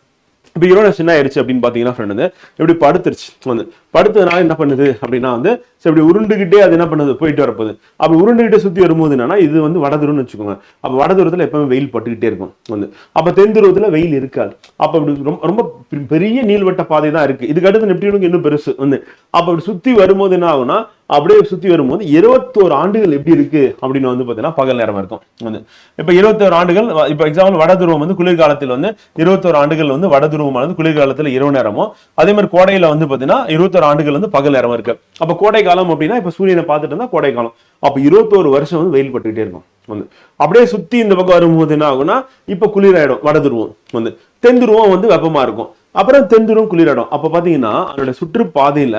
இப்போ யுரேனஸ் என்ன ஆயிடுச்சு அப்படின்னு பாத்தீங்கன்னா ஃப்ரெண்ட் வந்து இப்படி படுத்துருச்சு. வந்து படுத்ததுனால என்ன பண்ணுது அப்படின்னா வந்து இப்படி உருண்டுகிட்டே அது என்ன பண்ணுது போயிட்டு வரப்போகுது. அப்ப உருண்டுகிட்டே சுத்தி வரும்போது என்னன்னா இது வந்து வடதுருன்னு வச்சுக்கோங்க. அப்ப வடதுரத்துல எப்பவுமே வெயில் பட்டுக்கிட்டே இருக்கும். வந்து அப்ப தென்துருவத்துல வெயில் இருக்காது. அப்ப இப்படி ரொம்ப பெரிய நீள்வட்ட பாதை தான் இருக்கு. இதுக்கு அடுத்து நெப்டியூனுக்கு இன்னும் பெருசு வந்து. அப்ப இப்படி சுத்தி வரும்போது என்ன ஆகும்னா அப்படியே சுத்தி வரும்போது 21 ஆண்டுகள் எப்படி இருக்கு அப்படின்னு வந்து பாத்தீங்கன்னா பகல் நேரம் இருக்கும். வந்து இப்ப 21 ஆண்டுகள், இப்ப எக்ஸாம்பிள் வடதுருவம் வந்து குளிர்காலத்தில் வந்து 21 ஆண்டுகள் வந்து வடதுருவமானது குளிர்காலத்துல இரவு நேரமும், அதே மாதிரி கோடையில வந்து பாத்தீங்கன்னா 21 ஆண்டுகள் வந்து பகல் நேரம் இருக்கு. அப்ப கோடை காலம் அப்படின்னா இப்ப சூரியனை பார்த்துட்டு இருந்தா கோடை காலம். அப்ப 21 வருஷம் வந்து வெயில் பட்டுக்கிட்டே இருக்கும். வந்து அப்படியே சுத்தி இந்த பக்கம் வரும்போது என்ன ஆகும்னா இப்ப குளிராயிடும் வடதுருவம். வந்து தென்துருவம் வந்து வெப்பமா இருக்கும். அப்புறம் தென்துருவம் குளிராயிடும். அப்ப பாத்தீங்கன்னா அதோட சுற்றுப்பாதையில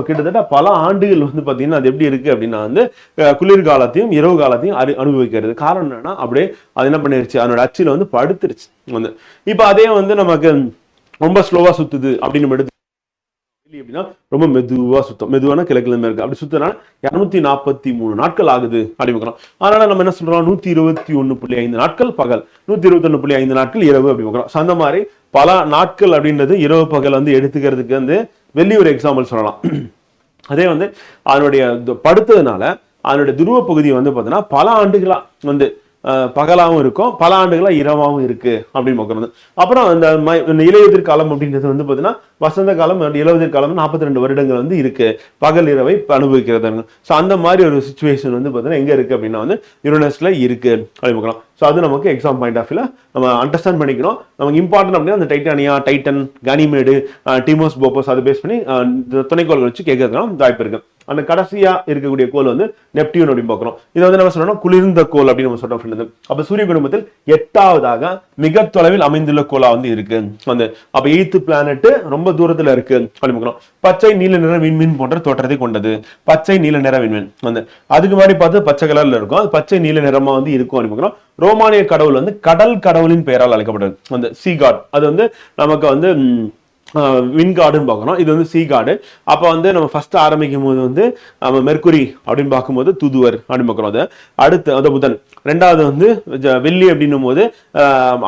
கிட்டத்தட்ட பல ஆண்டுகள் வந்து பாத்தீங்கன்னா அது எப்படி இருக்கு அப்படின்னா வந்து குளிர்காலத்தையும் இரவு காலத்தையும் அனுபவிக்கிறது. காரணம் என்னன்னா அப்படியே அது என்ன பண்ணிருச்சு, அதனோட அச்சில வந்து படுத்துருச்சு. வந்து இப்ப அதே வந்து நமக்கு ரொம்ப ஸ்லோவா சுத்துது அப்படின்னு எடுத்து அப்படின்னா ரொம்ப மெதுவா சுத்தம். மெதுவான கிழக்குல இருக்கு. அப்படி சுத்தினால 243 நாட்கள் ஆகுது அப்படிங்கிறோம். அதனால நம்ம என்ன சொல்றோம், 121.5 நாட்கள் பகல், 121.5 நாட்கள் இரவு அப்படிங்கிறோம். அந்த மாதிரி பல நாட்கள் அப்படின்றது இரவு பகல் வந்து எடுத்துக்கிறதுக்கு வந்து வெளி ஒரு எக்ஸாம்பிள் சொல்லலாம். அதே வந்து அதனுடைய படுத்ததுனால அதனுடைய துருவ பகுதி வந்து பார்த்தீங்கன்னா பல ஆண்டுகளா வந்து பகலாவும் இருக்கும், பல ஆண்டுகளா இரவாவும் இருக்கு அப்படின்னு பார்க்கறது. அப்புறம் அந்த இலையுதிர் காலம் அப்படின்றது வந்து பாத்தீங்கன்னா வசந்த காலம், இலையுதிர் காலம் 42 வருடங்கள் வந்து இருக்கு, பகல் இரவை அனுபவிக்கிறது. ஸோ அந்த மாதிரி ஒரு சுச்சுவேஷன் வந்து பாத்தீங்கன்னா எங்க இருக்கு அப்படின்னா வந்து யுரேனஸ்ல இருக்கு அப்படின்னு பார்க்கலாம். ஸோ அது நமக்கு எக்ஸாம் பாயிண்ட் ஆஃப் வியூல நம்ம அண்டர்ஸ்டாண்ட் பண்ணிக்கணும். நமக்கு இம்பார்ட்டன்ட் அப்படின்னா அந்த டைட்டானியா, டைட்டன், கனிமேடு, டிமோஸ், போப்போஸ் அதை பேஸ் பண்ணி துணைக்கோள்கள் வச்சு கேட்கறதுக்கான வாய்ப்பு இருக்கு. அந்த கடைசியா இருக்கக்கூடிய கோள் வந்து நெப்டியூன் அப்படின்னு பார்க்கிறோம். இதை வந்து நம்ம சொல்றோம் குளிர்ந்த கோள் அப்படின்னு நம்ம சொல்றோம். அப்ப சூரிய குடும்பத்தில் 8வது மிக தொலைவில் அமைந்துள்ள கோளா வந்து இருக்கு. வந்து அப்ப 8th பிளானட் ரொம்ப தூரத்துல இருக்கு அப்படின்னு பார்க்கிறோம். பச்சை நீல நிற விண்மீன் போன்ற தோற்றத்தை கொண்டது. பச்சை நீல நிற விண்மீன் வந்து அதுக்கு மாதிரி பார்த்து பச்சை கலர்ல இருக்கும். அது பச்சை நீல நிறமா வந்து இருக்கும் அப்படின்னு பார்க்கிறோம். ரோமானிய கடவுள் வந்து கடல் கடவுளின் பெயரால் அழைக்கப்படுது. வந்து சி காட். அது வந்து நமக்கு வந்து வின்கார்டுன்னு பார்க்கணும். இது வந்து சி கார்டு. அப்போ வந்து நம்ம ஃபர்ஸ்ட் ஆரம்பிக்கும் போது வந்து நம்ம மெர்குரி அப்படின்னு பார்க்கும்போது தூதுவர் அப்படின்னு பார்க்குறோம். அது அடுத்து அது புதன். ரெண்டாவது வந்து வெள்ளி அப்படின்னும் போது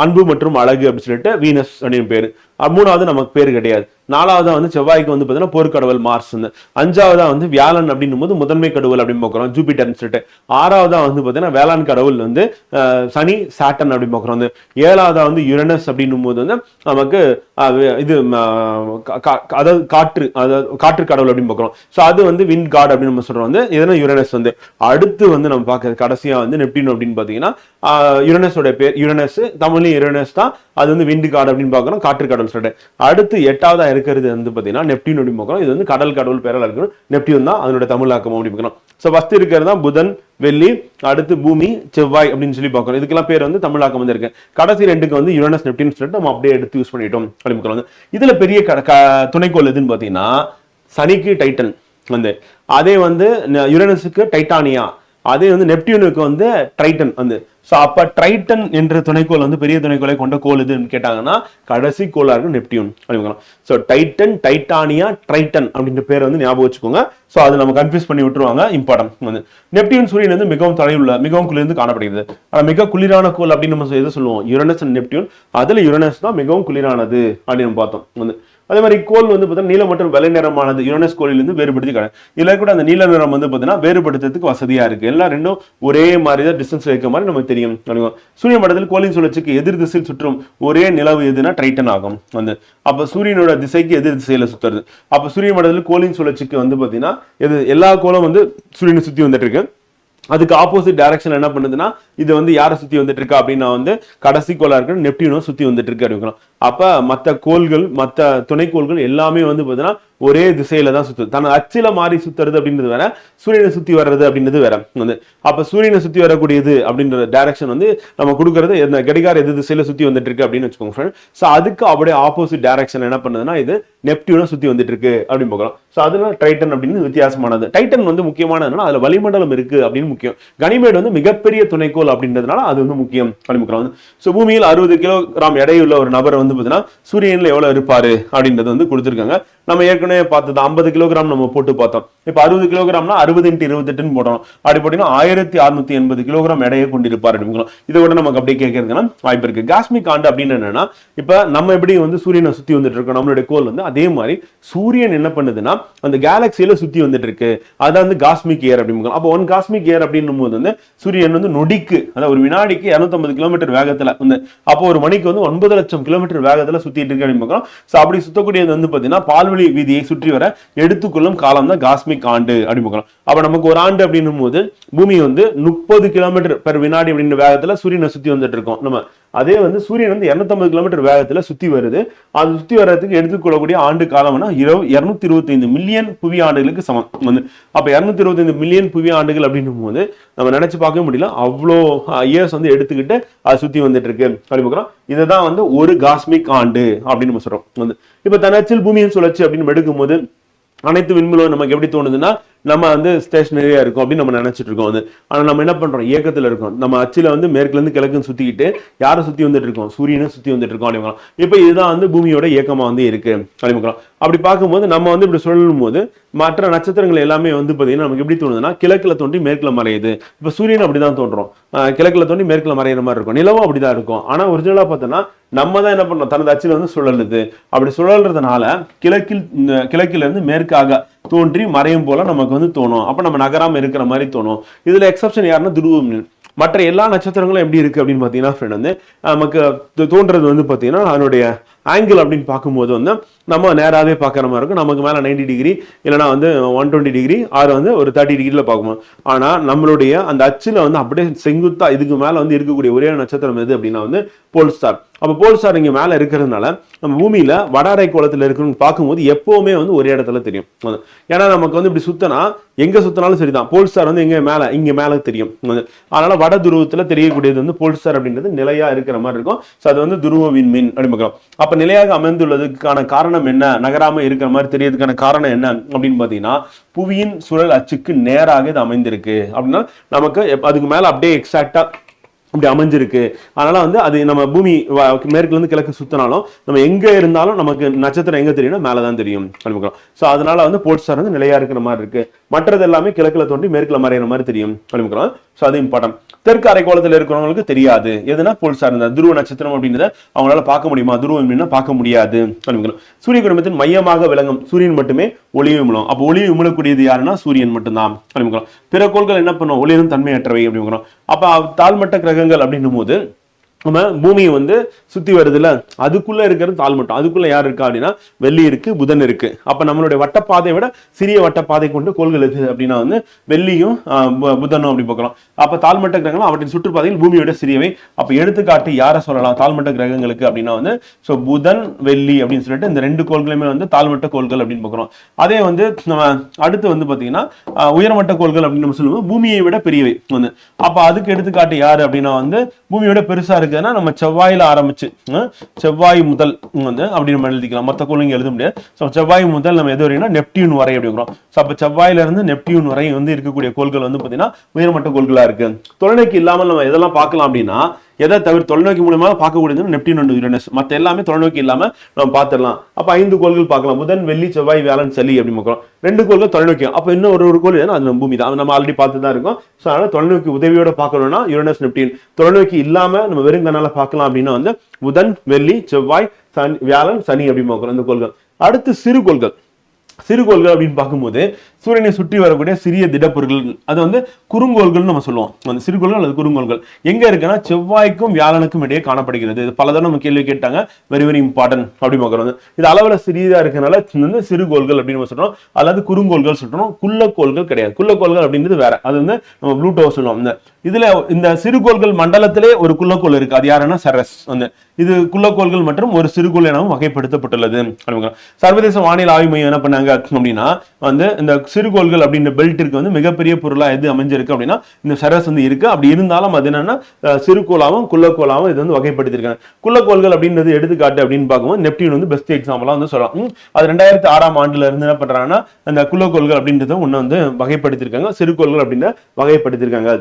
அன்பு மற்றும் அழகு அப்படின்னு சொல்லிட்டு வீனஸ் அப்படின்னு பேரு. மூணாவது நமக்கு பேர் கிடையாது. நாலாவதா வந்து செவ்வாய்க்கு வந்து பார்த்தீங்கன்னா போர்க்கடவுள் மார்ஸ். அஞ்சாவதா வந்து வியாழன் அப்படின்னும் போது முதன்மை கடவுள் அப்படின்னு பார்க்குறோம், ஜூபிட்டர்னு சொல்லிட்டு. ஆறாவதா வந்து பார்த்தீங்கன்னா வேளாண் கடவுள் வந்து சனி, சாட்டன் அப்படின்னு பார்க்குறோம். வந்து ஏழாவதா வந்து யுரேனஸ் அப்படின்னும் போது வந்து நமக்கு இது அதாவது காற்று கடவுள் அப்படின்னு பார்க்குறோம். ஸோ அது வந்து விண்ட் காட் அப்படின்னு நம்ம சொல்றோம். வந்து இதெல்லாம் யுரேனஸ். வந்து அடுத்து வந்து நம்ம பார்க்கறது கடைசியா வந்து நெப்டியூன் அப்படின்னு பார்த்தீங்கன்னா யுரேனஸோட பேர் யுரேனஸ், தமிழ்லையும் யுரேனஸ் தான். அது வந்து விண்ட் காட் அப்படின்னு பார்க்குறோம், காற்று கடவுள் சொல்லிட்டு. அடுத்து 8வதா இருக்கிறது வந்து பார்த்தீங்கன்னா நெப்டியூன் அப்படின்னு பார்க்குறோம். இது வந்து கடல் கடவுள் பேரால் இருக்கணும். நெப்டியூன் தான் அதனுடைய தமிழாக்கம் அப்படின்னு பார்க்குறோம். ஸோ ஃபர்ஸ்ட் இருக்கிறது தான் புதன், வெள்ளி, அடுத்து பூமி, செவ்வாய் அப்படின்னு சொல்லி பார்க்கணும். இதுக்கெல்லாம் பேர் வந்து தமிழாக்கம் வந்து இருக்கு. கடைசி ரெண்டுக்கு வந்து யுரேனஸ், நெப்டியூன் சொல்லிட்டு நம்ம அப்படியே எடுத்து யூஸ் பண்ணிட்டோம் அப்படின்னு பார்க்கலாம். இதுல பெரிய துணைக்கோள் எதுன்னு பார்த்தீங்கன்னா சனிக்கு டைட்டன் வந்து, அதே வந்து யுரேனஸுக்கு டைட்டானியா, அதே வந்து நெப்டியூனுக்கு வந்து ட்ரைட்டன் வந்து. ஸோ அப்ப ட்ரைட்டன் என்ற துணைக்கோள் வந்து பெரிய துணைக்கோளை கொண்ட கோள் எதுன்னு கேட்டாங்கன்னா கடைசி கோளா இருக்கும் நெப்டியூன் அப்படிங்கிறோம். ஸோ டைட்டன், டைட்டானியா, ட்ரைட்டன் அப்படின்ற பேர் வந்து ஞாபகம் வச்சுக்கோங்க. ஸோ அதை நம்ம கன்ஃபியூஸ் பண்ணி விட்டுருவாங்க. இம்பார்ட்டன்ட் வந்து நெப்டியூன் சூரியன் வந்து மிகவும் தொலைவுள்ள, மிகவும் குளிர்ந்து காணப்படுகிறது. ஆனால் மிக குளிரான கோள் அப்படின்னு நம்ம எது சொல்லுவோம், யுரேனஸ் அண்ட் நெப்டியூன். அதுல யுரேனஸ் தான் மிகவும் குளிரானது அப்படின்னு பார்த்தோம். வந்து அதே மாதிரி கோள் வந்து பார்த்தீங்கன்னா நீல மற்றும் வெள்ளை நிறமானது யுரேனஸ் கோளிலிருந்து வேறுபடுத்தி கிடையாது. இதுல கூட அந்த நீல நிறம் வந்து பார்த்தீங்கன்னா வேறுபடுத்துறதுக்கு வசதியா இருக்கு. எல்லாம் ரெண்டும் ஒரே மாதிரி தான் டிஸ்டன்ஸ்ல இருக்க மாதிரி நமக்கு தெரியும். சூரிய மண்டலத்தில் கோளின் சுழற்சிக்கு எதிர் திசையில் சுற்றும் ஒரே நிலவு எதுனா டைட்டன் ஆகும். வந்து அப்ப சூரியனோட திசைக்கு எதிர் திசையில சுத்துறது. அப்ப சூரிய மண்டலத்தில் கோளின் சுழற்சிக்கு வந்து பாத்தீங்கன்னா எல்லா கோளும் வந்து சூரியனை சுத்தி வந்துட்டு இருக்கு. அதுக்கு ஆப்போசிட் டைரக்ஷன் என்ன பண்ணுதுன்னா இது வந்து யாரை சுத்தி வந்துட்டு இருக்கா அப்படின்னா வந்து கடைசி கோளா இருக்கு நெப்டியூனும் சுத்தி வந்துட்டு இருக்கு அப்படிங்கிறோம். அப்ப மற்ற கோள்கள், மற்ற துணைக்கோள்கள் எல்லாமே வந்து பாத்தீங்கன்னா ஒரே திசையில தான் சுத்துது. தன் அச்சில மாறி சுத்துறது அப்படின்றது வேற, சூரியனை சுத்தி வர்றது அப்படின்றது வேற வந்து. அப்ப சூரியனை சுத்தி வரக்கூடியது அப்படின்ற டைரக்ஷன் வந்து நம்ம கொடுக்கறது இந்த கடிகார எது திசையில சுத்தி வந்துட்டு இருக்கு அப்படின்னு வச்சுக்கோங்க ஃப்ரெண்ட். ஸோ அதுக்கு அப்படியே ஆப்போசிட் டைரக்ஷன் என்ன பண்ணுதுன்னா இது நெப்டியூனை சுத்தி வந்துட்டு இருக்கு அப்படின்னு பார்க்கலாம். ஸோ அதனால டைட்டன் அப்படின்னு வித்தியாசமானது. டைட்டன் வந்து முக்கியமானதுன்னா அதுல வளிமண்டலம் இருக்கு அப்படின்னு முக்கியம். கனிமேடு வந்து மிகப்பெரிய துணைக்கோள் அப்படின்றதுனால அது வந்து முக்கியம் அப்படின்னு. ஸோ பூமியில் 60 கிலோகிராம் எடையுள்ள ஒரு நபர் வந்து பார்த்தீங்கன்னா சூரியன்ல எவ்வளவு இருப்பாரு அப்படின்றது வந்து கொடுத்துருக்காங்க. நம்ம ஏற்கனவே பார்த்தது 50 கிலோகிராம் நம்ம போட்டு பார்த்தோம். இப்ப 60 கிலோகிராம்னா 60 × 28 போட்டோம். அப்படி போட்டீங்கன்னா 1680 கிலோகிராம் எடையை கொண்டிருப்பார் அப்படிங்களா. இதை விட நமக்கு அப்படியே கேட்கறதுன்னா வாய்ப்பு இருக்கு. காஸ்மிக் ஆண்டு அப்படின்னு என்னன்னா இப்ப நம்ம எப்படி வந்து சூரியனை சுத்தி வந்துட்டு இருக்கோம் நம்மளுடைய கோள் வந்து, அதே மாதிரி சூரியன் என்ன பண்ணுதுன்னா அந்த கேலக்சியில சுத்தி வந்துட்டு இருக்கு. அதான் வந்து காஸ்மிக் இயர் அப்படின்னு. அப்போ 1 காஸ்மிக் இயர் அப்படின்னும் போது வந்து சூரியன் வந்து நொடிக்கு, அதாவது ஒரு வினாடிக்கு 250 கிலோமீட்டர் வேகத்துல வந்து, அப்போ ஒரு மணிக்கு வந்து 9 லட்சம் கிலோமீட்டர் வேகத்துல சுத்திட்டு இருக்கு அப்படின்னு. சோ அப்படி சுத்தக்கூடியது வந்து பாத்தீங்கன்னா பால்வெளி வீதியை சுற்றி வர எடுத்துக்கொள்ளும் காலம் தான் காஸ்மிக் ஆண்டு அப்படின்னு. அப்ப நமக்கு ஒரு ஆண்டு அப்படின்னும் போது பூமி வந்து 30 கிலோமீட்டர் பெர் வினாடி அப்படின்ற வேகத்துல சூரியனை சுத்தி வந்துட்டு இருக்கோம் நம்ம. அதே வந்து சூரியன் வந்து 250 கிலோமீட்டர் வேகத்துல சுத்தி வருது. அது சுத்தி வர்றதுக்கு எடுத்துக்கொள்ளக்கூடிய ஆண்டு காலம்னா 225 மில்லியன் புவி ஆண்டுகளுக்கு சமம் வந்து. அப்ப 225 மில்லியன் புவி ஆண்டுகள் அப்படின்னும் போது நம்ம நினைச்சு பார்க்க முடியல, அவ்வளோ இயர்ஸ் வந்து எடுத்துக்கிட்டு அது சுத்தி வந்துட்டு இருக்கு அப்படின்னு. இதுதான் வந்து ஒரு காஸ்மிக் ஆண்டு அப்படின்னு நம்ம சொல்றோம் வந்து. இப்ப தனச்சில் பூமியின் சுழற்சி அப்படின்னு எடுக்கும்போது அனைத்து விண்வெளியும் நமக்கு எப்படி தோணுதுன்னா நம்ம வந்து ஸ்டேஷனரியா இருக்கும் அப்படின்னு நம்ம நினைச்சிட்டு இருக்கோம் வந்து. ஆனா நம்ம என்ன பண்றோம், இயக்கத்துல இருக்கோம். நம்ம அச்சில வந்து மேற்குல இருந்து கிழக்குன்னு சுத்திக்கிட்டு யாரை சுத்தி வந்துட்டு இருக்கோம், சூரியனை சுத்தி வந்துட்டு இருக்கோம் அப்படிங்கிறோம். இப்ப இதுதான் வந்து பூமியோட இயக்கமா வந்து இருக்கு அப்படிங்கிறோம். அப்படி பார்க்கும்போது நம்ம வந்து இப்படி சொல்லும் போது மற்ற நட்சத்திரங்கள் எல்லாமே வந்து பாத்தீங்கன்னா நமக்கு எப்படி தோணுதுன்னா கிழக்குல தோன்றி மேற்குல மறையுது. இப்ப சூரியன் அப்படிதான் தோன்றும், கிழக்குல தோன்றி மேற்குல மறையிற மாதிரி இருக்கும். நிலவும் அப்படிதான் இருக்கும். ஆனா ஒரிஜினலா பார்த்தோம்னா நம்ம தான் என்ன பண்றோம், தனது அச்சில வந்து சுழலுது. அப்படி சுழல்றதுனால கிழக்கில இருந்து மேற்காக தோன்றி மறையும் போல நமக்கு வந்து தோணும். அப்ப நம்ம நகராம இருக்கிற மாதிரி தோணும். இதுல எக்ஸப்ஷன் யாருன்னா துருவம். மற்ற எல்லா நட்சத்திரங்களும் எப்படி இருக்கு அப்படின்னு பாத்தீங்கன்னா ஃப்ரெண்ட் வந்து நமக்கு தோன்றது வந்து பாத்தீங்கன்னா அதனுடைய ஆங்கிள் அப்படின்னு பார்க்கும்போது வந்து நம்ம நேராகவே பார்க்குற மாதிரி இருக்கும். நமக்கு மேலே 90 டிகிரி இல்லைனா வந்து 120 டிகிரி ஆறு வந்து ஒரு 30 டிகிரியில் பார்க்கணும். ஆனால் நம்மளுடைய அந்த அச்சில் வந்து அப்படியே செங்குத்தா இதுக்கு மேலே வந்து இருக்கக்கூடிய ஒரே நட்சத்திரம் எது அப்படின்னா வந்து போல் ஸ்டார். அப்போ போல் ஸ்டார் இங்கே மேலே இருக்கிறதுனால நம்ம பூமியில் வடாரை கோலத்தில் இருக்குன்னு பார்க்கும்போது எப்போவுமே வந்து ஒரே இடத்துல தெரியும். ஏன்னா நமக்கு வந்து இப்படி சுத்தினா எங்கே சுத்தினாலும் சரிதான், போல் ஸ்டார் வந்து எங்கே மேலே இங்கே மேலே தெரியும். அதனால வட துருவத்தில் தெரியக்கூடியது வந்து போல் ஸ்டார் அப்படின்றது நிலையா இருக்கிற மாதிரி இருக்கும். ஸோ அது வந்து துருவ விண்மீன் அப்படின்னு பார்க்கலாம். அப்போ நிலையாக அமைந்துள்ளதுக்கான காரணம் என்ன, நகராம இருக்கிற மாதிரி தெரியறதுக்கான காரணம் என்ன அப்படின்னு பாத்தீங்கன்னா புவியின் சுழல் அச்சுக்கு நேராக இது அமைந்திருக்கு. அப்படின்னா நமக்கு அதுக்கு மேல அப்படியே எக்ஸாக்டா அப்படி அமைஞ்சிருக்கு. அதனால வந்து அது நம்ம பூமி மேற்குல இருந்து கிழக்கு சுத்தினாலும் நம்ம எங்க இருந்தாலும் நமக்கு நட்சத்திரம் எங்க தெரியும், மேலதான் தெரியும். ஸோ அதனால வந்து போல் ஸ்டார் வந்து நிலையா இருக்கிற மாதிரி இருக்கு. மற்றது எல்லாமே கிழக்குல தோன்றி மேற்குல மறைகிற மாதிரி தெரியும். ஸோ அது இம்பார்ட்டன்ட். தெற்கு அரைக்கோளத்தில் இருக்கிறவங்களுக்கு தெரியாது எதுனா போல் ஸ்டார் இருந்தா துருவ நட்சத்திரம் அப்படின்றத அவங்களால பார்க்க முடியுமா, துருவம் அப்படின்னா பார்க்க முடியாது. சூரிய குடும்பத்தின் மையமாக விளங்கும் சூரியன் மட்டுமே ஒளி உமிழும். அப்போ ஒளி உமிழக்கூடியது யாருன்னா சூரியன் மட்டும்தான். பிற கோள்கள் என்ன பண்ணும், ஒளிரும் தன்மையற்றவை அப்படிங்கிறோம். அப்ப தாழ்மட்ட கிரகங்கள் அப்படின்னும் போது நம்ம பூமியை வந்து சுத்தி வருதுல, அதுக்குள்ள இருக்கிறது தாழ்மட்டம். அதுக்குள்ள யார் இருக்கா அப்படின்னா வெள்ளி இருக்கு, புதன் இருக்கு. அப்ப நம்மளுடைய வட்டப்பாதையை விட சிறிய வட்டப்பாதை கொண்டு கோள்கள் எது அப்படின்னா வந்து வெள்ளியும் புதனும் அப்படி பார்க்கலாம். அப்ப தாழ்மட்ட கிரகங்கள் அவற்றின் சுற்றுப்பாதையில் பூமியோட சிறியவை. அப்ப எடுத்துக்காட்டு யாரை சொல்லலாம் தாழ்மட்ட கிரகங்களுக்கு அப்படின்னா வந்து புதன் வெள்ளி அப்படின்னு சொல்லிட்டு இந்த ரெண்டு கோள்களுமே வந்து தாழ்மட்ட கோள்கள் அப்படின்னு பார்க்கிறோம். அதே வந்து நம்ம அடுத்து வந்து பாத்தீங்கன்னா உயர்மட்ட கோள்கள் அப்படின்னு நம்ம சொல்லுவோம் பூமியை விட பெரியவை வந்து. அப்ப அதுக்கு எடுத்துக்காட்டு யாரு அப்படின்னா வந்து பூமியோட பெருசா இருக்கு நம்ம செவ்வாயில ஆரம்பிச்சு செவ்வாய் முதல் வந்து அப்படி நம்ம எழுதிக்கலாம். மற்ற கோள் எழுத முடியாது. செவ்வாய் முதல் நம்ம எது வரைக்கும் நெப்டியூன் வரை அப்படிங்கிறோம். அப்ப செவ்வாயில இருந்து நெப்டியூன் வரை வந்து இருக்கக்கூடிய கோள்கள் வந்து பாத்தீங்கன்னா உயர்மட்ட கோள்களா இருக்கு. தொலைநோக்கி இல்லாமல் நம்ம எதெல்லாம் பார்க்கலாம் அப்படின்னா எதை தவிர தொலைநோக்கி மூலமாக பார்க்கக்கூடியது நெப்டியூன் அண்ட் யுரேனஸ். மற்ற எல்லாமே தொலைநோக்கி இல்லாம நம்ம பார்த்துடலாம். அப்ப 5 கோள்கள் பார்க்கலாம், புதன் வெள்ளி செவ்வாய் வியாழன் சனி அப்படின்னு பார்க்கலாம். 2 கோள்கள் தொலைநோக்கி. அப்ப இன்னும் ஒரு கோள் அது நம்ம பூமி தான், நம்ம ஆல்ரெடி பார்த்து தான் இருக்கோம். ஸோ அதனால தொலைநோக்கி உதவியோட பார்க்கணும்னா யுரேனஸ் நெப்டியூன். தொலைநோக்கி இல்லாம நம்ம வெறும் கண்ணால பார்க்கலாம் அப்படின்னா வந்து புதன் வெள்ளி செவ்வாய் சனி வியாழன் சனி அப்படின்னு பார்க்கிறோம் இந்த கோள்கள். அடுத்து சிறுகோள்கள். சிறுகோள்கள் அப்படின்னு பார்க்கும்போது சூரியனை சுற்றி வரக்கூடிய சிறிய திடப்பொருட்கள், அது வந்து குறுங்கோள்கள் நம்ம சொல்லுவோம். அந்த சிறுகோள்கள் அல்லது குறுங்கோள்கள் எங்க இருக்குன்னா செவ்வாய்க்கும் வியாழனுக்கும் இடையே காணப்படுகிறது. பலதரம் நம்ம கேள்வி கேட்டாங்க, வெரி வெரி இம்பார்ட்டன்ட் அப்படி பார்க்கறது. இது அளவுல சிறியதா இருக்கனால வந்து சிறுகோள்கள் அப்படின்னு நம்ம சொல்றோம். அல்லது குறுங்கோள்கள் சொல்றோம். குள்ளக்கோள்கள் கிடையாது. குள்ளக்கோள்கள் அப்படின்றது வேற, அது வந்து நம்ம ப்ளூட்டோ சொல்லுவோம். இதுல இந்த சிறுகோள்கள் மண்டலத்திலே ஒரு குள்ளக்கோள் இருக்கு, அது யாருன்னா செரஸ். வந்து இது குள்ளக்கோள்கள் மற்றும் ஒரு சிறுகோள் எனவும் வகைப்படுத்தப்பட்டுள்ளது. சர்வதேச வானிலை ஆய்வு மையம் என்ன பண்ணாங்க அப்படின்னா வந்து இந்த சிறுகோள்கள் அப்படின்ற பெல்ட்டிற்கு வந்து மிகப்பெரிய பொருளா எது அமைஞ்சிருக்கு அப்படின்னா இந்த சரஸ் வந்து இருக்கு. அப்படி இருந்தாலும் அது என்னன்னா சிறுகோளாவும் குள்ளக்கோளாவும் இது வந்து வகைப்படுத்திருக்காங்க. குள்ளக்கோள்கள் அப்படின்றது எடுத்துக்காட்டு அப்படின்னு பார்க்கும்போது நெப்டியூன் வந்து பெஸ்ட் எக்ஸாம்பிளா வந்து சொல்லலாம். அது 2006ஆம் ஆண்டுல இருந்து என்ன பண்றாங்கன்னா அந்த குள்ளக்கோள்கள் அப்படின்றத ஒண்ணு வந்து வகைப்படுத்திருக்காங்க, சிறுகோள்கள் அப்படின்னு வகைப்படுத்திருக்காங்க.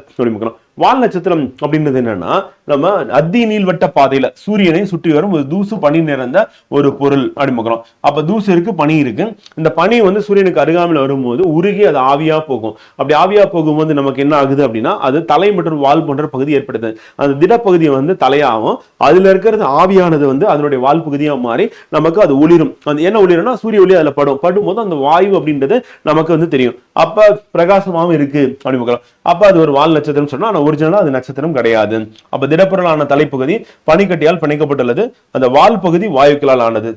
வால் நட்சத்திரம் அப்படின்றது என்னன்னா நம்ம அத்தி நீள்வட்ட பாதையில சூரியனை சுற்றி வரும் ஒரு தூசு பனி நிறைந்த ஒரு பொருள் அப்படிமுக்கிறோம். அப்ப தூசு இருக்கு, பனி இருக்கு. இந்த பனி வந்து சூரியனுக்கு அருகாமையில் வரும்போது உருகி அது ஆவியா போகும். அப்படி ஆவியா போகும்போது நமக்கு என்ன ஆகுது அப்படின்னா அது தலை மற்றும் வால் போன்ற பகுதி ஏற்படுது. அந்த திடப்பகுதியை வந்து தலையாகும், அதுல இருக்கிறது ஆவியானது வந்து அதனுடைய வால் பகுதியா மாறி நமக்கு அது ஒளிரும். அது என்ன ஒளிரும்னா சூரிய ஒளி அதுல படும்போது அந்த வாயு அப்படின்றது நமக்கு வந்து தெரியும். அப்ப பிரகாசமாவும் இருக்கு அப்படின்னு அப்ப அது ஒரு வால் நட்சத்திரம் சொன்னா ஒரிஜினலா அது நட்சத்திரம் கிடையாது. அப்ப திடப்பொருளான தலைப்பகுதி பனிக்கட்டியால் பிணைக்கப்பட்டுள்ளது, அந்த வால் பகுதி வாயுக்களால் ஆனது.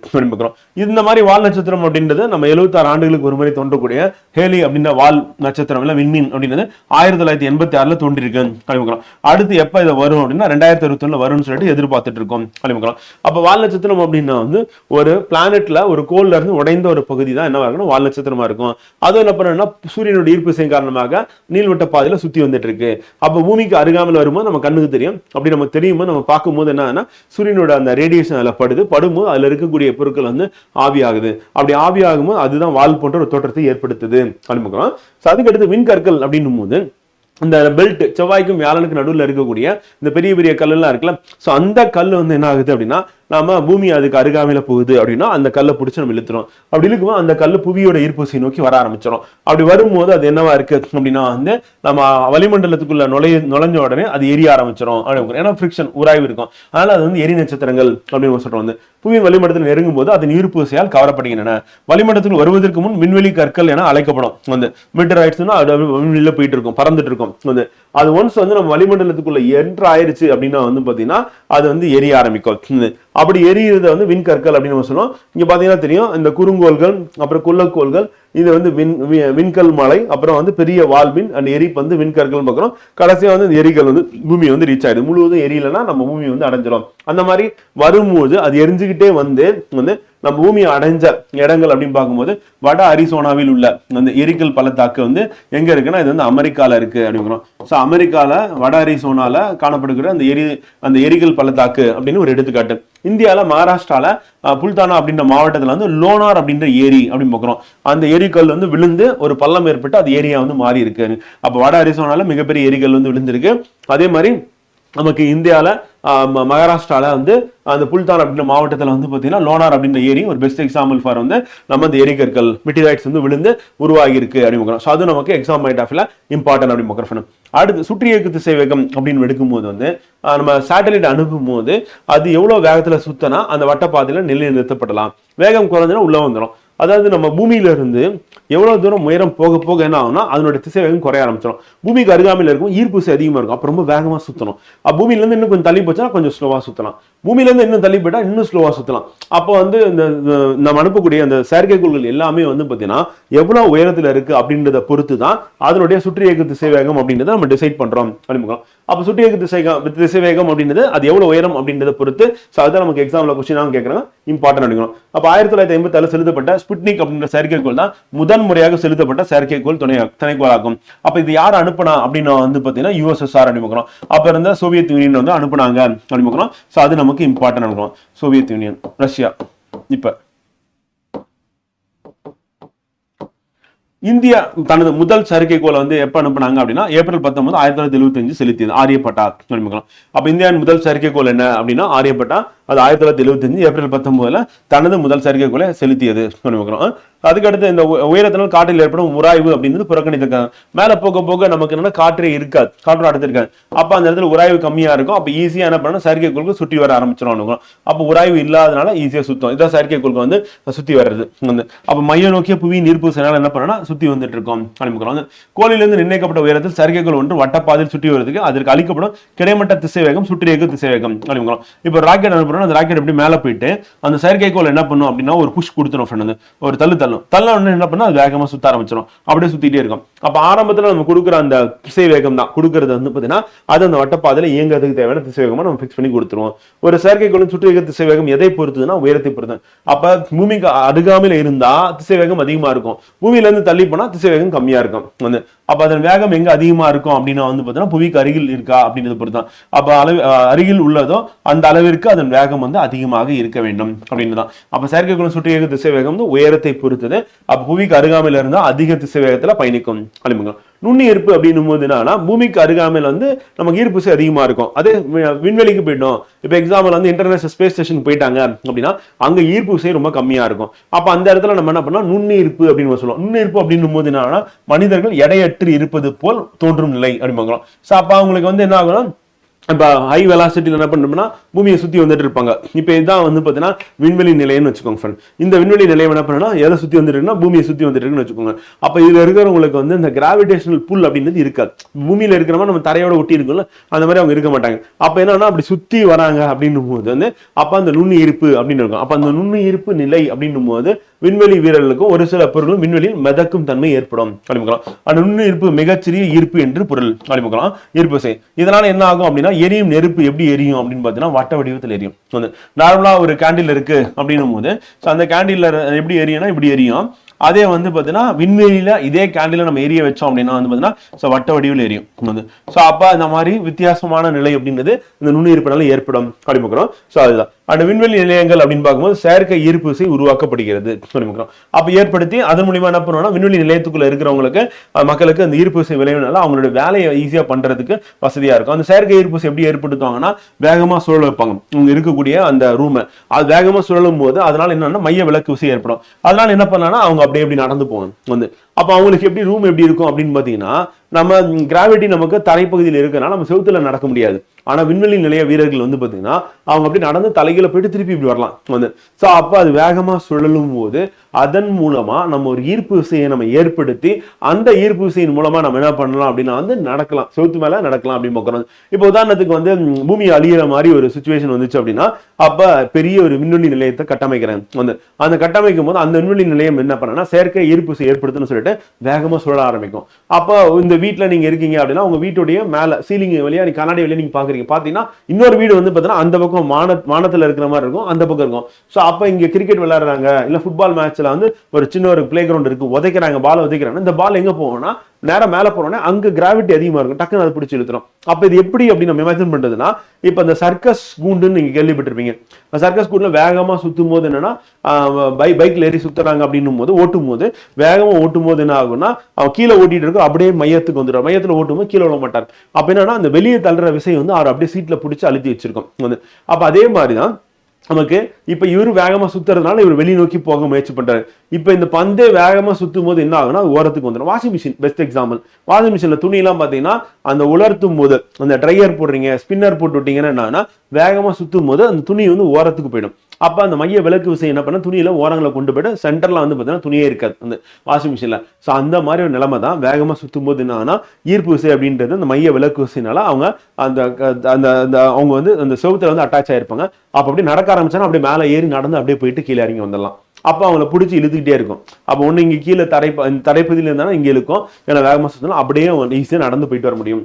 இந்த மாதிரி வால் நட்சத்திரம் அப்படின்றது நம்ம 76 ஆண்டுகளுக்கு ஒரு முறை தோன்றக்கூடிய ஹேலி அப்படின்ற வால் நட்சத்திரம் இல்ல விண்மீன் அப்படின்றது 1986ல தோன்றிருக்கு. அடுத்து எப்ப இதை வரும் அப்படின்னா 2021 வரும்னு சொல்லிட்டு எதிர்பார்த்துட்டு இருக்கோம். அப்ப வால் நட்சத்திரம் அப்படின்னா வந்து ஒரு பிளானட்ல ஒரு கோல்ல இருந்து உடைந்த ஒரு பகுதி தான் என்ன ஆகணும் வால் நட்சத்திரமா இருக்கும். அது என்ன பண்ணா சூரியனுடைய ஈர்ப்பு விசை காரணமாக நீள்வட்ட பாதையில சுத்தி வந்துட்டு இருக்கு. அப்ப பூமிக்கு அருகாமல் வரும்போது நம்ம கண்ணுக்கு தெரியும். அப்படி நமக்கு தெரியுமோ நம்ம பார்க்கும்போது என்னன்னா சூரியனோட அந்த ரேடியேஷன் அதுல படும்போது அதுல இருக்கக்கூடிய பொருட்கள் வந்து ஆவியாகுது. அப்படி ஆவியாகும்போது அதுதான் வால் போன்ற ஒரு தோற்றத்தை ஏற்படுத்துது அப்படின்னு. அதுக்கடுத்து விண்கற்கள் அப்படின்னும் போது இந்த பெல்ட் செவ்வாய்க்கும் வியாழனுக்கு நடுவில் இருக்கக்கூடிய இந்த பெரிய பெரிய கல்லெல்லாம் இருக்குல்ல, ஸோ அந்த கல் வந்து என்ன ஆகுது அப்படின்னா நாம பூமி அதுக்கு அருகாமையில போகுது அப்படின்னா அந்த கல்லை பிடிச்சி நம்ம இழுத்துறோம். அப்படி இருக்கும்போது அந்த கல் புவியோட ஈர்ப்பு நோக்கி வர ஆரம்பிச்சிடும். அப்படி வரும்போது அது என்னவா இருக்கு அப்படின்னா வந்து நம்ம வளிமண்டலத்துக்குள்ள நுழைஞ்ச உடனே அது எரிய ஆரம்பிச்சிடும். ஏன்னா ஃபிரிக்ஷன் உராய்வு இருக்கும். அதனால அது வந்து எரி நட்சத்திரங்கள் அப்படின்னு சொல்றோம். வந்து புவியின் வளிமண்டலத்தில் நெருங்கும் போது அதன் ஈர்ப்பு விசையால் கவரப்படுகின்றன. வளிமண்டலத்துக்கு வருவதற்கு முன் விண்வெளி கற்கள் என அழைக்கப்படும். வந்து மீட்டராய்ட்ஸ்னா அது விண்வெளியில போயிட்டு இருக்கும், பறந்துட்டு இருக்கும். வந்து அது ஒன்ஸ் வந்து நம்ம வளிமண்டலத்துக்குள்ள என்ட்ரு ஆயிருச்சு அப்படின்னா வந்து பாத்தீங்கன்னா அது வந்து எரிய ஆரம்பிக்கும். அப்படி எரியிறத வந்து விண்கற்கள் அப்படின்னு நம்ம சொல்லுவோம். இங்க பாத்தீங்கன்னா தெரியும் இந்த குறுங்கோள்கள் அப்புறம் குள்ளக்கோள்கள் இது வந்து விண்கல் மலை, அப்புறம் வந்து பெரிய வால்வின் அண்ட் எரி வந்து விண்கற்கள் பார்க்கிறோம். கடைசியா வந்து இந்த எரிகள் வந்து பூமி வந்து ரீச் ஆயிடுது. முழுவதும் எரியலைன்னா நம்ம பூமி வந்து அடைஞ்சிடும். அந்த மாதிரி வரும்போது அது எரிஞ்சுக்கிட்டே வந்து நம்ம பூமியை அடைஞ்ச இடங்கள் அப்படின்னு பார்க்கும்போது வட அரிசோனாவில் உள்ள அந்த எரிக்கல் பள்ளத்தாக்கு வந்து எங்க இருக்குன்னா இது வந்து அமெரிக்கால இருக்கு அப்படிங்கிறோம். ஸோ அமெரிக்கால வட அரிசோனால காணப்படுகிற அந்த எரிக்கல் பள்ளத்தாக்கு அப்படின்னு ஒரு எடுத்துக்காட்டு. இந்தியால மகாராஷ்டிரால புல்தானா அப்படின்ற மாவட்டத்துல வந்து லோனார் அப்படின்ற ஏரி அப்படின்னு பார்க்கிறோம். அந்த எரிக்கல் வந்து விழுந்து ஒரு பள்ளம் ஏற்பட்டு அது ஏரியா வந்து மாறி இருக்கு. அப்ப வட அரிசோனால மிகப்பெரிய எரிக்கல் வந்து விழுந்திருக்கு. அதே மாதிரி நமக்கு இந்தியால மகாராஷ்டிரால வந்து அந்த புல்தான் அப்படின்ற மாவட்டத்தில் வந்து பார்த்தீங்கன்னா லோனார் அப்படின்ற ஏரி ஒரு பெஸ்ட் எக்ஸாம்பிள் ஃபார் வந்து நம்ம இந்த எரிகற்கள் மெட்டீரியல்ஸ் வந்து விழுந்து உருவாகி இருக்கு அப்படின்னு. ஸோ அது நமக்கு எக்ஸாம் பாயிண்ட் ஆஃப்ல இம்பார்ட்டன் அப்படின்னு பார்க்கணும். அடுத்து சுற்றி இயக்கு திசைவேகம் அப்படின்னு எடுக்கும்போது வந்து நம்ம சேட்டலைட் அனுப்பும் போது அது எவ்வளவு வேகத்துல சுத்தனா அந்த வட்டப்பாதையில நிலைநிறுத்தப்படலாம். வேகம் குறைஞ்சுன்னா உள்ள வந்துடும். அதாவது நம்ம பூமியில இருந்து எவ்வளவு தூரம் உயரம் போக போக என்ன ஆகும்னா அதனுடைய திசை வேகம் குறைய ஆரம்பிச்சிடும். பூமிக்கு அருகாமையில் இருக்கும் ஈர்ப்பு விசை அதிகமா இருக்கும். அப்ப ரொம்ப வேகமா சுத்தணும். பூமியில இருந்து இன்னும் கொஞ்சம் தள்ளி போச்சுன்னா கொஞ்சம் ஸ்லோவா சுத்தலாம். பூமியில இருந்து இன்னும் தள்ளி போயிட்டா இன்னும் ஸ்லோவா சுத்தலாம். அப்போ வந்து இந்த நம்ம அனுப்பக்கூடிய அந்த செயற்கைக்கோள்கள் எல்லாமே வந்து பாத்தீங்கன்னா எவ்வளவு உயரத்துல இருக்கு அப்படின்றத பொறுத்து தான் அதனுடைய சுற்றி இயக்கு திசை வேகம் அப்படின்றத நம்ம டிசைட் பண்றோம் அப்படின்னு. அப்ப சுற்றி இயக்கு திசை வேகம் அப்படின்றது அது எவ்வளவு உயரம் அப்படின்றத பொறுத்து அதுதான் நமக்கு எக்ஸாம்ல கொஸ்டின் கேட்கறாங்க, இம்பார்ட்டன் அப்படிங்கிறோம். அப்ப 1957 செலுத்தப்பட்ட ஸ்புட்னிக் அப்படின்ற செயற்கைக்கோள் தான் முதன் முறையாக செலுத்தப்பட்ட செயற்கைக்கோள் துணைக்கோளாகும். அப்ப இது யார் அனுப்புனா அப்படின்னு வந்து பாத்தீங்கன்னா USSR அனுப்புகிறோம். அப்ப இருந்த சோவியத் யூனியன் வந்து அனுப்புனாங்க அனுப்புகிறோம். சோ அது நமக்கு இம்பார்ட்டன் அனுப்புகிறோம். Soviet union, Russia. இப்ப இந்தியா தனது முதல் செயற்கைக்கோளை வந்து எப்ப அனுப்புனாங்க அப்படின்னா ஏப்ரல் 19, 1975 செலுத்தியது ஆரியப்பட்டா அனுப்புகிறோம். அப்ப இந்தியாவின் முதல் செயற்கைக்கோள் என்ன அப்படின்னா ஆரியப்பட்டா. அது 1975 ஏப்ரல் 19 தனது முதல் செயற்கைக்கோளை செலுத்தியது அனுப்புகிறோம். அதுக்கடுத்து இந்த உயரத்தினால் காற்றில் ஏற்படும் உராய்வு அப்படின்றது புறக்கணித்திருக்காங்க. மேல போக போக நமக்கு என்னன்னா காற்றே இருக்காது, காற்று அடைத்திருக்காங்க. அப்ப அந்த இடத்துல உராய்வு கம்மியா இருக்கும். அப்ப ஈஸியா என்ன பண்ணணும் செயற்கைக்கோளுக்கு சுற்றி வர ஆரம்பிச்சிடும். அப்ப உராய்வு இல்லாதனால ஈஸியா சுத்தம். இதான் செயற்கைக்கோளுக்கு வந்து சுத்தி வர்றது. அப்ப மைய நோக்கிய புவியின் ஈர்ப்பு விசையால என்ன பண்ணா சுத்தி வந்துட்டு இருக்கோம் அனுப்புகிறோம். கோளிலிருந்து நிர்ணயிக்கப்பட்ட உயரத்தில் செயற்கைக்கோள் ஒன்று வட்டப்பாதையில் சுற்றி வருவதற்கு அதற்கு அளிக்கப்படும் கிடைமட்ட திசை வேகம் சுற்றி இயக்கு திசை வேகம் அனுப்புகிறோம். இப்ப ராக்கெட் அனுப்புறோம். பண்ணும், அந்த ராக்கெட் எப்படி மேலே போயிட்டு அந்த செயற்கைக்கோள் என்ன பண்ணும் அப்படின்னா ஒரு புஷ் கொடுத்துரும் ஃப்ரெண்ட், வந்து ஒரு தள்ள உடனே என்ன பண்ணும், அது வேகமாக சுத்த ஆரம்பிச்சிடும், அப்படியே சுத்திட்டே இருக்கும். அப்போ ஆரம்பத்தில் நம்ம கொடுக்குற அந்த திசை வேகம் தான் கொடுக்கறது வந்து பார்த்தீங்கன்னா அது அந்த வட்டப்பாதையில் இயங்குறதுக்கு தேவையான திசை வேகமாக நம்ம ஃபிக்ஸ் பண்ணி கொடுத்துருவோம். ஒரு செயற்கைக்கோளின் சுற்று இயக்க திசை வேகம் எதை பொறுத்துதுன்னா உயரத்தை பொறுத்து. அப்போ பூமிக்கு அருகாமையில் இருந்தா திசை வேகம் அதிகமாக இருக்கும், பூமியில இருந்து தள்ளி போனா திசை வேகம் கம்மியா இருக்கும் வந்து. அப்ப அதன் வேகம் எங்க அதிகமா இருக்கும் அப்படின்னா வந்து பார்த்தீங்கன்னா புவிக்கு அருகில் இருக்கா அப்படின்றது பொறுத்து தான். அப்ப அருகில் உள்ளதோ அந்த அளவிற்கு அதன் வேகம் வந்து அதிகமாக இருக்க வேண்டும் அப்படின்னு தான். அப்ப செயற்கைக்கோள் சுற்று இயக்க திசை வேகம் வந்து உயரத்தை பொறுத்தது. அப்ப புவிக்கு அருகாமையில் இருந்தா அதிக திசை வேகத்துல பயணிக்கும் அப்படிங்க. நுண்ணீர்ப்பு அப்படின்னும் போது என்னன்னா பூமிக்கு அருகாமையில் வந்து நமக்கு ஈர்ப்பு விசை அதிகமா இருக்கும். அதே விண்வெளிக்கு போயிட்டோம், இப்ப எக்ஸாம்பிள் வந்து இன்டர்நேஷனல் ஸ்பேஸ் ஸ்டேஷன் போயிட்டாங்க அப்படின்னா அங்க ஈர்ப்பு விசை ரொம்ப கம்மியா இருக்கும். அப்ப அந்த இடத்துல நம்ம என்ன பண்ணலாம், நுண்ணீர்ப்பு அப்படின்னு சொல்லுவோம். நுண்ணீர்ப்பு அப்படின்னும் போது என்னன்னா மனிதர்கள் எடையற்று இருப்பது போல் தோன்றும் நிலை அப்படிம்பாங்க. சோ அப்ப அவங்களுக்கு வந்து என்ன ஆகும்னா, இப்போ ஹை வெலாசிட்டியில் என்ன பண்ணோம்னா பூமியை சுற்றி வந்துட்டு இருப்பாங்க. இப்போ இதுதான் வந்து பார்த்தீங்கன்னா விண்வெளி நிலையம்னு வச்சுக்கோங்க ஃப்ரெண்ட். இந்த விண்வெளி நிலையம் என்ன பண்ணா எதை சுற்றி வந்துட்டு இருக்குன்னா பூமியை சுற்றி வந்துட்டு இருக்குன்னு வச்சுக்கோங்க. அப்போ இதில் இருக்கிறவங்களுக்கு வந்து இந்த கிராவிடேஷனல் புல் அப்படின்றது இருக்காது. பூமியில் இருக்கிற மாதிரி நம்ம தரையோட ஒட்டி இருக்கும்ல அந்த மாதிரி அவங்க இருக்க மாட்டாங்க. அப்போ என்னன்னா அப்படி சுற்றி வராங்க அப்படின்னும் போது வந்து அப்போ அந்த நுண்ணு ஈர்ப்பு அப்படின்னு இருக்கும். அப்போ அந்த நுண்ணு ஈர்ப்பு நிலை அப்படின்னும் போது விண்வெளி வீரர்களுக்கும் ஒரு சில பொருளும் விண்வெளியில் மிதக்கும் தன்மை ஏற்படும் அப்படிக்கலாம். அந்த நுண்ணு ஈர்ப்பு மிகச்சிறிய ஈர்ப்பு என்று பொருள் அப்படிக்கலாம். ஈர்ப்பு விசை இதனால என்ன ஆகும் அப்படின்னா எரியும் நெருப்பு எப்படி எரியும் அப்படின்னு பார்த்தீங்கன்னா வட்ட வடிவத்தில் எரியும். நார்மலா ஒரு கேண்டில் இருக்கு அப்படின்னும் போது அந்த கேண்டில் எப்படி எரியும்னா இப்படி எரியும். அதே வந்து பார்த்தீங்கன்னா விண்வெளியில இதே கேண்டில நம்ம எரிய வச்சோம் அப்படின்னா வந்து பார்த்தீங்கன்னா வட்ட வடிவில் எரியும் வந்து. ஸோ அப்போ இந்த மாதிரி வித்தியாசமான நிலை அப்படின்றது இந்த நுண்ணீர்ப்பினால ஏற்படும் அப்படிங்கிறோம். ஸோ அதுதான் அந்த விண்வெளி நிலையங்கள் அப்படின்னு பார்க்கும்போது செயற்கை ஈர்ப்பு விசை உருவாக்கப்படுகிறது அப்படிங்கிறோம். அப்போ ஏற்படுத்தி அதன் மூலியமா என்ன பண்ணுவோம்னா விண்வெளி நிலையத்துக்குள்ள இருக்கிறவங்களுக்கு மக்களுக்கு அந்த ஈர்ப்பு விசை விளைவுனால அவங்களோட வேலையை ஈஸியா பண்றதுக்கு வசதியா இருக்கும். அந்த செயற்கை ஈர்ப்பு விசை எப்படி ஏற்படுத்துவாங்கன்னா வேகமா சுழல வைப்பாங்க. இங்க இருக்கக்கூடிய அந்த ரூமை அது வேகமா சுழலும் போது அதனால என்னன்னா மைய விலக்கு விசை ஏற்படும். அதனால என்ன பண்ணாங்கன்னா அவங்க அப்படியே எப்படி நடந்து போவாங்க வந்து. அப்ப அவங்களுக்கு எப்படி ரூம் எப்படி இருக்கும் அப்படின்னு பாத்தீங்கன்னா நம்ம கிராவிட்டி நமக்கு தரைப்பகுதியில் இருக்கிறனால நம்ம செவுத்துல நடக்க முடியாது. ஆனா விண்வெளி நிலைய வீரர்கள் வந்து பாத்தீங்கன்னா அவங்க அப்படி நடந்து தலைகளை போயிட்டு திருப்பி இப்படி வரலாம் வந்து. சோ அப்ப அது வேகமா சுழலும் போது அதன் மூலமா நம்ம ஒரு ஈர்ப்பு விசையை நம்ம ஏற்படுத்தி அந்த ஈர்ப்பு விசையின் மூலமா நம்ம என்ன பண்ணலாம் அப்படின்னா வந்து நடக்கலாம், செவுத்து மேல நடக்கலாம் அப்படின்னு பார்க்கறோம். இப்போ உதாரணத்துக்கு வந்து பூமி அழியிற மாதிரி ஒரு சுச்சுவேஷன் வந்துச்சு அப்படின்னா அப்ப பெரிய ஒரு விண்வெளி நிலையத்தை கட்டமைக்கிறேன் வந்து. அந்த கட்டமைக்கும் போது அந்த விண்வெளி நிலையம் என்ன பண்ணா செயற்கை ஈர்ப்பு விசை ஏற்படுத்துன்னு சொல்லிட்டு வேகமா சுழல ஆரம்பிக்கும். அப்போ இந்த வீட்டுல நீங்க இருக்கீங்க அப்படின்னா உங்க வீட்டுடைய மேல சீலிங் வழியா நீங்க கண்ணாடி வழியா நீங்க பாக்குறீங்க. பாத்தீங்கன்னா இன்னொரு வீடு வந்து பாத்தீங்கன்னா அந்த பக்கம் வானத்துல இருக்கிற மாதிரி இருக்கும், அந்த பக்கம் இருக்கும். சோ அப்ப இங்க கிரிக்கெட் விளையாடுறாங்க இல்ல ஃபுட்பால் மேட்ச்ல வந்து ஒரு சின்ன ஒரு பிளே கிரவுண்ட் இருக்கு, உதைக்கிறாங்க, பால் உதைக்கிறாங்க. இந்த பால் எங்க போகும்னா நேரம் மேல போனோம்னா அங்க கிராவிட்டி அதிகமா இருக்கும், டக்குன்னு அதை பிடிச்சி இழுத்துரும். அப்ப இது எப்படி அப்படி நம்ம இமேஜின் பண்றதுன்னா இப்ப இந்த சர்க்கஸ் கூண்டுன்னு நீங்க கேள்விப்பட்டிருப்பீங்க. சர்க்கஸ் கூண்டுல வேகமா சுத்தும் போது என்னன்னா பைக்ல ஏறி சுத்துறாங்க அப்படின்னும் போது ஓட்டும் போது வேகமா ஓட்டும் போது என்ன ஆகும்னா அவன் கீழே ஓட்டிட்டு இருக்கும் அப்படியே மையத்துக்கு வந்துடும். மையத்துல ஓட்டும் போது கீழே விட மாட்டார். அப்ப என்னன்னா அந்த வெளியே தள்ளுற விசை வந்து அவர் அப்படியே சீட்ல பிடிச்சி அழுத்தி வச்சிருக்கோம் வந்து. அப்ப அதே மாதிரிதான் நமக்கு இப்ப இவரு வேகமா சுத்துறதுனால இவர் வெளியே நோக்கி போக முயற்சி பண்றாரு. இப்ப இந்த பந்தே வேகமா சுத்தும் போது என்ன ஆகுனா ஓரத்துக்கு வந்துடும். Washing machine best example. Washing மிஷின்ல துணி எல்லாம் பாத்தீங்கன்னா அந்த உலர்த்தும் போது அந்த ட்ரையர் போடுறீங்க ஸ்பின்னர் போட்டு விட்டீங்கன்னா என்னன்னா வேகமா சுத்தும் போது அந்த துணி வந்து ஓரத்துக்கு போயிடும். அப்ப அந்த மைய விலக்கு விசை என்ன பண்ண துணியில ஓரங்களை கொண்டு போயிட்டு சென்டர்ல வந்து பாத்தீங்கன்னா துணியே இருக்காது அந்த வாஷிங் மிஷின்ல. சோ அந்த மாதிரி ஒரு நிலைமை தான் வேகமா சுத்தும் போது என்னன்னா ஈர்ப்பு விசை அப்படின்றது அந்த மைய விலக்கு விசைனால அவங்க அந்த அந்த அவங்க வந்து அந்த செவுத்துல வந்து அட்டாச் ஆயிருப்பாங்க. அப்ப அப்படி நடக்க ஆரம்பிச்சாலும் அப்படியே மேலே ஏறி நடந்து அப்படியே போயிட்டு கீழே இறங்கி வந்துடலாம். அப்போ அவங்கள பிடிச்சி இழுத்துக்கிட்டே இருக்கும். அப்போ ஒன்று இங்கே கீழே தரைப்பகுதியில் இருந்தாலும் இங்கே இருக்கும், ஏன்னா வேகமாக சுற்றலாம் அப்படியே ஈஸியாக நடந்து போயிட்டு வர முடியும்.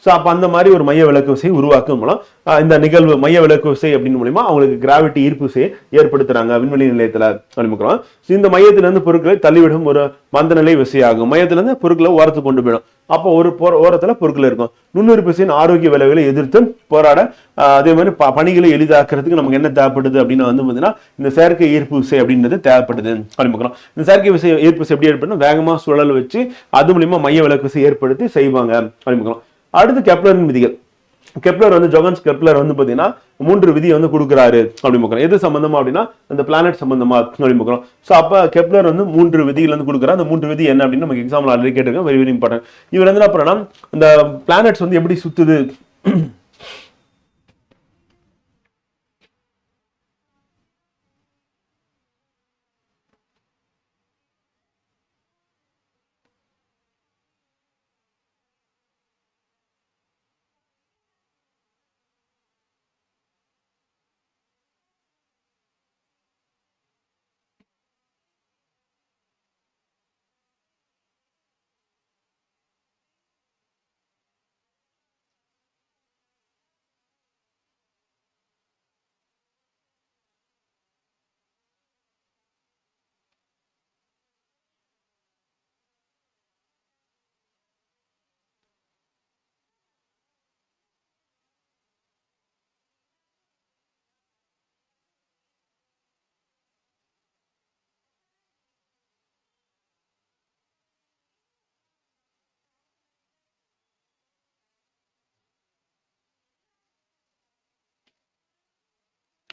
ஸோ அப்போ அந்த மாதிரி ஒரு மைய விலக்கு விசையை உருவாக்கும் மூலம் இந்த நிகழ்வு மைய விலக்கு விசை அப்படின்னு மூலியமா அவங்களுக்கு கிராவிட்டி ஈர்ப்பு விசையை ஏற்படுத்துறாங்க விண்வெளி நிலையத்தில் அனுப்புகிறோம். இந்த மையத்திலிருந்து பொருட்களை தள்ளிவிடும் ஒரு மந்தநிலை விசையாகும். மையத்திலிருந்து பொருட்களை ஓரத்துக்கு கொண்டு போயிடும். அப்போ ஒரு ஓரத்துல பொருட்கள் இருக்கும். நுண்ணுறுப்பு விசையின் ஆரோக்கிய விளைவுகளை எதிர்த்து போராட அதே மாதிரி பணிகளை எளிதாக்குறதுக்கு நமக்கு என்ன தேவைப்படுது அப்படின்னு வந்து பாத்தீங்கன்னா இந்த செயற்கை ஈர்ப்பு விசை அப்படின்றது தேவைப்படுது அப்படின்னு. இந்த செயற்கை விசை ஈர்ப்பு விசை எப்படி ஏற்படும் வேகமா சுழல் வச்சு அது மூலியமா மைய விலக்கு விசை ஏற்படுத்தி செய்வாங்க அப்படின்னு. அடுத்து கெப்லரின் விதிகள். கெப்லர் வந்து ஜோகன்ஸ் கெப்லர் வந்து பாத்தீங்கன்னா 3 விதி வந்து கொடுக்குறாரு அப்படின்னு. எது சம்பந்தமா அப்படின்னா அந்த பிளானட் சம்பந்தமா அப்படின்னு. சோ அப்ப கெப்லர் வந்து 3 விதிகள் வந்து கொடுக்குறாரு. அந்த 3 விதி என்ன அப்படின்னு நமக்கு எக்ஸாம்பிள் ஆல்ரெடி கேட்டிருக்கேன், வெரி வெரி இம்பார்ட்டன்ட். இவர் வந்து என்ன பண்ணா இந்த பிளானட்ஸ் வந்து எப்படி சுத்துது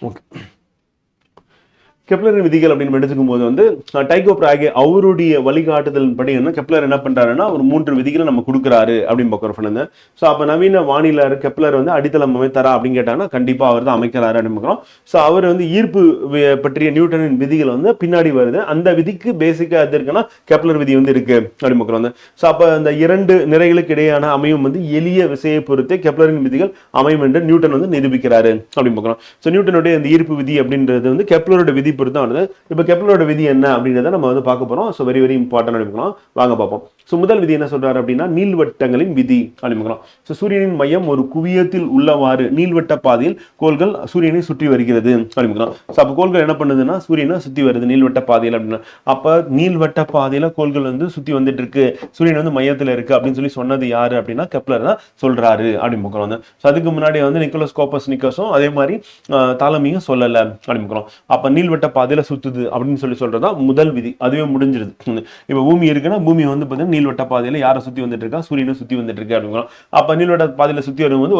ஓகே, கெப்லரின் விதிகள் அப்படின்னு எடுத்துக்கும் போது வந்து டைகோ பிராகே அவருடைய வழிகாட்டுதல் படி என்ன கெப்லர் என்ன பண்றாருன்னா ஒரு 3 விதிகளை நம்ம கொடுக்குறாரு அப்படின்னு பார்க்குறோம். ஸோ அப்போ நவீன வானிலை கெப்லர் வந்து அடித்தளம் அமைத்தாரா அப்படின்னு கேட்டாங்கன்னா கண்டிப்பா அவர் தான் அமைக்கிறாரு அப்படின்னு பார்க்குறோம். ஸோ அவர் வந்து ஈர்ப்பு பற்றிய நியூட்டனின் விதிகள் வந்து பின்னாடி வருது. அந்த விதிக்கு பேசிக்கா எது இருக்குன்னா கெப்லர் விதி வந்து இருக்கு அப்படின்னு பார்க்குறோம். ஸோ அப்போ அந்த 2 நிறைகளுக்கு இடையான அமையும் வந்து எளிய விசையை பொறுத்தே கெப்லரின் விதிகள் அமையும் என்று நியூட்டன் வந்து நிரூபிக்கிறாரு அப்படின்னு பார்க்குறோம். ஸோ நியூட்டனுடைய இந்த ஈர்ப்பு விதி அப்படின்றது வந்து கெப்லரோட விதி பொறுத்து வருது. இப்போ கெப்லரோட விதி என்ன அப்படின்றத நம்ம வந்து பார்க்க போறோம். ஸோ வெரி வெரி இம்பார்ட்டன்ட் எடுக்கணும், வாங்க பார்ப்போம். ஸோ முதல் விதி என்ன சொல்றாரு அப்படின்னா நீள்வட்டங்களின் விதி அப்படிங்கிறோம். ஸோ சூரியனின் மையம் ஒரு குவியத்தில் உள்ளவாறு நீள்வட்ட பாதையில் கோள்கள் சூரியனை சுற்றி வருகிறது அப்படிங்கிறோம். ஸோ அப்போ கோள்கள் என்ன பண்ணுதுன்னா சூரியனை சுற்றி வருது நீள்வட்ட பாதையில் அப்படின்னா, அப்போ நீள்வட்ட பாதையில கோள்கள் வந்து சுற்றி வந்துட்டு இருக்கு, சூரியன் வந்து மையத்தில் இருக்கு அப்படின்னு சொல்லி சொன்னது யாரு அப்படின்னா கெப்லர் தான் சொல்றாரு அப்படின்னு பார்க்குறோம். ஸோ அதுக்கு முன்னாடி வந்து நிக்கோலஸ் கோப்பர்னிக்கஸும் அதே மாதிரி தாலமியும் சொல்லல அப்படின்னு பார்க்குறோம். அப்போ நீள்வட்ட பாதையில சுத்துது அப்படின்னு சொல்லி சொல்றதா முதல் விதி, அதுவே முடிஞ்சிருது. இப்ப பூமி இருக்குன்னா பூமி வந்து பாத்தீங்கன்னா நீள்வட்ட பாதையில யாரை சுத்தி வந்துட்டு இருக்கா, சூரியனை சுத்தி வந்துட்டு இருக்கு அப்படிங்கிறோம். அப்ப நீள்வட்ட பாதையில சுத்தி வரும்போது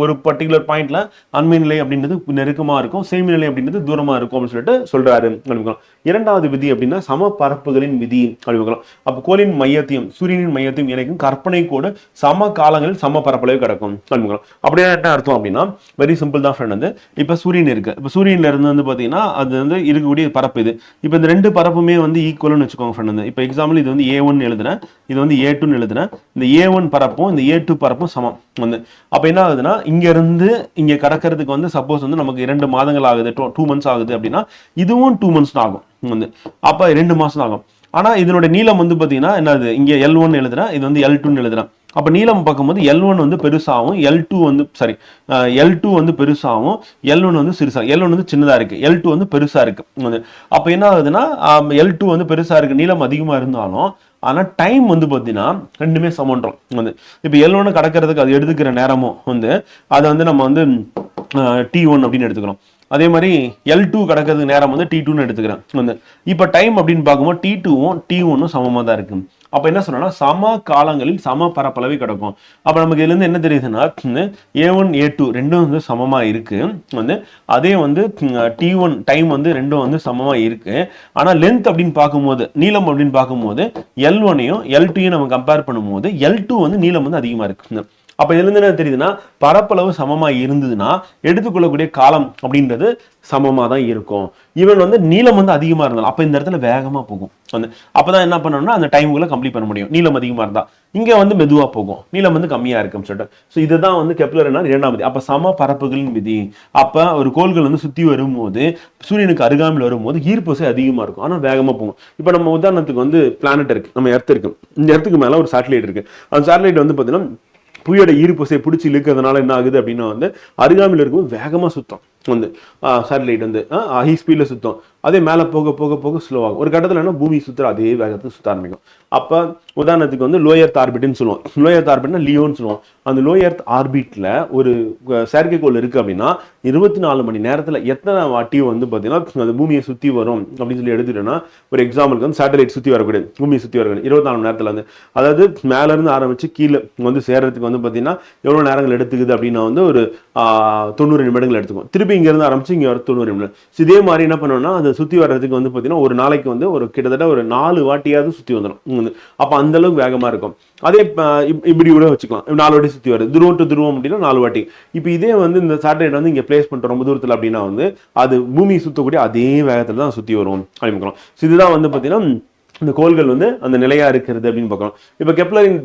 ஒரு பர்டிகுலர் பாயிண்ட்ல அண்மை நிலை அப்படின்றது நெருக்கமா இருக்கும், சேமி நிலை அப்படின்றது தூரமா இருக்கும் அப்படின்னு சொல்லிட்டு சொல்றாரு அப்படிங்கிறோம். இரண்டாவது விதி அப்படின்னா சம பரப்புகளின் விதி அப்படிங்கிறோம். அப்ப கோளின் மையத்தையும் சூரியனின் மையத்தையும் இணைக்கும் கற்பனை கூட சம காலங்களில் சம பரப்பளவு கிடக்கும் அப்படிங்கிறோம். அப்படியே என்ன அர்த்தம் அப்படின்னா வெரி சிம்பிள் தான் ஃப்ரெண்ட். வந்து இப்ப சூரியன் இருக்கு, இப்ப சூரியன்ல இருந்து வந்து பாத்தீங்கன்னா அது வந்து இருக்கக்கூடிய பரப்பு இது. இப்போ இந்த 2 பரப்புமே வந்து ஈக்குவல்னு வச்சுக்கோங்க ஃப்ரெண்ட். வந்து இப்போ எக்ஸாம்பிள் இது வந்து A1 எழுதுறேன், இது வந்து A2 எழுதுறேன். இந்த A1 பரப்பும் இந்த A2 பரப்பும் சமம் வந்து. அப்ப என்ன ஆகுதுன்னா இங்க இருந்து இங்க கடக்கிறதுக்கு வந்து சப்போஸ் வந்து நமக்கு 2 மாதங்கள் ஆகுது, 2 months ஆகுது அப்படின்னா இதுவும் 2 months ஆகும் வந்து. அப்ப 2 மாசம் ஆகும். ஆனா இதனுடைய நீளம் வந்து பாத்தீங்கன்னா என்னது, இங்க L1 எழுதுறேன், இது வந்து L2 எழுதுறேன். அப்ப நீளம் பார்க்கும்போது L1 வந்து பெருசாகவும் L2 வந்து L2 வந்து பெருசாகவும் L1 வந்து சிறுசா, L1 வந்து சின்னதா இருக்கு, L2 வந்து பெருசா இருக்கு. அப்ப என்ன ஆகுதுன்னா L2 வந்து பெருசா இருக்கு, நீளம் அதிகமா இருந்தாலும் ஆனா டைம் வந்து பாத்தீங்கன்னா ரெண்டுமே சமன்றோம் வந்து. இப்ப L1 கடக்கிறதுக்கு அது எடுத்துக்கிற நேரமும் வந்து அதை வந்து நம்ம வந்து T1 அப்படின்னு எடுத்துக்கிறோம். அதே மாதிரி L2 கடக்கிறதுக்கு நேரம் வந்து T2ன்னு எடுத்துக்கிறேன் வந்து. இப்ப டைம் அப்படின்னு பார்க்கும்போது T2வும் T1ம் சமமா தான் இருக்கு. அப்ப என்ன சொன்னா சம காலங்களில் சம பரப்பளவை கிடக்கும். அப்ப நமக்கு இதுல இருந்து என்ன தெரியுதுன்னா A1 A2 ரெண்டும் வந்து சமமா இருக்கு வந்து. அதே வந்து T1 டைம் வந்து ரெண்டும் வந்து சமமா இருக்கு. ஆனா லென்த் அப்படின்னு பார்க்கும்போது நீளம் அப்படின்னு பார்க்கும்போது L1ஐயும் L2ஐயும் நம்ம கம்பேர் பண்ணும்போது L2 வந்து நீளம் வந்து அதிகமா இருக்கு. அப்ப இதுல இருந்து என்ன தெரியுதுன்னா பரப்பளவு சமமா இருந்ததுன்னா எடுத்துக்கொள்ளக்கூடிய காலம் அப்படின்றது சமமா தான் இருக்கும். இவன் வந்து நீளம் வந்து அதிகமா இருந்தாலும் அப்ப இந்த இடத்துல வேகமா போகும் வந்து. அப்பதான் என்ன பண்ணணும்னா அந்த டைமுக்குள்ள கம்ப்ளீட் பண்ண முடியும். நீளம் அதிகமா இருந்தா இங்க வந்து மெதுவா போகும், நீளம் வந்து கம்மியா இருக்குன்னு சொல்லிட்டு. ஸோ இதுதான் வந்து கெப்லர்னா 2ஆம் விதி. அப்ப சம பரப்புகளின் விதி. அப்ப ஒரு கோள்கள் வந்து சுத்தி வரும்போது சூரியனுக்கு அருகாமையில் வரும்போது ஈர்ப்பு விசை அதிகமா இருக்கும், ஆனா வேகமா போகும். இப்ப நம்ம உதாரணத்துக்கு வந்து பிளானட் இருக்கு, நம்ம எர்த் இருக்கு, இந்த எர்த்துக்கு மேல ஒரு சேட்டலைட் இருக்கு. அந்த சேட்டலைட் வந்து பாத்தீங்கன்னா புவியோட ஈர்ப்பு பிடிச்சி இழுக்கிறதுனால என்ன ஆகுது அப்படின்னா வந்து அருகாமையில் இருக்கும்போது வேகமா சுத்தம் வந்து சேட்டலைட் வந்து ஹை ஸ்பீட்ல சுத்தம். அதே மேலே போக போக போக ஸ்லோவாகும். ஒரு கட்டத்தில் என்ன பூமி சுத்துற அதே வேகத்தை சுத்த ஆரம்பிக்கும். அப்போ உதாரணத்துக்கு வந்து லோ எர்த் ஆர்பிட்னு சொல்லுவோம். லோ எர்த் ஆர்பிட்னா லியோன்னு சொல்லுவோம். அந்த லோ எர்த் ஆர்பிட்ல ஒரு செயற்கைக்கோள் இருக்கு அப்படின்னா 24 மணி நேரத்தில் எத்தனை வாட்டி வந்து பார்த்தீங்கன்னா அந்த பூமியை சுற்றி வரும் அப்படின்னு சொல்லி எடுத்துட்டோம்னா ஒரு எக்ஸாம்பிளுக்கு வந்து சேட்டலைட் சுற்றி வரக்கூடியது, பூமியை சுற்றி வரக்கூடிய 24 மணி நேரத்தில் வந்து அதாவது மேலேருந்து ஆரம்பிச்சு கீழே வந்து சேர்றதுக்கு வந்து பார்த்தீங்கன்னா எவ்வளோ நேரங்கள் எடுத்துக்குது அப்படின்னா வந்து ஒரு 90 நிமிடங்கள் எடுத்துக்கும். திருப்பி இங்கேருந்து ஆரம்பிச்சு இங்கே வர 90 நிமிடம். இதே மாதிரி என்ன பண்ணோம்னா அதை சுற்றி வர்றதுக்கு வந்து பார்த்தீங்கன்னா ஒரு நாளைக்கு வந்து ஒரு கிட்டத்தட்ட ஒரு 4 வாட்டியாவது சுற்றி வந்துடும். அப்போ அந்த அளவுக்கு வேகமாக இருக்கும். அதே இப்படி கூட வச்சுக்கலாம், 4 வாட்டி சுற்றி வருது, துருவம் டு துருவம் அப்படின்னா 4 வாட்டி. இப்போ இதே வந்து இந்த சேட்டலைட் வந்து இங்கே பிளேஸ் பண்ணிட்டு ரொம்ப தூரத்தில் அப்படின்னா வந்து அது பூமி சுற்றக்கூடிய அதே வேகத்தில் தான் சுற்றி வரும் அப்படிங்கிறோம். இதுதான் வந்து பார்த்தீங்கன்னா இந்த கோள்கள் வந்து அந்த நிலையா இருக்கிறது அப்படின்னு பார்க்கணும். இப்ப கெப்லரின்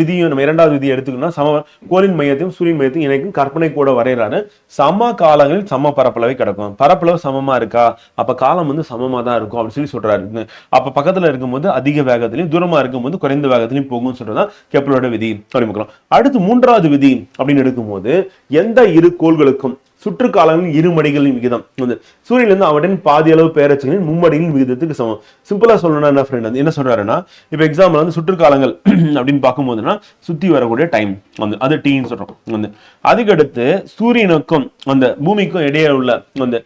விதியும் நம்ம 2வது விதியை எடுத்துக்கணும்னா சம கோளின் மையத்தையும் சூரியன் மையத்தையும் இணைக்கும் கற்பனை கூட வரையறாரு. சம காலங்களில் சம பரப்பளவை கிடக்கும். பரப்பளவு சமமா இருக்கா, அப்ப காலம் வந்து சமமா தான் இருக்கும் அப்படின்னு சொல்றாரு. அப்ப பக்கத்துல இருக்கும்போது அதிக வேகத்திலையும் தூரமா இருக்கும்போது குறைந்த வேகத்திலையும் போகும்னு சொல்றதுதான் கெப்லரோட விதி அப்படின்னு பார்க்கலாம். அடுத்து 3வது விதி அப்படின்னு எடுக்கும்போது எந்த இரு கோள்களுக்கும் சுற்றுக்காலங்களின் இருமடிகளின் விகிதம் வந்து சூரியனிலிருந்து அவற்றின் பாதி அளவு பேரச்சங்களின் மும்மடிகளின் விகிதத்துக்கு சமம். சிம்பிளா சொல்லணும்னா என்ன ஃப்ரெண்ட் வந்து என்ன சொல்றாருன்னா இப்ப எக்ஸாம்பிள் வந்து சுற்றுக்காலங்கள் அப்படின்னு பார்க்கும்போதுன்னா சுத்தி வரக்கூடிய டைம் வந்து அது டீன்னு சொல்றோம் வந்து. அதுக்கடுத்து சூரியனுக்கும் அந்த பூமிக்கும் இடையே உள்ள அந்த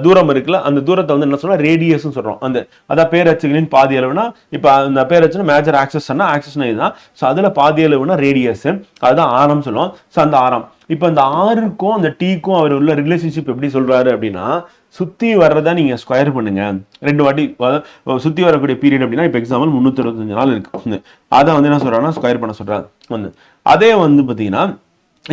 தூரம் இருக்குல்ல, அந்த தூரத்தை வந்து என்ன சொல்றோம் ரேடியஸ் சொல்றோம். அந்த அதான் பேரச்சுகளின் பாதி அளவுனா இப்ப அந்த பேரச்சுனா மேஜர் ஆக்சஸ் ஆக்சஸ்னா இதுதான். ஸோ அதுல பாதி அளவுனா ரேடியஸ், அதுதான் ஆரம் சொல்லுவோம். ஸோ அந்த ஆரம் இப்போ அந்த ஆருக்கும் அந்த டீக்கும் அவர் உள்ள ரிலேஷன்ஷிப் எப்படி சொல்றாரு அப்படின்னா, சுத்தி வர்றதா நீங்க ஸ்கொயர் பண்ணுங்க 2 வாட்டி சுத்தி வரக்கூடிய பீரியட் அப்படின்னா இப்போ எக்ஸாம்பிள் 365 நாள் இருக்கு. அதை வந்து என்ன சொல்றாங்கன்னா ஸ்கொயர் பண்ண சொல்றாங்க வந்து. அதே வந்து பாத்தீங்கன்னா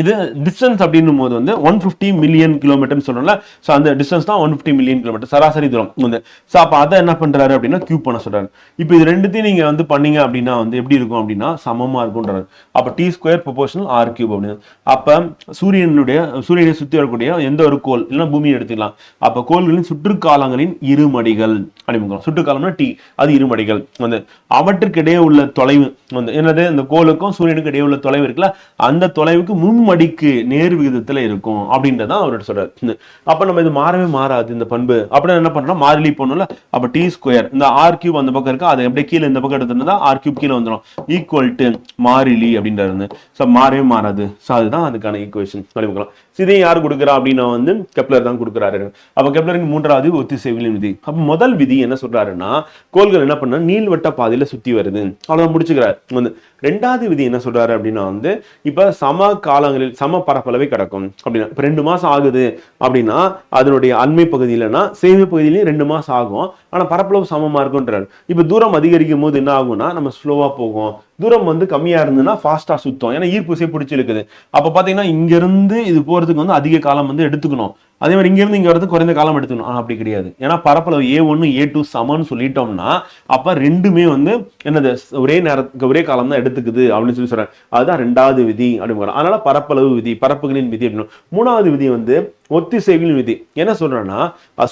இது டிஸ்டன்ஸ் அப்படின்னும் போது வந்து 150 மில்லியன் கிலோமீட்டர்னு சொல்றோம்ல. ஸோ அந்த டிஸ்டன்ஸ் தான் 150 மில்லியன் கிலோமீட்டர் சராசரி தூரம் வந்து. ஸோ அப்போ அதை என்ன பண்றாரு அப்படின்னா கியூப் பண்ண சொல்றாரு. இப்போ இது ரெண்டுத்தையும் நீங்க வந்து பண்ணீங்க அப்படின்னா வந்து எப்படி இருக்கும் அப்படின்னா சமமா இருக்கும்ன்றாரு. அப்போ T square proportional R cube அப்படின்னு. அப்போ சூரியனை சுற்றி வரக்கூடிய எந்த ஒரு கோள் இல்லைன்னா பூமியை எடுத்துக்கலாம். அப்போ கோள்களின் சுற்றுக்காலங்களின் இருமடிகள் அப்படிங்கிறோம். சுற்றுக்காலம்னா டி, அது இருமடிகள் வந்து. அவற்றுக்கிடையே உள்ள தொலைவு வந்து என்னது, இந்த கோளுக்கும் சூரியனுக்கு இடையே உள்ள தொலைவு இருக்குல்ல, அந்த தொலைவுக்கு மும்மடிக்கு நேர் விகிதத்துல இருக்கும் அப்படின்றதான் அவர் சொல்றாரு. அப்ப நம்ம இது மாறவே மாறாது இந்த பண்பு. அப்படின்னா என்ன பண்றோம், மாறிலி போனோம்ல. அப்ப டி ஸ்கொயர் இந்த ஆர் கியூப் அந்த பக்கம் இருக்கு, அதை அப்படியே கீழே இந்த பக்கம் எடுத்துருந்தா ஆர் கியூப் கீழே வந்துடும். ஈக்குவல் டு மாறிலி அப்படின்றது. ஸோ மாறவே மாறாது. ஸோ அதுதான் அதுக்கான ஈக்குவேஷன் அப்படிக்கலாம். இதையும் யார் கொடுக்குறா அப்படின்னா வந்து கெப்லர் தான் கொடுக்குறாரு. அப்ப கெப்லரின் 3வது ஒத்திசைவின் விதி. அப்ப முதல் விதி என்ன சொல்றாருன்னா, கோள்கள் என்ன பண்ண நீள்வட்ட பாதையில சுத்தி வருது, அவ்வளவுதான் முடிச்சுக்கிறாரு வந்து. 2வது விதி என்ன சொல்றாரு அப்படின்னா வந்து, இப்ப சம காலங்களில் சம பரப்பளவை கிடக்கும் அப்படின்னா, இப்ப 2 மாசம் ஆகுது அப்படின்னா அதனுடைய அண்மை பகுதியிலனா சேமி பகுதியிலையும் 2 மாசம் ஆகும், ஆனா பரப்பளவு சமமா இருக்குன்றாரு. இப்ப தூரம் அதிகரிக்கும் போது என்ன ஆகும்னா நம்ம ஸ்லோவா போகும், தூரம் வந்து கம்மியா இருந்ததுன்னா ஃபாஸ்டா சுத்தம், ஏன்னா ஈர்ப்பு விசை பிடிச்சி இருக்குது. அப்ப பாத்தீங்கன்னா இங்க இருந்து இது போறதுக்கு வந்து அதிக காலம் வந்து எடுத்துக்கணும், அதே மாதிரி இங்க இருந்து இங்க வரது குறைந்த காலம் எடுத்துக்கணும். ஆனா அப்படி கிடையாது, ஏன்னா பரப்பளவு A1 A2 சமன்னு சொல்லிட்டோம்னா அப்ப ரெண்டுமே வந்து என்னது ஒரே நேரத்துக்கு ஒரே காலம் தான் எடுத்துக்குது அப்படின்னு சொல்லி சொல்றேன். அதுதான் 2வது விதி அப்படிங்கிறோம். அதனால பரப்பளவு விதி, பரப்புகளின் விதி அப்படின்னு. 3வது விதி வந்து ஒத்திசைவின் விதி. என்ன சொல்றேன்னா,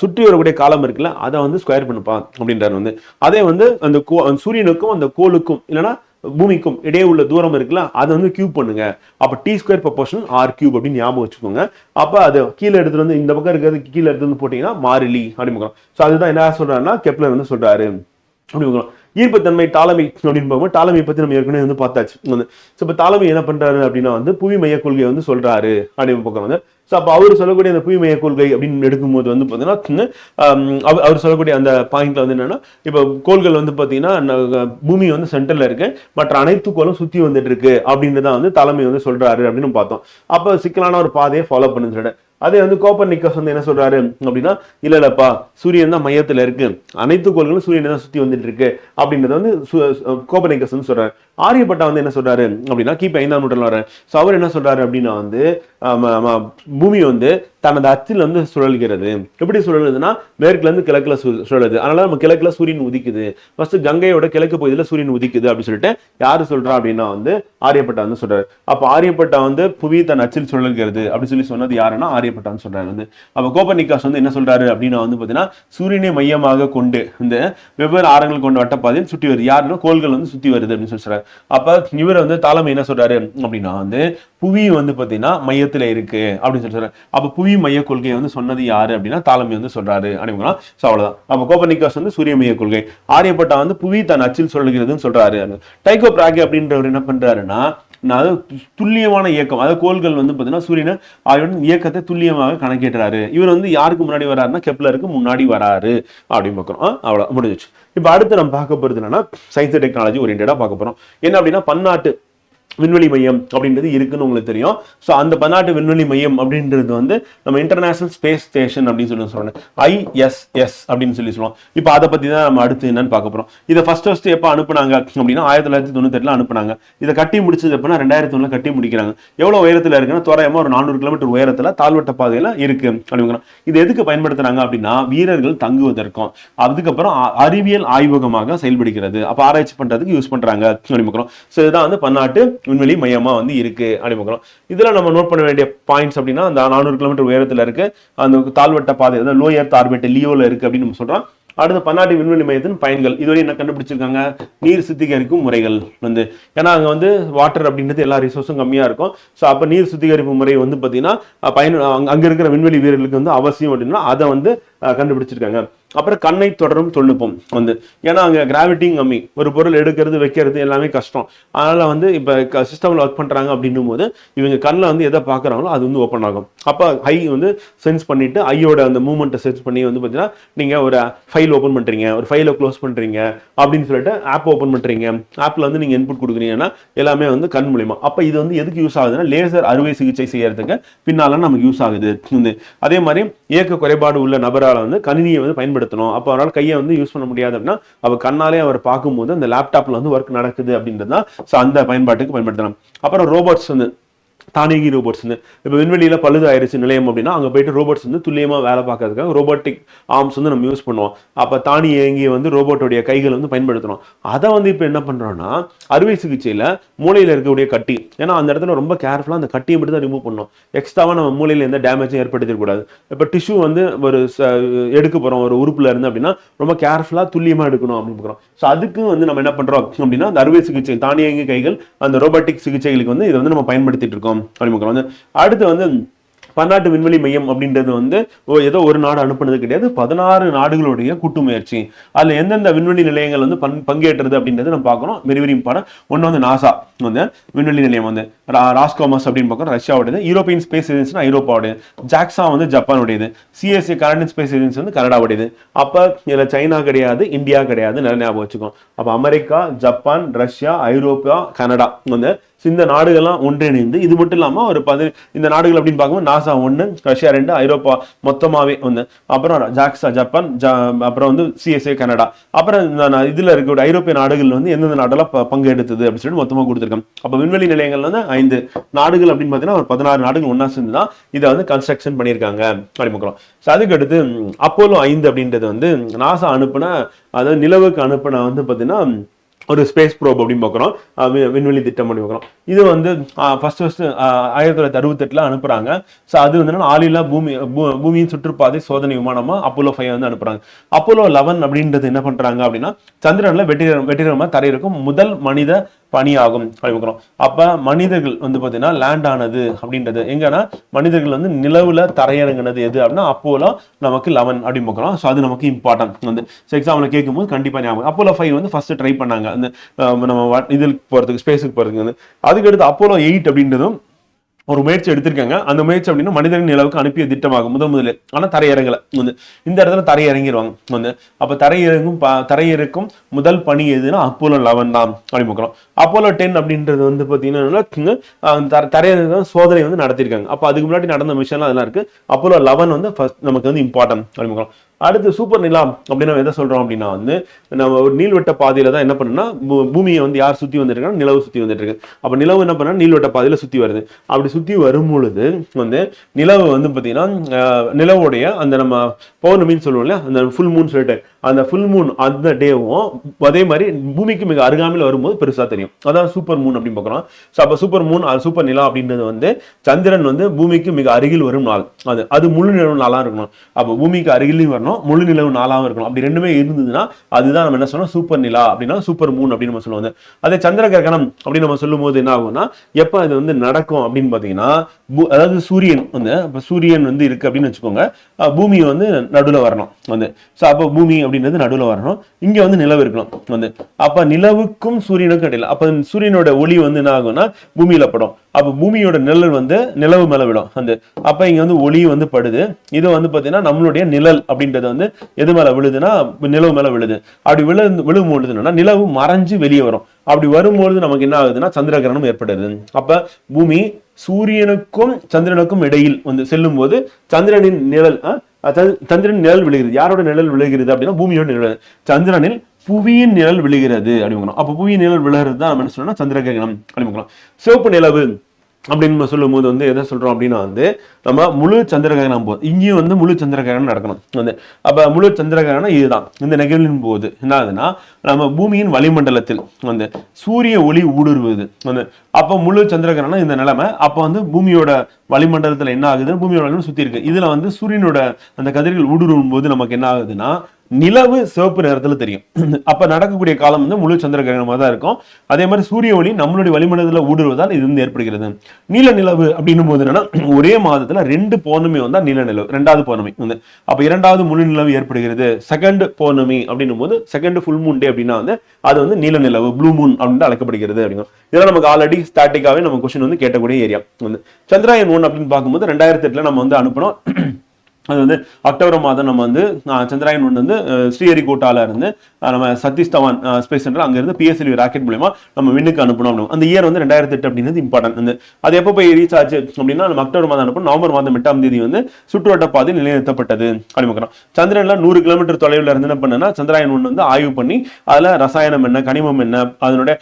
சுற்றி வரக்கூடிய காலம் இருக்குல்ல, அதை வந்து ஸ்கொயர் பண்ணுப்பா அப்படின்றாரு வந்து. அதே வந்து அந்த சூரியனுக்கும் அந்த கோளுக்கும் இல்லைன்னா பூமிக்கும் இடையே உள்ள தூரம் இருக்குல்ல, அதை வந்து கியூப் பண்ணுங்க. அப்ப T square proportional R cube அப்படின்னு ஞாபகம் வச்சுக்கோங்க. அப்ப அது கீழே எடுத்துட்டு வந்து இந்த பக்கம் இருக்கிறது கீழே எடுத்து வந்து போட்டீங்கன்னா மாறிலி அப்படின்னு. ஸோ அதுதான் என்ன சொல்றாருன்னா கெப்லர் வந்து சொல்றாரு அப்படி. ஈர்ப்புத்தன்மை டாலமி அப்படின்னு போகும்போது டாலமியை பத்தி நம்ம ஏற்கனவே வந்து பார்த்தாச்சு வந்து. ஸோ இப்போ டாலமி என்ன பண்றாரு அப்படின்னா வந்து புவி மைய கொள்கையை வந்து சொல்றாரு அப்படின்னு பக்கம் வந்து. ஸோ அப்போ அவர் சொல்லக்கூடிய அந்த புவி மைய கொள்கை அப்படின்னு எடுக்கும்போது வந்து பார்த்தீங்கன்னா அவர் சொல்லக்கூடிய அந்த பாயிண்ட்ல வந்து என்னன்னா, இப்போ கோள்கள் வந்து பார்த்தீங்கன்னா பூமி வந்து சென்டர்ல இருக்கு, மற்ற அனைத்து கோளும் சுத்தி வந்துட்டு இருக்கு அப்படின்றதான் வந்து தலைமை வந்து சொல்றாரு அப்படின்னு பார்த்தோம். அப்போ சிக்கலான ஒரு பாதையை ஃபாலோ பண்ணு சொல்லிட்டு. அதே வந்து கோப்பர்னிக்கஸ் வந்து என்ன சொல்றாரு அப்படின்னா, இல்லப்பா சூரியன் தான் மையத்துல இருக்கு, அனைத்து கோள்களும் சூரியனை தான் சுத்தி வந்துட்டு இருக்கு அப்படின்றத வந்து கோப்பர்னிக்கஸ் வந்து சொல்றாரு. ஆரியப்பட்டா வந்து என்ன சொல்றாரு அப்படின்னா கிபி 5ஆம் நூற்றாண்டுல வர. ஸோ அவர் என்ன சொல்றாரு அப்படின்னா வந்து பூமி வந்து தனது அச்சில் வந்து சுழல்கிறது. எப்படி சுழலுதுன்னா மேற்குல இருந்து கிழக்குல சுழலுது. அதனால நம்ம கிழக்குல சூரியன் உதிக்குது. ஃபர்ஸ்ட் கங்கையோட கிழக்கு பகுதியில சூரியன் உதிக்குது அப்படின்னு சொல்லிட்டு யாரு சொல்றா அப்படின்னா வந்து ஆரியப்பட்டா வந்து சொல்றாரு. அப்ப ஆரியப்பட்டா வந்து புவி தன் அச்சில் சுழல்கிறது அப்படின்னு சொல்லி சொன்னது யாருன்னா ஆரியப்பட்டான்னு சொல்றாரு வந்து. அப்ப கோப்பர்னிக்கஸ் வந்து என்ன சொல்றாரு அப்படின்னா வந்து பாத்தீங்கன்னா சூரியனை மையமாக கொண்டு இந்த வெவ்வேறு ஆரங்கள் கொண்ட வட்டப்பாதையில் சுற்றி வருது. யாருன்னா கோள்கள் வந்து சுத்தி வருது அப்படின்னு சொல்லி சொல்றாரு. அப்ப இவர் வந்து தாலமை என்ன சொல்றாரு அப்படின்னா வந்து புவி வந்து பாத்தீங்கன்னா மையத்துல இருக்கு அப்படின்னு சொல்லி சொல்றாரு. அப்ப புவி மைய கொள்கையை வந்து சொன்னது யாரு அப்படின்னா தாலமை வந்து சொல்றாரு அப்படின்னா. சோ அவ்வளவுதான். அப்ப கோப்பர்னிக்கஸ் வந்து சூரிய மைய கொள்கை, ஆரியப்பட்டா வந்து புவி தன் அச்சில் சொல்கிறதுன்னு சொல்றாரு. டைகோ பிராகே அப்படின்றவர் என்ன பண்றாருன்னா துல்லியமான இயக்கம், அதாவது கோள்கள் வந்து பாத்தீங்கன்னா சூரியன் அவருடைய இயக்கத்தை துல்லியமாக கணக்கிடுறாரு. இவர் வந்து யாருக்கு முன்னாடி வராருன்னா கெப்லருக்கு முன்னாடி வராரு அப்படின்னு பார்க்கிறோம். அவ்வளவு முடிஞ்சிச்சு. இப்ப அடுத்து நம்ம பார்க்க போறது என்னன்னா சயின்ஸ் டெக்னாலஜி ஓரியன்டா பார்க்க போறோம். என்ன அப்படின்னா பன்னாட்டு விண்வெளி மையம் அப்படின்றது இருக்குன்னு உங்களுக்கு தெரியும். ஸோ அந்த பன்னாட்டு விண்வெளி மையம் அப்படின்றது வந்து நம்ம இன்டர்நேஷனல் ஸ்பேஸ் ஸ்டேஷன் அப்படின்னு சொல்றோம், ISS அப்படின்னு சொல்லி சொல்லுவோம். இப்போ அதை பத்தி தான் நம்ம அடுத்து என்னன்னு பார்க்க போறோம். இதை ஃபர்ஸ்ட் எப்போ அனுப்புனாங்க அப்படின்னா 1998 அனுப்புனாங்க. இதை கட்டி முடிச்சது எப்படின்னா 2001 கட்டி முடிக்கிறாங்க. எவ்வளவு உயரத்துல இருக்குன்னா தோராயமா ஒரு 400 கிலோமீட்டர் உயரத்துல தாழ்வட்ட பாதையில இருக்கு அப்படிங்கிறோம். இது எதுக்கு பயன்படுத்துறாங்க அப்படின்னா வீரர்கள் தங்குவதற்கும், அதுக்கப்புறம் அறிவியல் ஆய்வகமாக செயல்படுகிறது, அப்ப ஆராய்ச்சி பண்றதுக்கு யூஸ் பண்றாங்க அப்படிங்கிறோம். ஸோ இதுதான் வந்து பன்னாட்டு விண்வெளி மையமா வந்து இருக்கு அப்படிங்கிறோம். இதுல நம்ம நோட் பண்ண வேண்டிய பாயிண்ட்ஸ் அப்படின்னா அந்த 400 கிலோமீட்டர் உயரத்துல இருக்கு, அந்த தாழ்வட்ட பாதை அதாவது லோ எர்த் ஆர்பிட் லியோல இருக்கு அப்படின்னு நம்ம சொல்றோம். அடுத்த பன்னாட்டு விண்வெளி மையத்தின் பயன்கள் இதுவரை என்ன கண்டுபிடிச்சிருக்காங்க, நீர் சுத்திகரிக்கும் முறைகள் வந்து, ஏன்னா அங்க வந்து வாட்டர் அப்படின்றது எல்லா ரிசோர்ஸும் கம்மியா இருக்கும். ஸோ அப்ப நீர் சுத்திகரிப்பு முறை வந்து பாத்தீங்கன்னா அங்க இருக்கிற விண்வெளி வீரர்களுக்கு வந்து அவசியம் அப்படின்னா அதை வந்து கண்டுபிடிச்சிருக்காங்க. அப்புறம் கண்ணை தொடரும் தொழில்நுட்பம் வந்து, ஏன்னா அங்க கிராவிட்டிங் கம்மி, ஒரு பொருள் எடுக்கிறது வைக்கிறது எல்லாமே கஷ்டம். அதனால வந்து இப்ப சிஸ்டம்ல ஒர்க் பண்றாங்க அப்படின்னும் போது இவங்க கண்ணில் வந்து எதை பாக்குறாங்களோ அது வந்து ஓப்பன் ஆகும். அப்ப ஐ வந்து சென்ஸ் பண்ணிட்டு ஐயோட அந்த மூவ்மெண்ட்டை சென்ஸ் பண்ணி வந்து பாத்தீங்கன்னா நீங்க ஒரு ஃபைல் ஓப்பன் பண்றீங்க, ஒரு ஃபைலை க்ளோஸ் பண்றீங்க அப்படின்னு சொல்லிட்டு ஆப் ஓப்பன் பண்றீங்க, ஆப்ல வந்து நீங்க இன்புட் கொடுக்குறீங்கன்னா எல்லாமே வந்து கண் மூலியமா. அப்ப இது வந்து எதுக்கு யூஸ் ஆகுதுன்னா லேசர் அறுவை சிகிச்சை செய்யறதுக்கு பின்னால நமக்கு யூஸ் ஆகுது. அதே மாதிரி இயக்க குறைபாடு உள்ள நபரால் வந்து கணினியை வந்து பயன்படுத்தணும். அப்போ அவரால் கையை வந்து யூஸ் பண்ண முடியாது அப்படின்னா அவர் கண்ணாலே அவர் பார்க்கும்போது அந்த லேப்டாப்ல வந்து ஒர்க் நடக்குது அப்படின்றது தான் அந்த பயன்பாட்டுக்கு பயன்படுத்தலாம். அப்புறம் ரோபோட்ஸ் வந்து தானியங்கி ரோபோட்ஸ் வந்து இப்போ விண்வெளியில பழுது ஆயிடுச்சு நிலையம் அப்படின்னா அங்கே போயிட்டு ரோபோட்ஸ் வந்து துல்லியமா வேலை பார்க்கறதுக்காக ரோபோட்டிக் ஆர்ம்ஸ் வந்து நம்ம யூஸ் பண்ணுவோம். அப்போ தானியங்கி வந்து ரோபோட்டோடைய கைகள் வந்து பயன்படுத்தணும். அதை வந்து இப்போ என்ன பண்றோம்னா அறுவை சிகிச்சையில மூளையில இருக்கக்கூடிய கட்டி, ஏன்னா அந்த இடத்துல ரொம்ப கேர்ஃபுல்லா அந்த கட்டியை மட்டும் தான் ரிமூவ் பண்ணணும். எக்ஸ்ட்ராவா நம்ம மூளையில எந்த டேமேஜும் ஏற்படுத்திடக்கூடாது. இப்போ டிஷ்யூ வந்து ஒரு எடுக்க போறோம் ஒரு உறுப்புல இருந்து அப்படின்னா ரொம்ப கேர்ஃபுல்லா துல்லியமா எடுக்கணும் அப்படின்னு பார்க்குறோம். ஸோ அதுக்கு வந்து நம்ம என்ன பண்றோம் அப்படின்னா அந்த அறுவை சிகிச்சை தானியங்கி கைகள் அந்த ரோபோட்டிக் சிகிச்சைகளுக்கு வந்து இதை வந்து நம்ம பயன்படுத்திட்டு இருக்கோம். அடுத்து வந்து பன்னாட்டு விண்வெளி மையம் அப்படின்றது வந்து ஏதோ ஒரு நாடு அனுப்புனது கிடையாது, 16 நாடுகளுடைய கூட்டு முயற்சி. அதுல எந்தெந்த விண்வெளி நிலையங்கள் வந்து பங்கேற்றது அப்படின்றது நம்ம பார்க்கணும். Very very important. ஒன்று வந்து நாசா வந்து விண்வெளி நிலையம் வந்து ராஸ்கோமஸ் அப்படின்னு பார்க்கணும், ரஷ்யாவுடையது. யூரோப்பியன் ஸ்பேஸ் ஏஜென்சி ஐரோப்பாவுடையது. ஜாக்சா வந்து ஜப்பானுடையது. சிஎஸ்ஏ கனடியன் ஸ்பேஸ் ஏஜென்சி வந்து கனடாவுடையது. அப்ப இதுல சைனா கிடையாது, இந்தியா கிடையாது, நல்ல ஞாபகம் வச்சுக்கோம். அப்ப அமெரிக்கா, ஜப்பான், ரஷ்யா, ஐரோப்பா, கனடா வந்து இந்த நாடுகள்லாம் ஒன்றிணைந்து, இது மட்டும் இல்லாம ஒரு இந்த நாடுகள் அப்படின்னு பார்க்கும்போது நாசா 1, ரஷ்யா 2, ஐரோப்பா மொத்தமாவே வந்து, அப்புறம் ஜாக்சா ஜப்பான், அப்புறம் வந்து சிஎஸ்ஏ கனடா, அப்புறம் இதுல இருக்க ஐரோப்பிய நாடுகள் வந்து எந்தெந்த நாடெல்லாம் பங்கெடுத்தது அப்படின்னு சொல்லிட்டு மொத்தமா கொடுத்துருக்காங்க. அப்ப விண்வெளி நிலையங்கள் வந்து 5 நாடுகள் அப்படின்னு பார்த்தீங்கன்னா ஒரு 16 நாடுகள் ஒன்னா சேர்ந்து தான் இதை வந்து கன்ஸ்ட்ரக்ஷன் பண்ணியிருக்காங்க அப்படி பார்க்கலாம். அதுக்கு அடுத்து அப்போலோ 5 அப்படின்றது வந்து நாசா அனுப்புன, அதாவது நிலவுக்கு அனுப்புன வந்து பார்த்தீங்கன்னா ஒரு ஸ்பேஸ் ப்ரோப் அப்படின்னு பார்க்குறோம், விண்வெளி திட்டம் அப்படி பார்க்குறோம். இது வந்து ஃபர்ஸ்ட் 1968 அனுப்புறாங்க. ஸோ அது வந்து ஆளில்லா பூமியின் சுற்றுப்பாதை சோதனை விமானமா அப்போலோ 5 வந்து அனுப்புறாங்க. அப்போலோ 11 அப்படின்றது என்ன பண்றாங்க அப்படின்னா சந்திரன்ல வெற்றிகரமா தரையிறக்கும் முதல் மனித பணியாகும் அப்படிங்கிறோம். அப்ப மனிதர்கள் வந்து பாத்தீங்கன்னா லேண்ட் ஆனது அப்படின்றது எங்கன்னா மனிதர்கள் வந்து நிலவுல தரையிறங்கினது எது அப்படின்னா அப்போலோ நமக்கு 11 அப்படின்னு பார்க்கிறோம். ஸோ அது நமக்கு இம்பார்ட்டன்ட் வந்து எக்ஸாம்ல கேட்கும்போது கண்டிப்பா ஞாபகம். அப்போலோ 5 வந்து ஃபர்ஸ்ட் ட்ரை பண்ணாங்க அந்த நம்ம இதில் போறதுக்கு, ஸ்பேஸுக்கு போறதுக்கு வந்து. அதுக்கு அடுத்து அப்போலோ 8 அப்படின்றதும் ஒரு முயற்சி எடுத்திருக்காங்க. அந்த முயற்சி அப்படின்னா மனிதன் நிலவுக்கு அனுப்பிய திட்டமாகும் முதல்ல. ஆனா தரையிறங்கல வந்து, இந்த இடத்துல தரையிறங்கிடுவாங்க வந்து. அப்ப தரையிறக்கும் முதல் பணி எதுன்னா அப்போலோ 11 தான் அப்படி பார்க்கிறோம். அப்போலோ 10 அப்படின்றது வந்து பாத்தீங்கன்னா தரையிறங்க சோதனை வந்து நடத்திருக்காங்க. அப்ப அதுக்கு முன்னாடி நடந்த மிஷன் அதெல்லாம் இருக்கு. அப்போலோ 11 வந்து நமக்கு வந்து இம்பார்ட்டன்ட் அப்படி பார்க்கிறோம். அடுத்து சூப்பர் நிலா அப்படின்னு நம்ம எதை சொல்றோம் அப்படின்னா வந்து நம்ம ஒரு நீள்வட்ட பாதையில தான் என்ன பண்ணுன்னா பூமியை வந்து யார் சுத்தி வந்துட்டு இருக்காங்க, நிலவு சுத்தி வந்துட்டு இருக்கு. அப்ப நிலவு என்ன பண்ணா நீள்வட்ட பாதையில சுத்தி வருது. அப்படி சுத்தி வரும் பொழுது வந்து நிலவு வந்து பாத்தீங்கன்னா நிலவுடைய அந்த நம்ம பௌர்ணமின்னு சொல்லுவோம் இல்லையா, அந்த ஃபுல் மூன் சொல்லிட்டு அந்த ஃபுல் மூன் அந்த டேவும் அதே மாதிரி பூமிக்கு மிக அருகாமையில் வரும்போது பெருசா தெரியும். அதான் சூப்பர் மூன் அப்படின்னு பார்க்கிறோம். ஸோ அப்ப சூப்பர் மூன் சூப்பர் நிலா அப்படின்றது வந்து சந்திரன் வந்து பூமிக்கு மிக அருகில் வரும் நாள், அது முழு நிலவு நாளா இருக்கணும். அப்ப பூமிக்கு அருகிலையும் வரணும், முழு நிலவு நாளாவும் இருக்கணும். அப்படி ரெண்டுமே இருந்ததுன்னா அதுதான் நம்ம என்ன சொல்றோம் சூப்பர் நிலா அப்படின்னா சூப்பர் மூன் அப்படின்னு நம்ம சொல்லுவோம். அதே சந்திர கிரகணம் அப்படின்னு நம்ம சொல்லும் போது என்ன ஆகும்னா எப்ப இது வந்து நடக்கும் அப்படின்னு பாத்தீங்கன்னா அதாவது சூரியன் வந்து இப்ப சூரியன் வந்து இருக்கு அப்படின்னு வச்சுக்கோங்க, பூமி வந்து நடுவில் வரணும் வந்து. ஸோ அப்போ பூமி அப்படின்றது நடுவில் வரணும், இங்க வந்து நிலவு இருக்கணும் வந்து. அப்ப நிலவுக்கும் சூரியனுக்கும் இடையில அப்ப சூரியனோட ஒளி வந்து என்ன ஆகும்னா பூமியில படும். அப்ப பூமியோட நிழல் வந்து நிலவு மேல விடும் வந்து. அப்ப இங்க வந்து ஒளி வந்து படுது. இது வந்து பாத்தீங்கன்னா நம்மளுடைய நிழல் அப்படின்றது வந்து எது மேல விழுதுன்னா நிலவு மேல விழுது. அப்படி விழும் பொழுதுன்னா நிலவு மறைஞ்சு வெளியே வரும். அப்படி வரும்பொழுது நமக்கு என்ன ஆகுதுன்னா சந்திர கிரகணம் ஏற்படுது. அப்ப பூமி சூரியனுக்கும் சந்திரனுக்கும் இடையில் வந்து செல்லும் போது சந்திரனின் நிழல் சந்திரன் நிழல் விழுகிறது. யாரோட நிழல் விழுகிறது அப்படின்னா பூமியோட நிழல். சந்திரனில் புவியின் நிழல் விழுகிறது அப்படிங்கிறோம். அப்ப புவியின் நிழல் விழுகிறது தான் நம்ம என்ன சொல்லணும் சந்திர கிரகணம் அப்படிங்கிறோம். சிவப்பு நிலவு அப்படின்னு நம்ம சொல்லும் போது வந்து எதை சொல்றோம் அப்படின்னா வந்து நம்ம முழு சந்திர கிரகணம் போது இங்கேயும் வந்து முழு சந்திர கிரகணம் நடக்கணும் வந்து. அப்ப முழு சந்திர கிரகணம் இதுதான். இந்த நிகழ்வின் போது என்ன ஆகுதுன்னா நம்ம பூமியின் வளிமண்டலத்தில் வந்து சூரிய ஒளி ஊடுருவுது வந்து. அப்ப முழு சந்திர கிரகணம் இந்த நிலைமை. அப்ப வந்து பூமியோட வளிமண்டலத்துல என்ன ஆகுதுன்னு பூமியோட சுத்தி இருக்கு. இதுல வந்து சூரியனோட அந்த கதிர்கள் ஊடுருவும் போது நமக்கு என்ன ஆகுதுன்னா நிலவு சிவப்பு நேரத்துல தெரியும். அப்ப நடக்கக்கூடிய காலம் வந்து முழு சந்திர கிரகணமா தான் இருக்கும். அதே மாதிரி சூரிய ஒளி நம்மளுடைய வளிமண்டலத்தில் ஊடுருவதால் இது வந்து ஏற்படுகிறது. நீல நிலவு அப்படின்னும் போது என்னன்னா, ஒரே மாதத்துல 2 பௌர்ணமி வந்தா நீல நிலவு, 2வது பௌர்ணமி வந்து அப்ப 2வது முழு நிலவு ஏற்படுகிறது. செகண்ட் பௌர்ணமி அப்படின்னும் போது செகண்ட் ஃபுல் மூன் டே அப்படின்னா வந்து அது வந்து நீல நிலவு, ப்ளூ மூன் அப்படின்னு அழைக்கப்படுகிறது அப்படிங்கும். இதெல்லாம் நமக்கு ஆல்ரெடி ஸ்டாட்டிக்காவே நம்ம கொஸ்டின் வந்து கேட்டக்கூடிய ஏரியா வந்து. சந்திராயன் 1 அப்படின்னு பார்க்கும்போது 2008 நம்ம வந்து அனுப்பணும். அது வந்து அக்டோபர் மாதம் நம்ம வந்து சந்திராயன் 1 வந்து ஸ்ரீஹரிகோட்டால இருந்து நம்ம சதீஷ் தவான் ஸ்பேஸ் சென்டர் அங்கிருந்து PSLV ராக்கெட் மூலமா நம்ம விண்ணுக்கு அனுப்பணும். அந்த இயர் வந்து 2008 அப்படிங்கிறது இம்பார்ட்டன்ட் வந்து. அது எப்போ போய் ரீச் ஆச்சு அப்படின்னா நம்ம அக்டோபர் மாதம் அனுப்பணும். நவம்பர் மாதம் 8ஆம் தேதி வந்து சுற்றுவட்ட பாதை நிலைநிறுத்தப்பட்டது அப்படிங்கிறோம். சந்திரன்ல 100 கிலோமீட்டர் தொலைவில் இருந்து என்ன பண்ணா சந்திராயன் 1 வந்து ஆய்வு பண்ணி அதுல ரசாயனம் என்ன, கனிமம் என்ன, அதனுடைய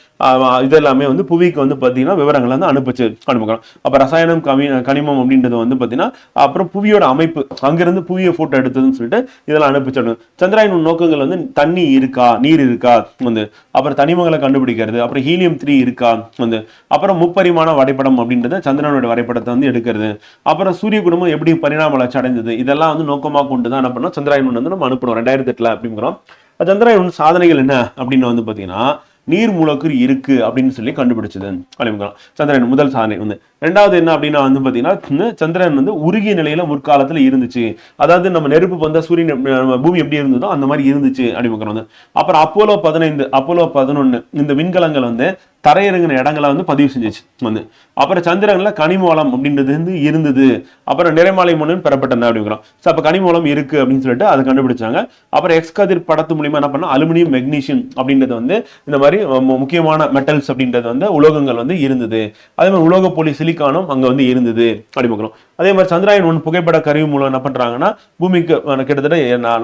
இதெல்லாமே வந்து புவிக்கு வந்து பாத்தீங்கன்னா விவரங்களை வந்து அனுப்பிச்சு அனுப்புகிறோம். அப்ப ரசாயனம் கனிமம் அப்படின்றது வந்து பாத்தீங்கன்னா அப்புறம் புவியோட அமைப்பு அங்கிருந்து புவிய போட்டோ எடுத்ததுன்னு சொல்லிட்டு இதெல்லாம் அனுப்பிச்சிடணும். சந்திராயன் நோக்கங்கள் வந்து தண்ணி இருக்கா, நீர் இருக்கா வந்து, அப்புறம் தனிமங்களை கண்டுபிடிக்கிறது, அப்புறம் ஹீலியம் 3 இருக்கா வந்து, அப்புறம் முப்பரிமாண வரைபடம் அப்படின்றத சந்திரனோட வரைபடத்தை வந்து எடுக்கிறது, அப்புறம் சூரிய குடும்பம் எப்படி பரிணாம வளர்ச்சி அடைந்தது, இதெல்லாம் வந்து நோக்கமா கொண்டு தான் என்ன பண்ணோம் சந்திராயன் வந்து நம்ம அனுப்பணும் 2008 அப்படிங்கிறோம். சந்திராயன் சாதனைகள் என்ன அப்படின்னு வந்து பாத்தீங்கன்னா நீர் மூலக்கூறு இருக்கு அப்படின்னு சொல்லி கண்டுபிடிச்சது அப்படிங்கிறோம். சந்திரன் முதல் சாதனை வந்து. 2வது என்ன அப்படின்னா வந்து பாத்தீங்கன்னா சந்திரன் வந்து உருகிய நிலையில முற்காலத்துல இருந்துச்சு. அதாவது நம்ம நெருப்பு வந்தா சூரியன் பூமி எப்படி இருந்ததோ அந்த மாதிரி இருந்துச்சு அப்படிங்கிறோம். அப்புறம் அப்போலோ 15 அப்போலோ 11 இந்த விண்கலங்கள் வந்து தரையிறங்கின இடங்களை வந்து பதிவு செஞ்சிச்சு வந்து. அப்புறம் சந்திரன்ல கனிமூலம் அப்படின்றது வந்து இருந்தது. அப்புறம் நிறைமாலை மண்ணும் பெறப்பட்டன அப்படிங்கிறோம். அப்ப கனிமூலம் இருக்கு அப்படின்னு சொல்லிட்டு அதை கண்டுபிடிச்சாங்க. அப்புறம் எக்ஸ் கதிர் படத்து மூலியமா என்ன பண்ணா அலுமினியம், மெக்னீசியம் அப்படின்றது வந்து இந்த மாதிரி முக்கியமான மெட்டல்ஸ் அப்படின்றது வந்து உலோகங்கள் வந்து இருந்தது. அதே மாதிரி உலோக போலி சிலிக்கானும் அங்க வந்து இருந்தது அப்படிங்கிறோம். அதே மாதிரி சந்திராயன் 1 புகைப்பட கருவி மூலம் என்ன பண்றாங்கன்னா பூமிக்கு கிட்டத்தட்ட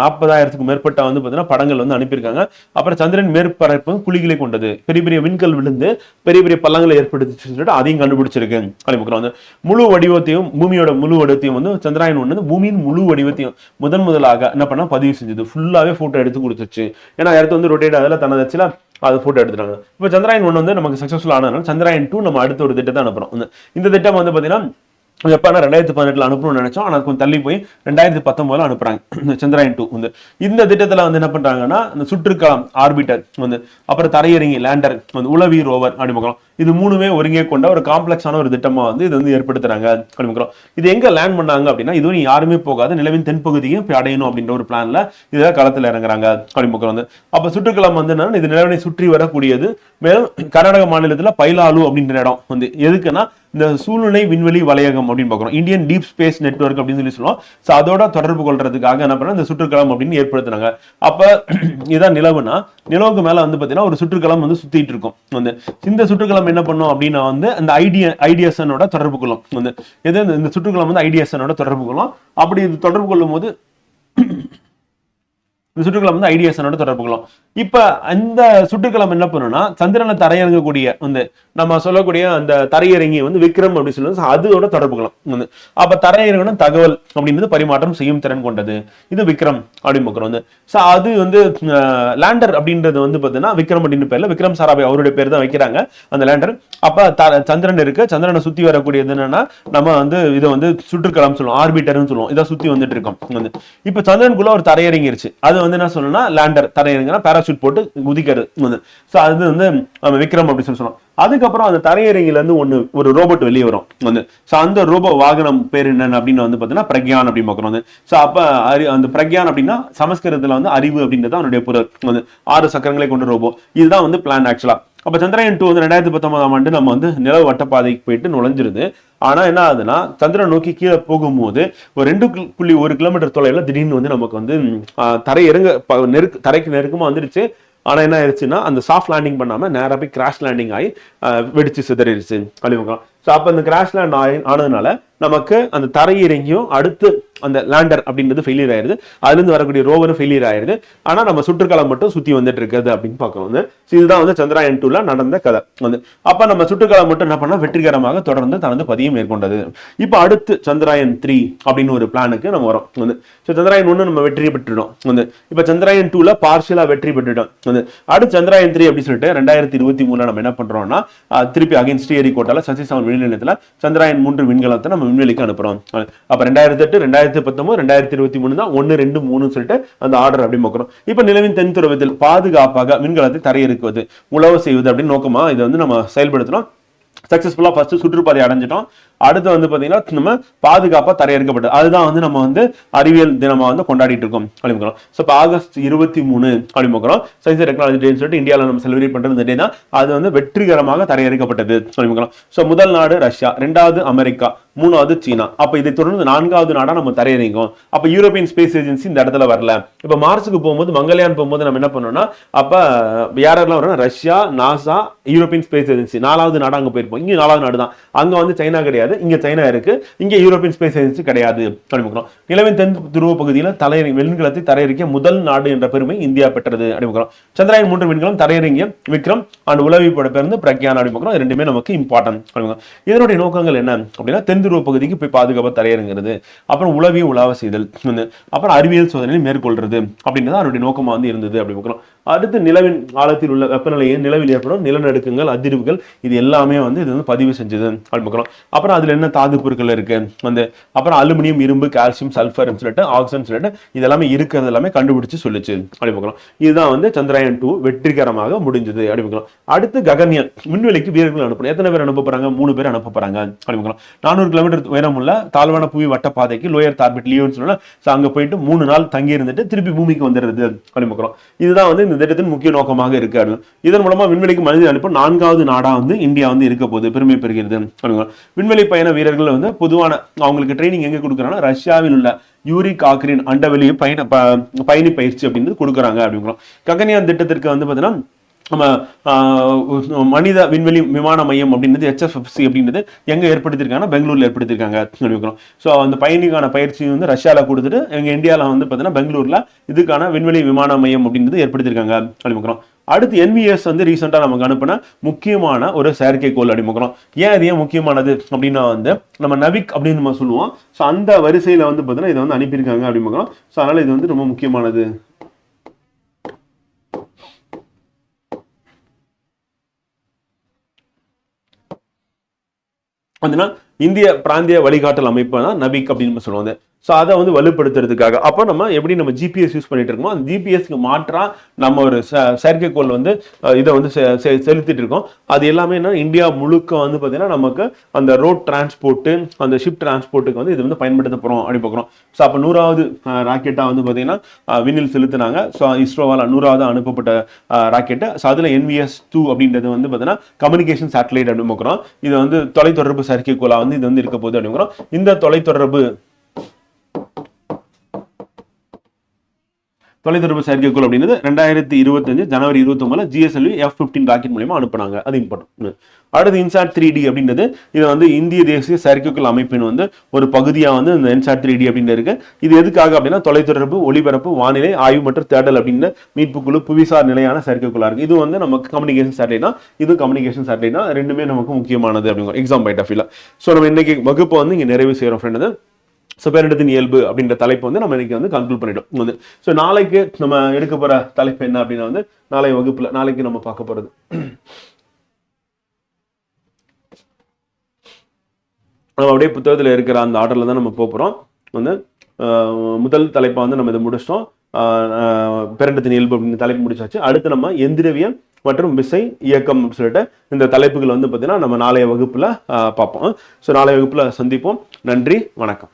40,000க்கும் மேற்பட்ட வந்து பாத்தீங்கன்னா படங்கள் வந்து அனுப்பியிருக்காங்க. அப்புறம் சந்திரன் மேற்பரப்பு குழிகளை கொண்டது, பெரிய பெரிய விண்கல் விழுந்து பெரிய பெரிய பள்ளங்களை ஏற்படுத்தி சொல்லிட்டு அதையும் கண்டுபிடிச்சிருக்கு அப்படிங்கிறோம். முழு வடிவத்தையும் பூமியோட முழு வடிவத்தையும் வந்து சந்திராயன் 1 வந்து பூமியின் முழு வடிவத்தையும் முதலாக என்ன பண்ணா பதிவு செஞ்சது. ஃபுல்லாவே போட்டோ எடுத்து கொடுத்துச்சு. ஏன்னா இடத்து வந்து ரொட்டேட் அதில் தனது வச்சுல அது போட்டோ எடுத்துட்டாங்க. இப்போ சந்திராயன் 1 வந்து நமக்கு சக்சஸ்ஃபுல் ஆனதுனால சந்திராயன் 2 நம்ம அடுத்த ஒரு திட்டத்தை அனுப்புறோம். இந்த திட்டம் வந்து பாத்தீங்கன்னா எப்பனா 2018 அனுப்பணும்னு நினைச்சோம். ஆனா கொஞ்சம் தள்ளி போய் 2019 அனுப்புறாங்க சந்திராயன் 2 வந்து. இந்த திட்டத்துல வந்து என்ன பண்றாங்கன்னா இந்த சுற்றுக்கலம் ஆர்பிட்டர் வந்து, அப்புறம் தரையிறங்கி லேண்டர் வந்து, உளவி ரோவர் அப்படிங்கிறோம். இது மூணுமே ஒருங்கே கொண்ட ஒரு காம்ப்ளெக்ஸான ஒரு திட்டமா வந்து இது வந்து ஏற்படுத்துறாங்க அப்படிங்கிறோம். இது எங்க லேண்ட் பண்ணாங்க அப்படின்னா இதுவும் யாருமே போகாது நிலவின் தென்பகுதியும் போய் அடையணும் அப்படின்ற ஒரு பிளான்ல இதை களத்துல இறங்குறாங்க அப்படிங்கிறோம் வந்து. அப்ப சுற்றுக்கலம் வந்து என்னன்னா இது நிலவினை சுற்றி வரக்கூடியது. மேலும் கர்நாடக மாநிலத்துல பைலாலு அப்படின்ற இடம் வந்து எதுக்குன்னா இந்த சூழ்நிலை விண்வெளி வளையகம் அப்படின்னு பார்க்குறோம். இந்தியன் டீப் ஸ்பேஸ் நெட்வொர்க் அப்படின்னு சொல்லி சொல்லுவோம். ஸோ அதோட தொடர்பு கொள்றதுக்காக என்ன பண்ணா இந்த சுற்றுக்கலம் அப்படின்னு ஏற்படுத்தினாங்க. அப்ப இதான் நிலவுனா நிலவுக்கு மேல வந்து பாத்தீங்கன்னா ஒரு சுற்றுக்கலம் வந்து சுத்திட்டு இருக்கும் வந்து. இந்த சுற்றுக்கலம் என்ன பண்ணும் அப்படின்னா வந்து அந்த ஐடிஎஸ்எனோட தொடர்பு கொள்ளும் வந்து. எது இந்த சுற்றுக்கலம் வந்து ஐடிஎஸ்எனோட தொடர்பு கொள்ளும். அப்படி இது தொடர்பு கொள்ளும் போது இந்த சுற்றுக்கலம் வந்து ஐடிஎஸ்எனோட தொடர்பு கொள்ளும். இப்ப அந்த சுற்றுக்கலம் என்ன பண்ணுன்னா சந்திரனை தரையிறங்கக்கூடிய வந்து நம்ம சொல்லக்கூடிய அந்த தரையிறங்கி வந்து விக்ரம் அப்படின்னு சொல்லுவது அதோட தொடர்பு கொள்ளும் வந்து. அப்ப தரையிறங்கணும் தகவல் அப்படின்றது பரிமாற்றம் செய்யும் திறன் கொண்டது. இது விக்ரம் அப்படின்னு பார்க்கிறோம் வந்து. ஸோ அது வந்து லேண்டர் அப்படின்றது வந்து பார்த்தீங்கன்னா விக்ரம் அப்படின்னு பேர்ல விக்ரம் சாராபாய் அவருடைய பேர் தான் வைக்கிறாங்க அந்த லேண்டர். அப்ப சந்திரன் இருக்கு. சந்திரனை சுத்தி வரக்கூடியது என்னன்னா நம்ம வந்து இதை வந்து சுற்றுக்கலம் சொல்லுவோம், ஆர்பிட்டர்னு சொல்லுவோம். இதை சுத்தி வந்துட்டு இருக்கோம் வந்து. இப்ப சந்திரனுக்குள்ள ஒரு தரையிறங்கிருச்சு. அது வந்து என்ன சொல்லணும்னா லேண்டர் தரையிறங்கினா பேராசூட் போட்டு குதிக்கிறது வந்து. ஸோ அது வந்து விக்ரம் அப்படின்னு சொல்லி சொல்லுவோம். அதுக்கப்புறம் அந்த தரையிறங்கில இருந்து ஒரு ரோபோட் வெளியே வரும் வந்து. ஸோ அந்த ரோபோ வாகனம் பேர் என்னன்னு அப்படின்னு வந்து பார்த்தீங்கன்னா பிரக்யான் அப்படின்னு பார்க்குறோம் வந்து. ஸோ அப்ப அந்த பிரக்யான் அப்படின்னா சமஸ்கிருதத்துல வந்து அறிவு அப்படின்றது அவனுடைய பொருள் வந்து. 6 சக்கரங்களை கொண்ட ரோபோ. இதுதான் வந்து பிளான் ஆக்சுவலா. அப்ப சந்திராயன் 2 வந்து 2019ஆம் ஆண்டு நம்ம வந்து நிலவு வட்டப்பாதைக்கு போயிட்டு நுழைஞ்சிருது. ஆனா என்ன ஆகுதுன்னா சந்திரன் நோக்கி கீழே போகும்போது ஒரு 2.1 கிலோமீட்டர் தொலைவில் திடீர்னு வந்து நமக்கு வந்து தரைக்கு நெருக்கமா வந்துருச்சு. ஆனா என்ன ஆயிடுச்சுன்னா அந்த சாஃப்ட் லேண்டிங் பண்ணாம நேரா போய் கிராஷ் லேண்டிங் ஆகி வெடிச்சு சிதறிடுச்சு கழிவுக்கலாம். ஸோ அப்போ அந்த கிராஷ் லேண்ட் ஆனதுனால நமக்கு அந்த தரையிறங்கியும் அடுத்து அந்த லேண்டர் அப்படின்றது ஃபெயிலியர் ஆயிருது. அதுல இருந்து வரக்கூடிய ரோவரும் ஃபெயிலியர் ஆயிருது. ஆனா நம்ம சுற்றுக்காலம் மட்டும் சுத்தி வந்துட்டு இருக்கிறது அப்படின்னு பார்க்கணும் வந்து. இதுதான் வந்து சந்திராயன் 2ல நடந்த கதை வந்து. அப்ப நம்ம சுற்றுக்காலம் மட்டும் என்ன பண்ணா வெற்றிகரமாக தொடர்ந்து தனது பதியை மேற்கொண்டது. இப்ப அடுத்து சந்திராயன் 3 அப்படின்னு ஒரு பிளானுக்கு நம்ம வரோம் வந்து. சந்திராயன் 1 நம்ம வெற்றி பெற்றுட்டோம் வந்து. இப்ப சந்திராயன் 2ல பார்ஷியலா வெற்றி பெற்றுட்டோம் வந்து. அடுத்து சந்திராயன் 3 அப்படின்னு சொல்லிட்டு 2023 நம்ம என்ன பண்றோம்னா திருப்பி அகைன் ஸ்ரீஹரிகோட்டால சதீஷ் தவான் விண்நிலையத்துல சந்திராயன் 3 விண்கலத்தை நம்ம விண்வெளிக்கு அனுப்புறோம். அப்ப 2008, 2019, 2023 தான் 1, 2, 3 சொல்லிட்டு அந்த ஆர்டர் அப்படி பார்க்கிறோம். இப்ப நிலவின் தென் துருவத்தில் பாதுகாப்பாக விண்கலத்தை தரையிறக்குவது, உழவு செய்வது அப்படின்னு நோக்கமா இதை வந்து நம்ம செயல்படுத்துறோம். சக்சஸ்ஃபுல்லா ஃபர்ஸ்ட் சுற்றுப்பாதை அடைஞ்சிட்டோம். அடுத்து வந்து பாத்தீங்கன்னா நம்ம பாதுகாப்பா தரையிறக்கப்பட்டது. அதுதான் வந்து நம்ம வந்து அறிவியல் தினமா வந்து கொண்டாடிட்டு இருக்கோம் அப்படிங்கிறோம். ஸோ இப்போ ஆகஸ்ட் 23 அப்படிங்கிறோம் சயின்ஸ் அண்ட் டெக்னாலஜி டேன்னு சொல்லிட்டு இந்தியாவில் நம்ம செலிப்ரேட் பண்றது இந்த டே தான். அது வந்து வெற்றிகரமாக தரையிறக்கப்பட்டது அப்படிங்கிறோம். ஸோ முதல் நாடு ரஷ்யா, 2வது அமெரிக்கா, 3வது சீனா. அப்ப இதை தொடர்ந்து 4வது நாடா நம்ம தரையிறங்கும். அப்ப யூரோப்பியன் ஸ்பேஸ் ஏஜென்சி இந்த இடத்துல வரல. இப்ப மார்ஸுக்கு போகும்போது, மங்கள்யான் போகும்போது நம்ம என்ன பண்ணோம்னா, அப்ப யாரெல்லாம் வரும், Russia, NASA, European space agency 4வது நாடா அங்க போயிருப்போம். இங்க 4வது நாடு தான். அங்க வந்து சைனா கிடையாது, இங்க சைனா இருக்கு, இங்க யூரோப்பியன் ஸ்பேஸ் ஏஜென்சி கிடையாது. நிலவின் தென் துருவ பகுதியில் விண்கலத்தை தரையிறக்கிய முதல் நாடு என்ற பெருமை இந்தியா பெற்றது அப்படிங்கிறோம். சந்திராயன் 3 விண்கலம் தரையிறங்கிய விக்ரம் அண்ட் உளவி பட பேருந்து பிரக்யான் அப்படிங்கிறோம். ரெண்டுமே நமக்கு இம்பார்ட்டன்ட். இதனுடைய நோக்கங்கள் என்ன அப்படின்னா, தென் துருவ பகுதிக்கு போய் பாதுகாப்பா தரையிறங்கிறது, அப்புறம் உளவிய உலாவ செய்தல், அப்புறம் அறிவியல் சோதனை மேற்கொள்றது அப்படின்றது அவருடைய நோக்கமா வந்து இருந்தது அப்படிங்கிறோம். அடுத்து நிலவின் ஆழத்தில் உள்ள வெப்பநிலையை, நிலவில் ஏற்படும் நிலநடுக்கங்கள், அதிர்வுகள், இது எல்லாமே வந்து இது வந்து பதிவு செஞ்சது அப்படிங்கிறோம். அப்புறம் அதுல என்ன தாது பொருட்கள் இருக்கு வந்து, அப்புறம் அலுமினியம், இரும்பு, கால்சியம், சல்பர் சொல்லிட்டு, ஆக்சிஜன் சொல்லிட்டு இதெல்லாமே இருக்கிறது எல்லாமே கண்டுபிடிச்சு சொல்லிச்சு அப்படிங்கிறோம். இதுதான் வந்து சந்திராயன் 2 வெற்றிகரமாக முடிஞ்சது அப்படிங்கிறோம். அடுத்து ககன்யான் விண்வெளிக்கு வீரர்கள் அனுப்பணும். எத்தனை பேர் அனுப்ப போறாங்க? 3 பேர் அனுப்ப போறாங்க அப்படிங்கிறோம். 400 கிலோமீட்டர் உயரம் உள்ள தாழ்வான புவி வட்ட பாதைக்கு, லோயர் தார்பிட் லியோன்னு சொல்லலாம். அங்க போயிட்டு 3 நாள் தங்கி இருந்துட்டு திருப்பி பூமிக்கு வந்துடுறது அப்படிங்கிறோம். இதுதான் வந்து இந்த திட்டத்தின் முக்கிய நோக்கமாக இருக்கு. இதன் மூலமா விண்வெளிக்கு மனிதன் அனுப்ப 4வது நாடா வந்து இந்தியா வந்து இருக்க போது பெருமை பெறுகிறது. விண்வெளி பயண வீரர்கள் வந்து பொதுவான அவங்களுக்கு ட்ரைனிங் எங்க கொடுக்குறாங்கன்னா, ரஷ்யாவில் உள்ள யூரி காக்ரின் அண்டவெளி பயணி பயிற்சி அப்படின்னு கொடுக்குறாங்க அப்படிங்கிறோம். ககன்யான் திட்டத்திற்கு வந்து பாத்தீங்கன்னா நம்ம மனித விண்வெளி விமான மையம் அப்படின்றது HFFC அப்படின்றது எங்க ஏற்படுத்திருக்காங்கன்னா, பெங்களூர்ல ஏற்படுத்திருக்காங்க. ஸோ அந்த பயணிக்கான பயிற்சி வந்து ரஷ்யாவில் கொடுத்துட்டு எங்க இந்தியாவில் வந்து பார்த்தீங்கன்னா பெங்களூர்ல இதுக்கான விண்வெளி விமான மையம் அப்படின்றது ஏற்படுத்திருக்காங்க அப்படிங்கிறோம். அடுத்து NVS வந்து ரீசெண்டா நமக்கு அனுப்பின முக்கியமான ஒரு செயற்கைக்கோள் அப்படிங்கிறோம். ஏன் அது ஏன் முக்கியமானது அப்படின்னா வந்து, நம்ம நவிக் அப்படின்னு நம்ம சொல்லுவோம். ஸோ அந்த வரிசையில வந்து பார்த்தீங்கன்னா இதை வந்து அனுப்பியிருக்காங்க அப்படிங்கிறோம். ஸோ அதனால இது வந்து ரொம்ப முக்கியமானது. இந்திய பிராந்திய வழிகாட்டல் அமைப்பு தான் நவிக் அப்படின்னு சொல்லுவாங்க. ஸோ அதை வந்து வலுப்படுத்துறதுக்காக அப்போ நம்ம எப்படி நம்ம ஜிபிஎஸ் யூஸ் பண்ணிட்டு இருக்கோமோ, அந்த ஜிபிஎஸ்க்கு மாற்றா நம்ம ஒரு செயற்கைக்கோள் வந்து இதை வந்து செலுத்திட்டு இருக்கோம். அது எல்லாமே என்ன, இந்தியா முழுக்க வந்து பார்த்தீங்கன்னா நமக்கு அந்த ரோட் டிரான்ஸ்போர்ட்டு, அந்த ஷிப் டிரான்ஸ்போர்ட்டுக்கு வந்து இது வந்து பயன்படுத்த போகிறோம் அப்படி பார்க்குறோம். ஸோ அப்போ 100வது ராக்கெட்டாக வந்து பார்த்தீங்கன்னா விண்ணில் செலுத்தினாங்க. ஸோ இஸ்ரோவால் 100வது அனுப்பப்பட்ட ராக்கெட்டு. ஸோ அதில் NVS-2 அப்படின்றது வந்து பார்த்தீங்கன்னா கம்யூனிகேஷன் சேட்டலைட் அப்படின்னு பார்க்குறோம். இது வந்து தொலைத்தொடர்பு செயற்கைக்கோளா வந்து இது வந்து இருக்க போகுது அப்படிங்கிறோம். இந்த தொலைத்தொடர்பு செயற்கைக்கோள் அப்படின்றது 2025 ஜனவரி 29 GSLV F-15 ராக்கெட் மூலமா அனுப்புனாங்க. அது இம்பார்ட்டன்ட். அடுத்து INSAT 3D அப்படின்றது இது வந்து இந்திய தேசிய செயற்கைக்கோள் அமைப்பின் வந்து ஒரு பகுதியா வந்து இந்த INSAT 3D அப்படின்னு இருக்கு. இது எதுக்காக அப்படின்னா, தொலைத்தொடர்பு, ஒளிபரப்பு, வானிலை ஆய்வு மற்றும் தேடல் அப்படின்னு மீட்புக்குழு, புவிசார் நிலையான செயற்கைக்கோளா இருக்கு. இது வந்து நமக்கு கம்யூனிகேஷன் சேட்டலைட் தான். இது கம்யூனிகேஷன் சேட்டலைட் தான். ரெண்டுமே நமக்கு முக்கியமானது அப்படிங்கிற எக்ஸாம் பாயிண்ட் ஆஃப் வியூல. ஸோ நம்ம இன்னைக்கு வகுப்பு வந்து இங்க நிறைவு செய்யறோம் ஃப்ரெண்ட். ஸோ பேரிடத்தின் இயல்பு அப்படின்ற தலைப்பு வந்து நம்ம இன்னைக்கு வந்து கன்க்ளூட் பண்ணிட்டோம் வந்து. ஸோ நாளைக்கு நம்ம எடுக்க போற தலைப்பு என்ன அப்படின்னா வந்து, நாளைய வகுப்புல நாளைக்கு நம்ம பார்க்க போறது நம்ம அப்படியே புத்தகத்தில் இருக்கிற அந்த ஆர்டர்ல தான் நம்ம போகிறோம் வந்து. முதல் தலைப்பை வந்து நம்ம இதை முடிச்சிட்டோம். பேரிடத்தின் இயல்பு அப்படின்னு தலைப்பு முடிச்சாச்சு. அடுத்து நம்ம எந்திரவியல் மற்றும் விசை இயக்கம் சொல்லிட்டு இந்த தலைப்புகள் வந்து பார்த்தீங்கன்னா நம்ம நாளைய வகுப்புல பார்ப்போம். ஸோ நாளைய வகுப்புல சந்திப்போம். நன்றி, வணக்கம்.